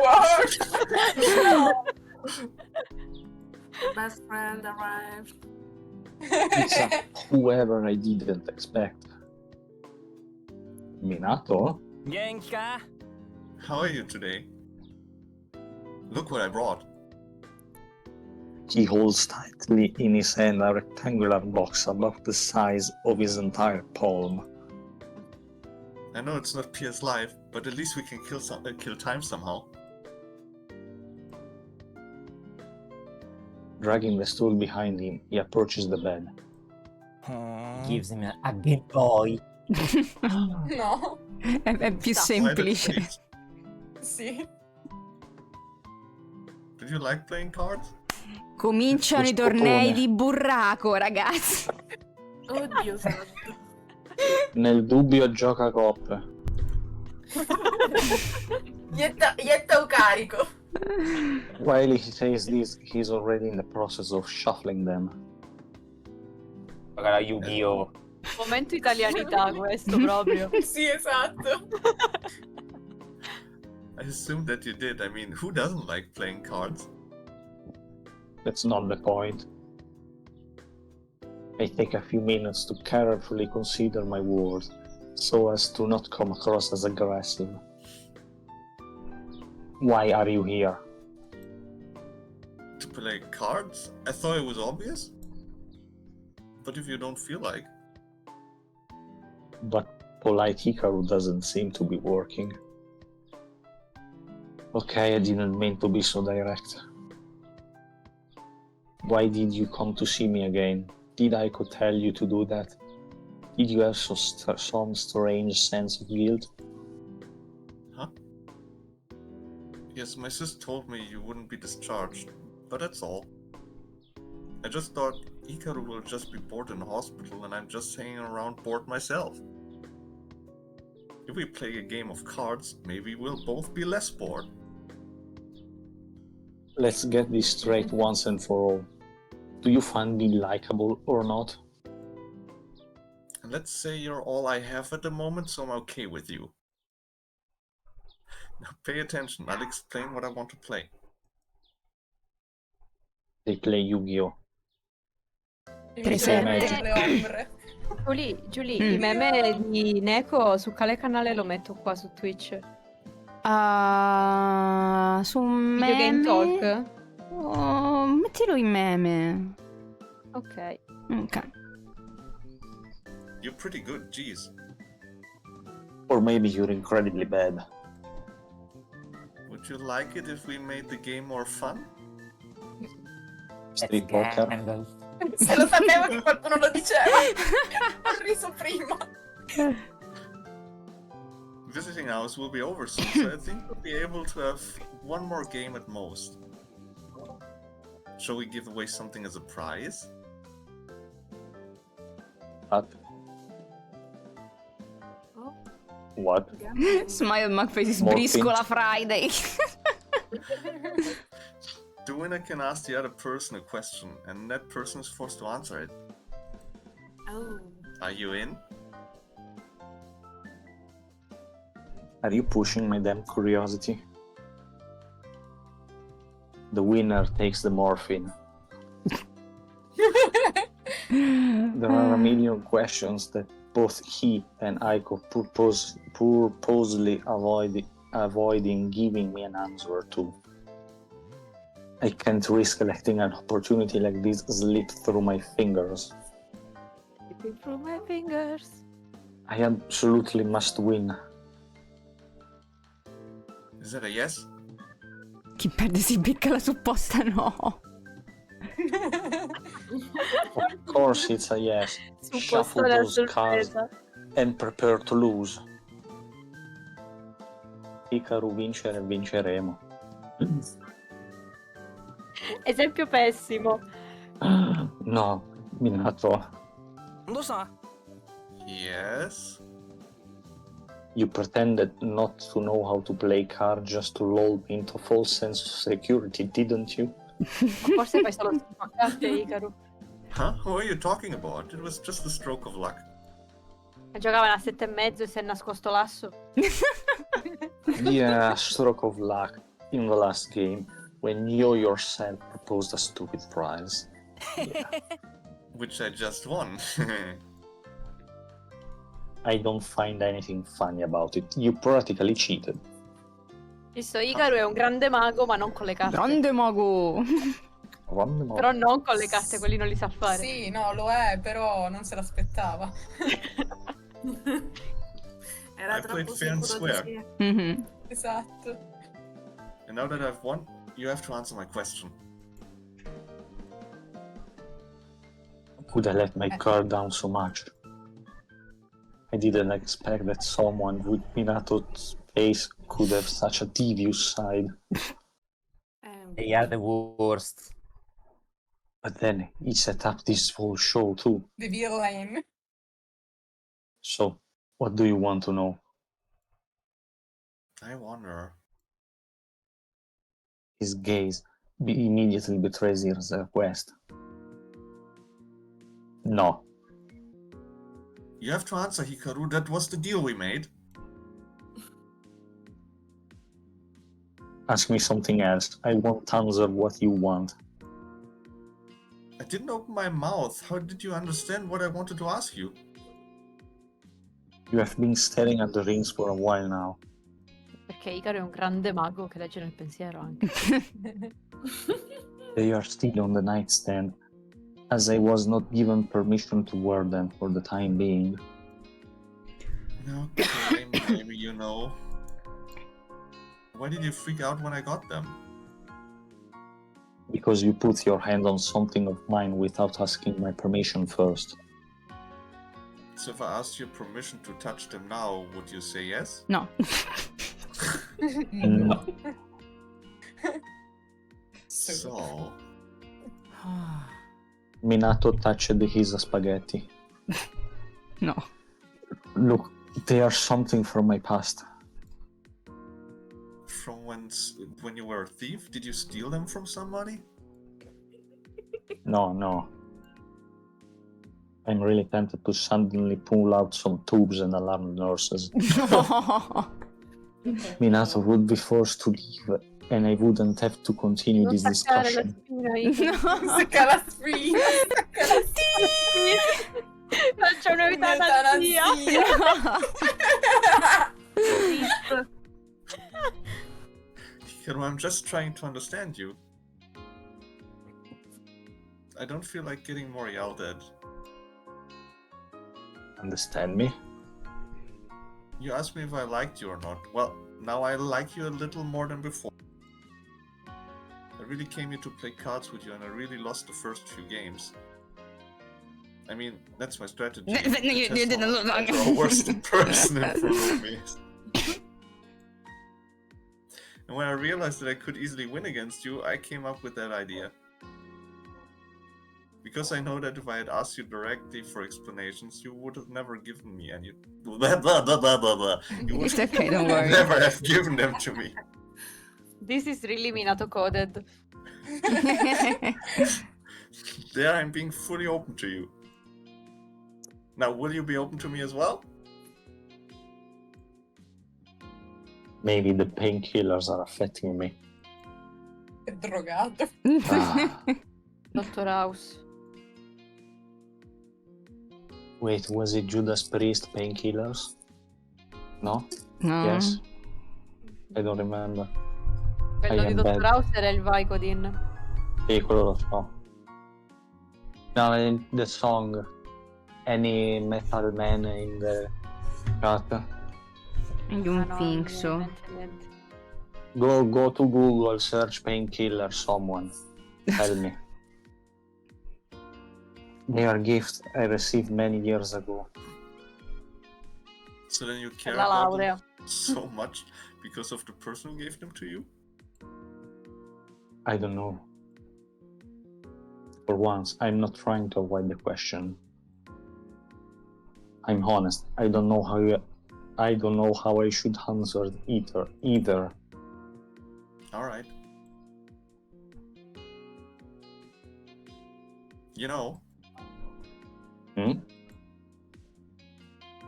Worse. Best friend arrived. It's a whoever I didn't expect. Minato? How are you today? Look what I brought. He holds tightly in his hand a rectangular box about the size of his entire palm. I know it's not PS Live, but at least we can kill time somehow. Dragging the stool behind him, he approaches the bed. Gives him a good boy. No. È più Why the semplice. face? Sì. Did you like playing cards? Cominciano i tornei di burraco, ragazzi. Oddio santo. Nel dubbio gioca coppe. Ietta o carico. While he says this, he's already in the process of shuffling them. Guarda Yu-Gi-Oh! Momento italianità questo proprio. Sì, esatto. I assumed that you did. I mean, who doesn't like playing cards? That's not the point. I take a few minutes to carefully consider my words, so as to not come across as aggressive. Why are you here? To play cards? I thought it was obvious. But if you don't feel like... But polite Hikaru doesn't seem to be working. Okay, I didn't mean to be so direct. Why did you come to see me again? Did Aiko tell you to do that? Did you have some strange sense of guilt? Huh? Yes, my sis told me you wouldn't be discharged, but that's all. I just thought Hikaru will just be bored in the hospital and I'm just hanging around bored myself. If we play a game of cards, maybe we'll both be less bored. Let's get this straight once and for all. Do you find me likable or not? And let's say you're all I have at the moment, so I'm okay with you. Now pay attention, I'll explain what I want to play. They play Yu-Gi-Oh! Invece Magic. le ombre. Giulia, i meme di Neko su quale canale lo metto qua su Twitch? Su un Video game meme. talk. Oh, mettilo in meme. Ok. Ok. You're pretty good, jeez. Or maybe you're incredibly bad. Would you like it if we made the game more fun? Street poker. Scandal. Se lo sapevo che qualcuno lo diceva. Ho riso prima. Visiting hours will be over soon, so I think we'll be able to have one more game at most. Shall we give away something as a prize? What? Smile McFace More briscola pink. Friday. The winner can ask the other person a question, and that person is forced to answer it. Oh. Are you in? Are you pushing my damn curiosity? The winner takes the morphine. There are a million questions that both he and Aiko purposely avoiding giving me an answer to. I can't risk letting an opportunity like this slip through my fingers. Slipping through my fingers. I absolutely must win. Is that a yes? Chi perde si becca la supposta, no. Of course it's a yes. Shuffle Supposta la those cards sorpresa. and prepare to lose. Hikaru vincere, vinceremo. Esempio pessimo. No, Minato, Lo sa. Yes. you pretended not to know how to play cards just to lull me into a false sense of security, didn't you? Forse fai solo schifo a carte, Ikaru. Huh? What are you talking about? It was just a stroke of luck. Giocavano a 7,5 e si è nascosto l'asso. Yeah, stroke of luck in the last game when you yourself proposed a stupid prize. Which I just won. I don't find anything funny about it. You practically cheated. Visto, Ikaru è un grande mago, ma non con le carte. Grande mago. Random Però non con le carte, quelli non li sa fare. Sì, no, lo è, però non se l'aspettava. Era I played troppo fair and sicuro di square. sé. Mhm. Esatto. And now that I've won, you have to answer my question. Could I let my guard down so much? I didn't expect that someone with Minato's face could have such a devious side. They are the worst. But then he set up this whole show too. The villain. So, what do you want to know? I wonder. His gaze immediately betrays his request. No. You have to answer, Hikaru. That was the deal we made. Ask me something else. I won't answer what you want. I didn't open my mouth. How did you understand what I wanted to ask you? You have been staring at the rings for a while now. Perché Ikaru è un grande mago che legge nel pensiero anche. They are still on the nightstand, as I was not given permission to wear them for the time being. Okay, maybe you know. Why did you freak out when I got them? Because you put your hand on something of mine without asking my permission first. So if I asked you permission to touch them now, would you say yes? No. No. So... Minato touched his spaghetti. No. Look, they are something from my past. From when you were a thief? Did you steal them from somebody? No. I'm really tempted to suddenly pull out some tubes and alarm nurses. Minato would be forced to leave, and I wouldn't have to continue Non this staccare la discussion. spina, Ikaru. Stacca la spina. Stacca la spina. Faccio un'eutanasia. And when I'm just trying to understand you, I don't feel like getting more yelled at. Understand me? You asked me if I liked you or not. Well, now I like you a little more than before. I really came here to play cards with you and I really lost the first few games. I mean, that's my strategy. You didn't look I like draw a worse person in front of me. And when I realized that I could easily win against you, I came up with that idea. Because I know that if I had asked you directly for explanations, you would have never given me any. Blah, blah, blah, blah, blah, blah. You would It's okay, don't worry. never have given them to me. This is really Minato coded. There I'm being fully open to you. Now, will you be open to me as well? Maybe the painkillers are affecting me. È drogato. Ah, Dottor House. wait, was it Judas Priest painkillers? No? No. Yes? I don't remember. Quello I di am Dottor bad. House era il Vicodin. Sì, quello lo so. No, the song. Any metal man in the chat? I don't Ah, no, think non so. mi viene niente. Go to Google, search painkiller, someone. Tell me. They are gifts I received many years ago. So then you care La about laurea. them so much because of the person who gave them to you? I don't know. For once, I'm not trying to avoid the question. I'm honest. I don't know how I should answer either. All right. You know,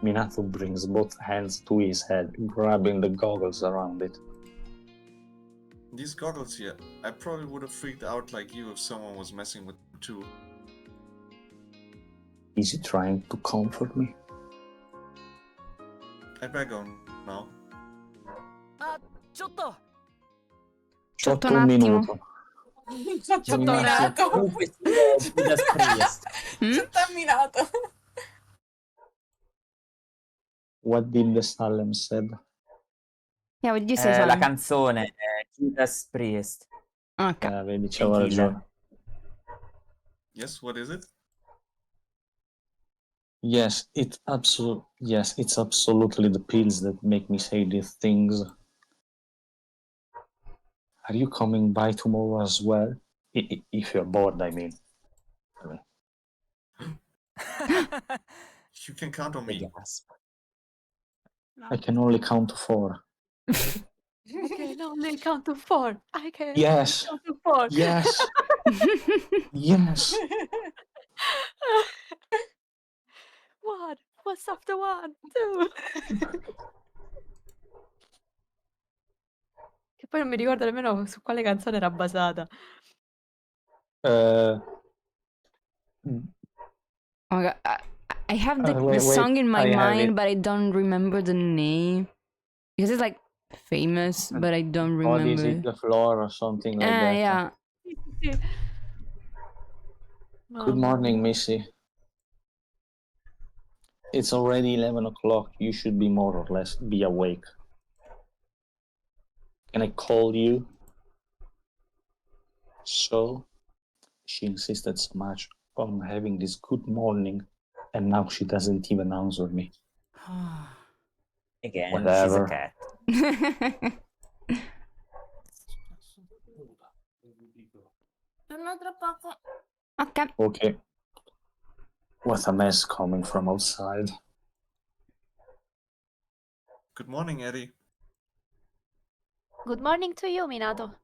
Minato brings both hands to his head, grabbing the goggles around it. these goggles here, I probably would have freaked out like you if someone was messing with them too. Is he trying to comfort me? I better go now. ちょっと Sotto Sotto un un attimo. minuto. Ci ho minato. Comunque Judas Priest. Ci ho minato. What did the Salem said? Yeah, what did you say, La Simon? canzone Judas Priest. Okay. Vedi, c'avevo Painkiller. ragione. Yes, what is it? Yes, it's absolutely the pills that make me say these things. Are you coming by tomorrow as well? If you're bored, I mean. You can count on me. Gasp. I can only count to 4. Okay, no, only count to 4. I can Yes. count to 4. Yes. Yes. One. What's after 1? 2. Che poi non mi ricordo nemmeno su quale canzone era basata. Oh my god. I have the Wait, song in my I have mind, it. but I don't remember the name. Because it's like famous, but I don't Bodies remember. hit the floor or something like that. Yeah. Sì. Good morning, Missy. It's already 11 o'clock. You should be more or less be awake. Can I call you? So she insisted so much on having this good morning, and now she doesn't even answer me. Again, Whatever. she's a cat. Torno tra poco. Okay. Okay. What a mess coming from outside. Good morning, Eddie. Good morning to you, Minato.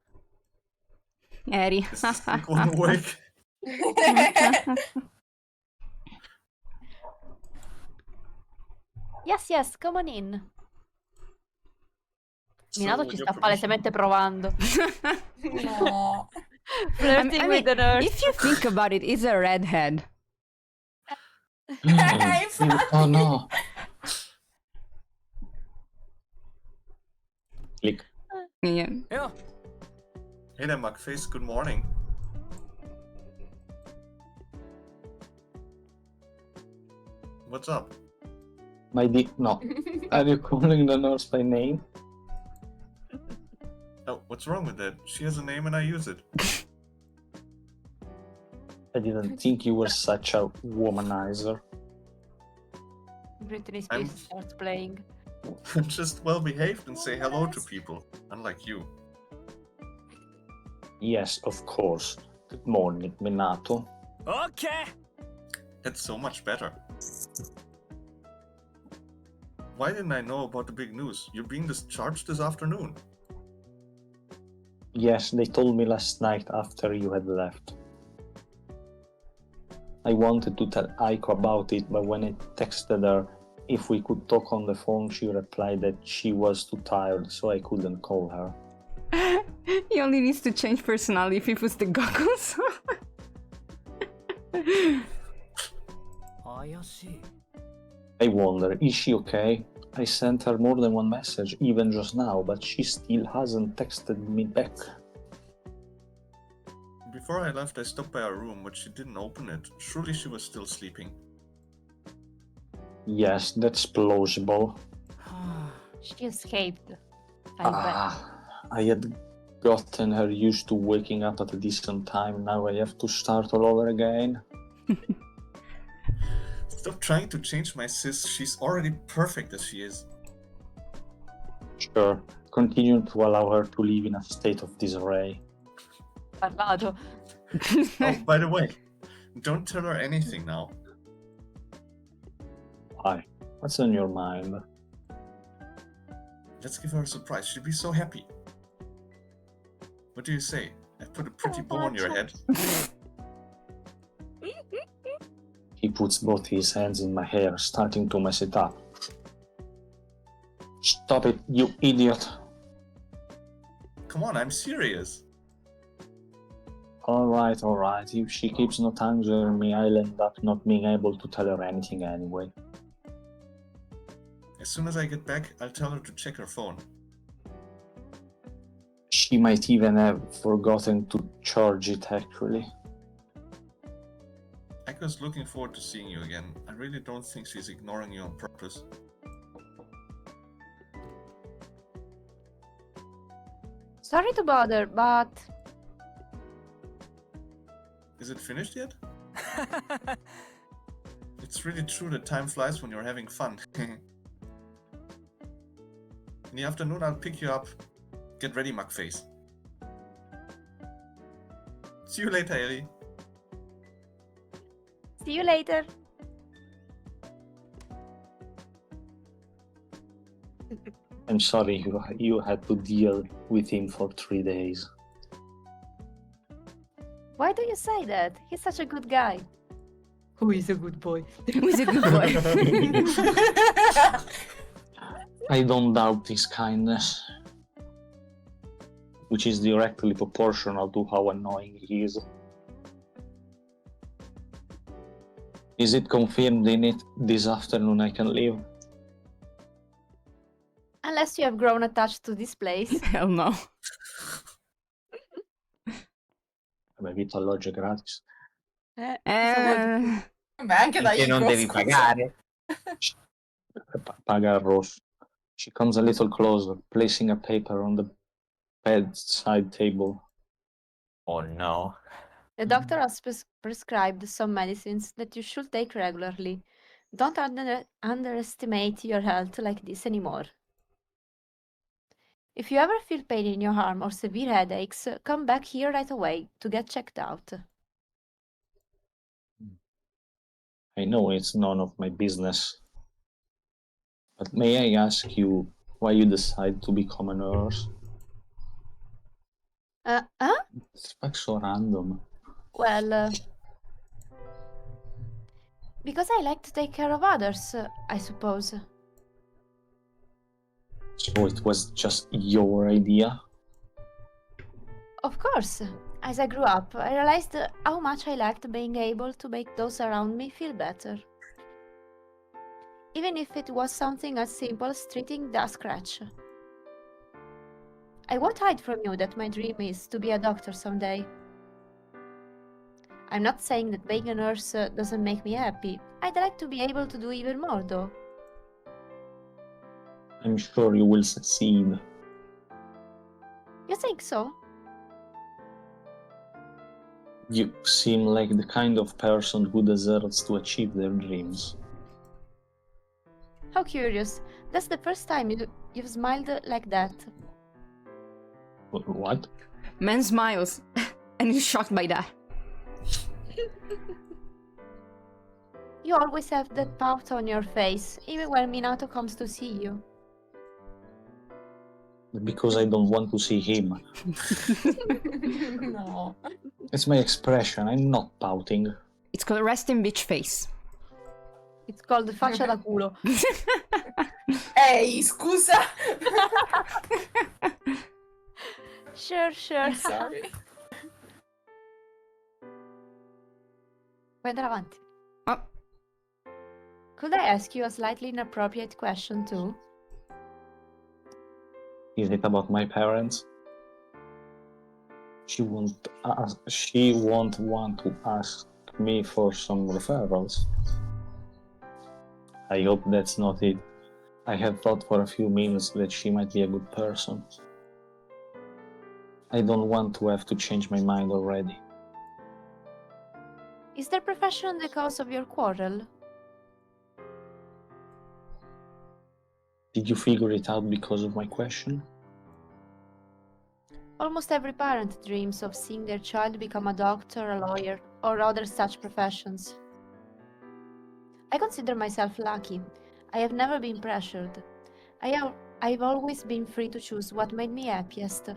Eri. Is this big one awake? Yes, come on in. Minato So, ci your sta palesemente provando. No. Flirting I with mean, the nurse. if you think about it, it's a redhead. Oh no. Click. Yeah. よ Hey there, Mugface. Good morning. What's up? No. Are you calling the nurse by name? Oh, what's wrong with that? She has a name and I use it. I didn't think you were such a womanizer. Britney I'm- Spears starts playing. I'm just well behaved and say hello to people, unlike you. Yes, of course. Good morning, Minato. Okay. That's so much better. Why didn't I know about the big news? You're being discharged this afternoon. Yes, they told me last night after you had left. I wanted to tell Aiko about it, but when I texted her if we could talk on the phone, she replied that she was too tired, so I couldn't call her. He only needs to change personality if he puts the goggles on. Ayashi. I wonder, is she okay? I sent her more than one message, even just now, but she still hasn't texted me back. Before I left, I stopped by her room, but she didn't open it. Surely she was still sleeping. Yes, that's plausible. She escaped. I bet. I had gotten her used to waking up at a decent time. Now I have to start all over again. Stop trying to change my sis. She's already perfect as she is. Sure, continue to allow her to live in a state of disarray. Parlato. Oh, by the way, don't tell her anything now. Why? What's on your mind? Let's give her a surprise. She'll be so happy. What do you say? I put a pretty bow on your head. He puts both his hands in my hair, starting to mess it up. Stop it, you idiot! Come on, I'm serious. Alright. If she keeps not answering me, I'll end up not being able to tell her anything anyway. As soon as I get back, I'll tell her to check her phone. She might even have forgotten to charge it, actually. Aiko's looking forward to seeing you again. I really don't think she's ignoring you on purpose. Sorry to bother, but Is it finished yet? It's really true that time flies when you're having fun. In the afternoon, I'll pick you up. Get ready, Mugface. See you later, Ellie. see you later. I'm sorry you had to deal with him for 3 days. Why do you say that? He's such a good guy. Who is a good boy? Who's a good boy? I don't doubt his kindness, which is directly proportional to how annoying he is. Is it confirmed in it this afternoon I can leave? Unless you have grown attached to this place. Hell no. Vabbè, vitto alloggio gratis. Cosa vuoi di più? Beh, anche da Che non Igor, devi scusa. pagare. Paga il rosso. She comes a little closer, placing a paper on the bedside table. Oh no. The doctor has prescribed some medicines that you should take regularly. Don't underestimate your health like this anymore. If you ever feel pain in your arm or severe headaches, come back here right away to get checked out. I know it's none of my business, but may I ask you why you decide to become a nurse? It's like so random. Well, because I like to take care of others, I suppose. So it was just your idea? Of course. As I grew up, I realized how much I liked being able to make those around me feel better. Even if it was something as simple as treating the scratch. I won't hide from you that my dream is to be a doctor someday. I'm not saying that being a nurse doesn't make me happy. I'd like to be able to do even more, though. I'm sure you will succeed. You think so? You seem like the kind of person who deserves to achieve their dreams. How curious. That's the first time you've smiled like that. What? Man smiles and is shocked by that. You always have that pout on your face, even when Minato comes to see you. Because I don't want to see him. No. It's my expression, I'm not pouting. It's called resting bitch face. It's called faccia da culo. Ehi, scusa! Sure. I'm sorry. Puoi andare avanti. Oh, Could I ask you a slightly inappropriate question too? Is it about my parents? She won't want to ask me for some referrals. I hope that's not it. I had thought for a few minutes that she might be a good person. I don't want to have to change my mind already. Is their profession the cause of your quarrel? Did you figure it out because of my question? Almost every parent dreams of seeing their child become a doctor, a lawyer, or other such professions. I consider myself lucky. I have never been pressured. I've always been free to choose what made me happiest.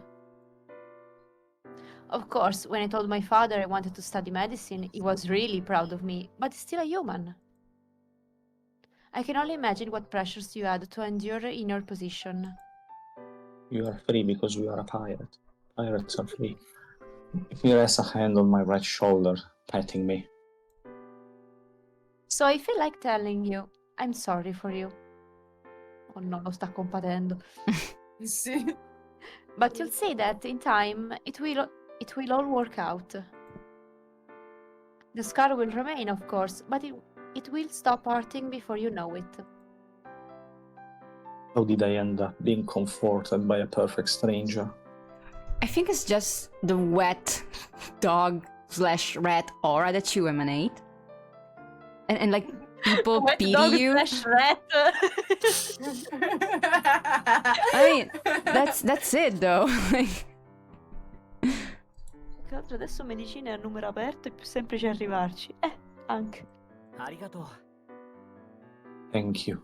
Of course, when I told my father I wanted to study medicine, he was really proud of me, but he's still a human. I can only imagine what pressures you had to endure in your position. You are free because you are a pirate. Pirates are free. He rests a hand on my right shoulder, patting me. So I feel like telling you, I'm sorry for you. Oh no, lo sta compatendo. Sì. But you'll see that in time, it will all work out. The scar will remain, of course, but it will stop hurting before you know it. How did I end up being comforted by a perfect stranger? I think it's just the wet dog/rat aura that you emanate. And like people Wet pity dog you. slash rat. I mean, that's it though. Like, Tra l'altro adesso medicina è a numero aperto, è più semplice arrivarci. Anche. Arigato. Thank you.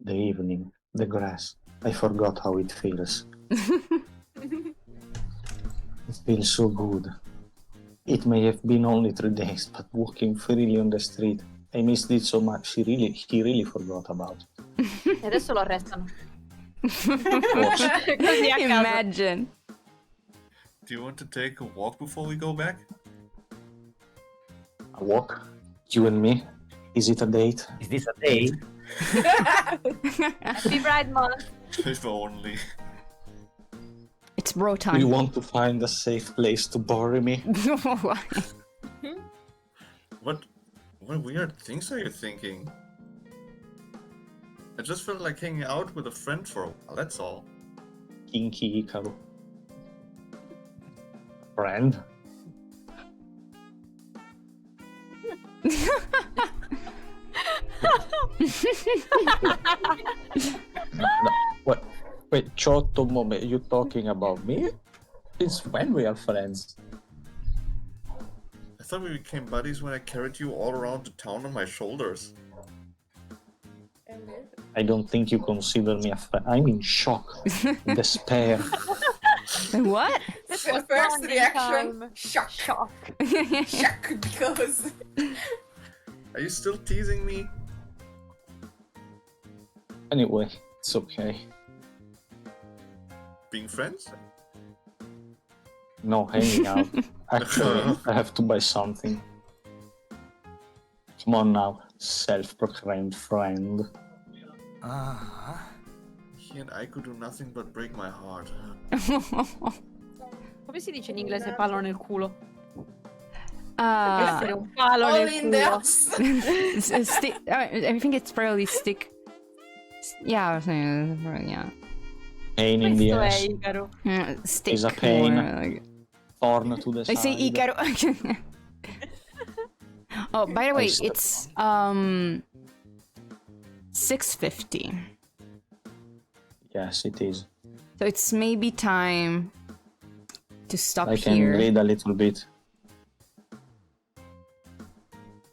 The evening, the grass. I forgot how it feels. It feels so good. It may have been only 3 days, but walking freely on the street, I missed it so much. He really forgot about it. E adesso lo arrestano. Forse. Così a caso. imagine. Do you want to take a walk before we go back? A walk? You and me? Is it a date? Is this a date? Happy Pride Month. If only. It's bro Do you time. want to find a safe place to bury me? What weird things are you thinking? I just felt like hanging out with a friend for a while, that's all. Kinky Ikaru. Friend? No, what? Wait, Chotto Mome, you talking about me? Since when we are friends? I thought we became buddies when I carried you all around the town on my shoulders. I don't think you consider me a friend. I'm in shock, despair. What? The was first bonding reaction, time. shock. Shock. Shock because... Are you still teasing me? Anyway, it's okay. Being friends? No, hanging out. Actually, I have to buy something. Come on now, self-proclaimed friend. Ah. He and I could do nothing but break my heart. Come si dice in inglese palo nel culo? Uh, Essere un palo All nel in the culo. ass. I think it's probably stick. Yeah, yeah. Pain in the Questo è ass. Icaro. Stick. Is a pain. more like- Porn to the I say side. Icaro. Oh, by the way, stop. it's 6:50. Yes, it is. So it's maybe time to stop I can here. read a little bit.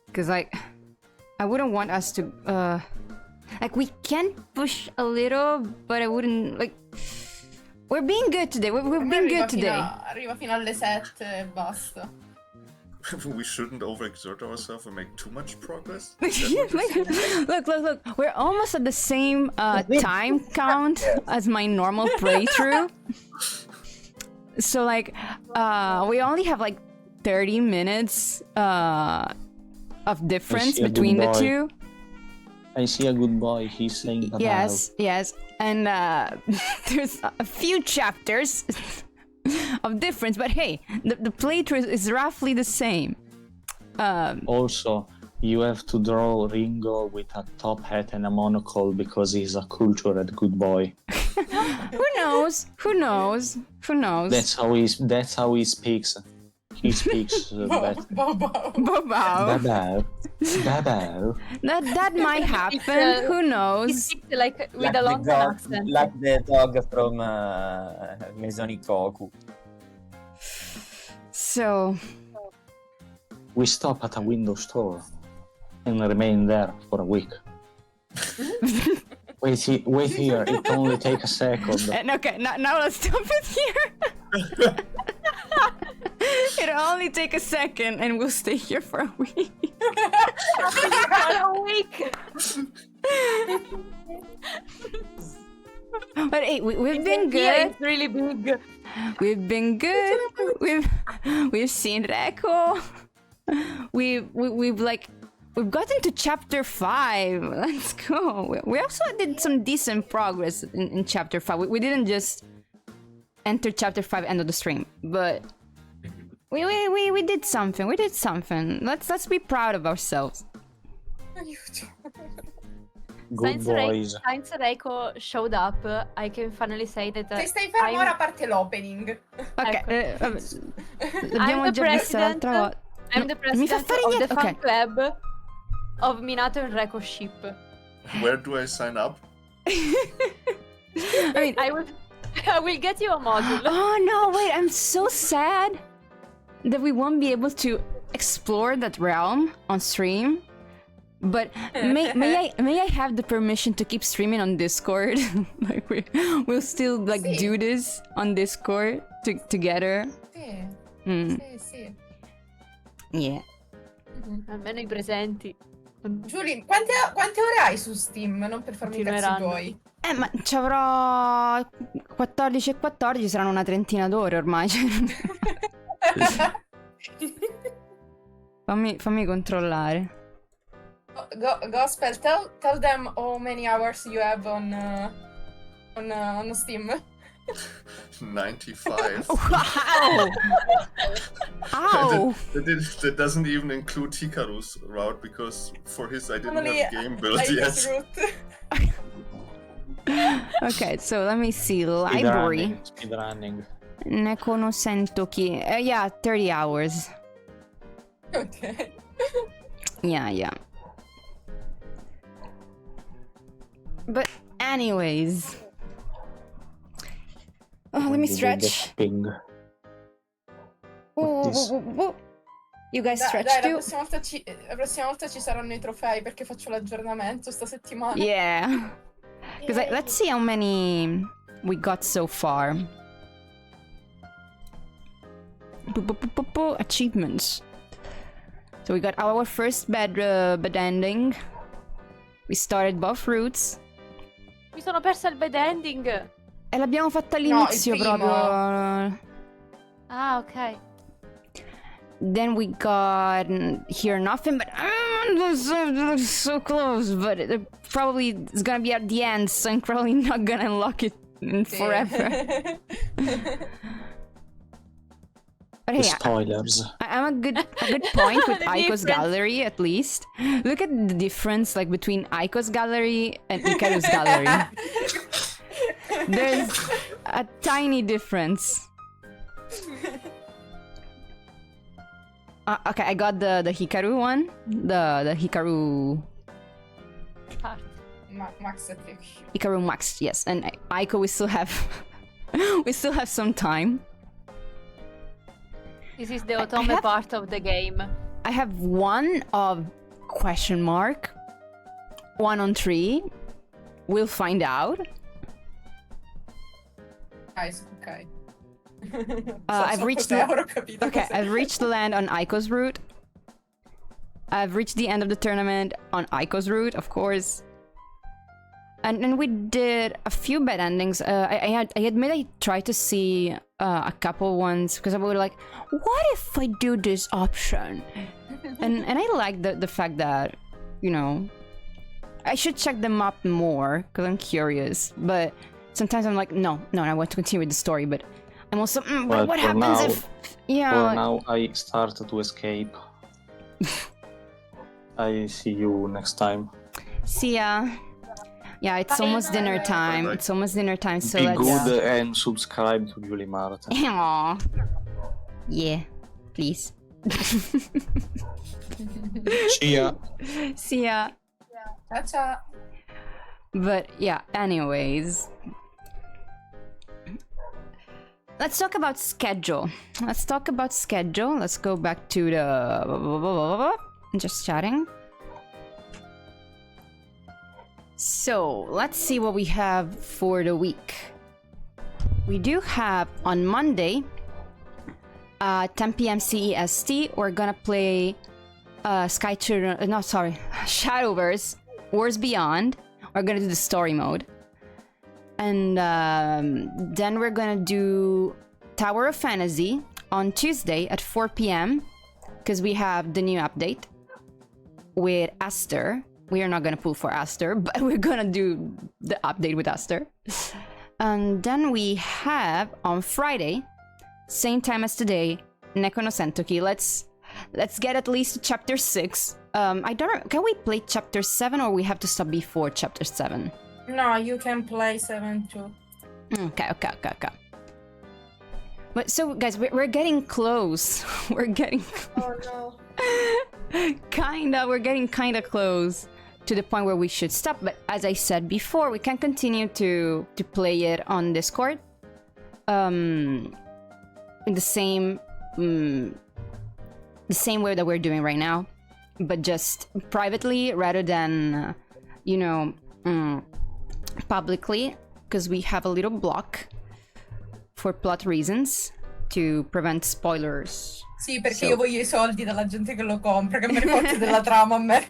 Because like I wouldn't want us to like we can push a little, but I wouldn't like we're being good today. We've been Arriva good today. Arriva fino alle 7 e basta. We shouldn't overexert ourselves and make too much progress. Look. We're almost at the same time count as my normal playthrough. So like we only have like 30 minutes of difference a good between the boy. two. I see a good boy. He's saying bye-bye. Yes. And there's a few chapters of difference, but hey, the playthrough is roughly the same. Also, you have to draw Ringo with a top hat and a monocle because he's a cultured good boy. Who knows? That's how he speaks. He speaks that. Bobo. Bobo. Bye-bye. That might happen. Who He knows? speaks like with Like a the London dog, accent. like the dog from Mesonikoku. So We stop at a window store and remain there for a week. Wait here. It only take a second. and okay, now let's stop it here. It'll only take a second, and we'll stay here for a week. For a week. But hey, we've been Here good. it's really big. We've been good. We've seen Neko. We've gotten to chapter 5. Let's go. We also did some decent progress in chapter 5. We didn't just enter chapter 5 end of the stream, but we did something. We did something. Let's be proud of ourselves. Good boys. Since Reiko showed up, I can finally say that Se stai fermo I'm- ora parte l'opening. Ok, Ecco. l'abbiamo I'm the già vista l'altra president. volta. I'm the Mi fa president fare of the niente. fan Ok. club of Minato and Reiko ship. Where do I sign up? I mean, I will get you a module. oh no, wait, I'm so sad that we won't be able to explore that realm on stream. But may I have the permission to keep streaming on Discord? Like we'll still like Sì. do this on Discord together. Sì, Mm, sì. yeah. Almeno i presenti. Giulia, quante ore hai su Steam? Non per farmi i cazzi Continueranno. tuoi. Ma ci avrò 14 e 14, saranno una trentina d'ore ormai. fammi controllare. Gospel, tell them how many hours you have on Steam. 95. Wow! Ow! That doesn't even include Hikaru's route because for his I didn't Only have game built I yet. use root. Okay, so let me see. Library. Speedrunning. Neko no Sentouki. Yeah, 30 hours. Ok. Yeah. But anyways. Oh, let me stretch. Ping. this? You guys stretch Dai, too? la prossima volta ci saranno i trofei perché faccio l'aggiornamento sta settimana. Yeah. Because Yay. let's see how many we got so far. Achievements. So we got our first bed ending. We started both routes. Mi sono persa il bad ending. E l'abbiamo fatta all'inizio il primo. proprio. Ah, okay. Then we got Hear Nothing, but so close. But it probably is gonna be at the end, so I'm probably not gonna unlock it forever. But hey, Spoilers. I'm a good point with The Aiko's difference. gallery at least. Look at the difference like between Aiko's gallery and Ikaru's gallery. There's a tiny difference. Okay, I got the Hikaru one. The Hikaru Part. Max attack. Hikaru Max, yes. And Aiko we still have we still have some time. This is the Otome part of the game. I have one of question mark. 1 on 3. We'll find out. Guys, ok. I've reached the... Ora ho capito Okay, cosa- I've reached the land on Aiko's route. I've reached the end of the tournament on Aiko's route, of course. And then we did a few bad endings. I admit I tried to see a couple ones because I was like, what if I do this option? and I like the fact that, you know, I should check them up more because I'm curious. But sometimes I'm like, no, I want to continue with the story. But I'm also, but But what for happens now- if, yeah, For like- now, I started to escape. I see you next time. see ya. Yeah, it's almost dinner time. Bye-bye. It's almost dinner time, so Be let's. good and subscribe to Julie Marta. Aw. Yeah, please. See ya. See ya. Ciao, ciao. But yeah, anyways. Let's talk about schedule. Let's talk about schedule. Let's go back to the... Just chatting. So, let's see what we have for the week. We do have on Monday, 10 p.m. CEST, we're gonna play Shadowverse Wars Beyond. We're gonna do the story mode. And then we're gonna do Tower of Fantasy on Tuesday at 4 p.m. because we have the new update with Aster. We are not gonna pull for Aster, but we're gonna do the update with Aster. And then we have on Friday, same time as today, Neko no Sentouki. Let's get at least to chapter 6. I don't know, can we play chapter 7 or we have to stop before chapter 7? No, you can play 7 too. Okay. But so guys, we're getting close. We're getting Oh no. we're getting kinda close to the point where we should stop. But as I said before, we can continue to play it on Discord. In the same way that we're doing right now, but just privately rather than publicly, because we have a little block for plot reasons to prevent spoilers. Sì, perché So- io voglio i soldi dalla gente che lo compra, che me ne porti della trama a me.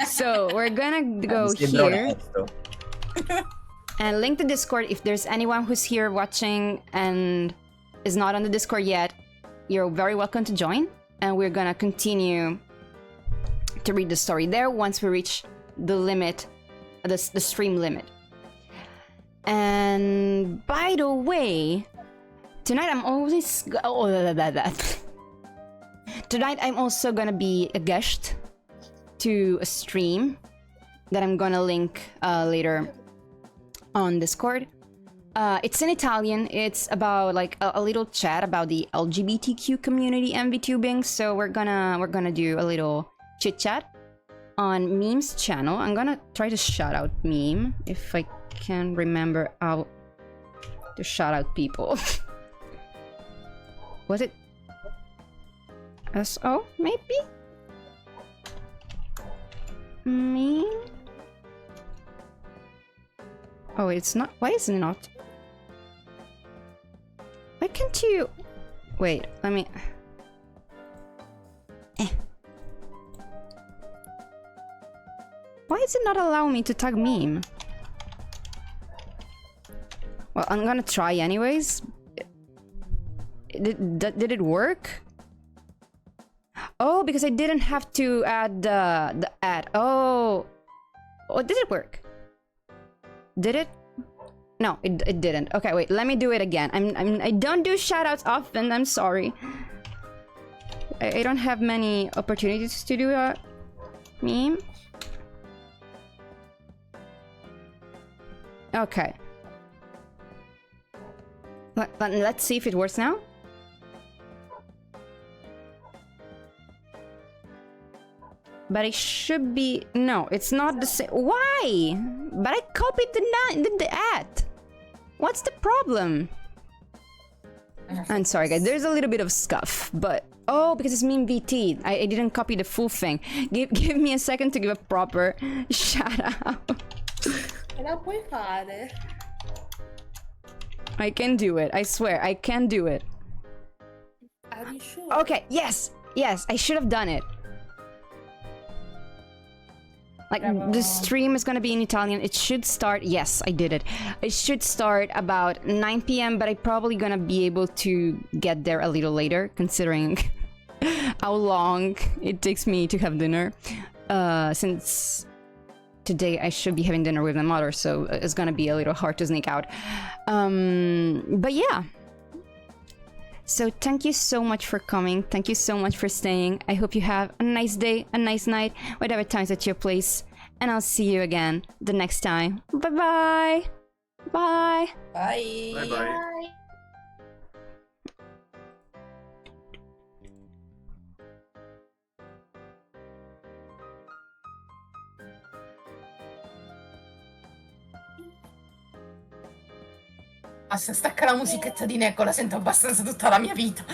So we're gonna go Mi sembra here onesto. and link the Discord. If there's anyone who's here watching and is not on the Discord yet, you're very welcome to join. And we're gonna continue to read the story there once we reach the limit, the stream limit. And by the way, tonight I'm always tonight I'm also gonna be a guest to a stream that I'm gonna link later on Discord. It's in Italian. It's about like a little chat about the LGBTQ community and VTubing. So we're gonna do a little chit chat on Meme's channel. I'm gonna try to shout out Meme if I can remember how to shout out people. Was it SO maybe? Meme? Oh, it's not. Why is it not? Why can't you? Wait, let me. Why is it not allowing me to tag meme? Well, I'm gonna try anyways. Did it work? Oh, because I didn't have to add the ad. Oh, did it work? Did it? No, it didn't. Okay, wait. Let me do it again. I don't do shoutouts often. I'm sorry. I don't have many opportunities to do a meme. Okay. Let's see if it works now. But it should be... No, it's not the same. Why? But I copied the ad. What's the problem? I'm sorry, guys. There's a little bit of scuff, but... Oh, because it's meme VT. I didn't copy the full thing. Give me a second to give a proper shout out. Ce la puoi fare. I can do it. I swear, I can do it. Are you sure? Okay, yes. Yes, I should have done it. Like, the stream is gonna be in Italian. It should start... Yes, I did it. It should start about 9 p.m, but I'm probably gonna be able to get there a little later, considering how long it takes me to have dinner. Since today I should be having dinner with my mother, so it's gonna be a little hard to sneak out. But yeah. So thank you so much for coming. Thank you so much for staying. I hope you have a nice day, a nice night, whatever time's at your place. And I'll see you again the next time. Bye-bye. Bye. Bye. Bye-bye. Basta, stacca la musichetta di Neko, la sento abbastanza tutta la mia vita.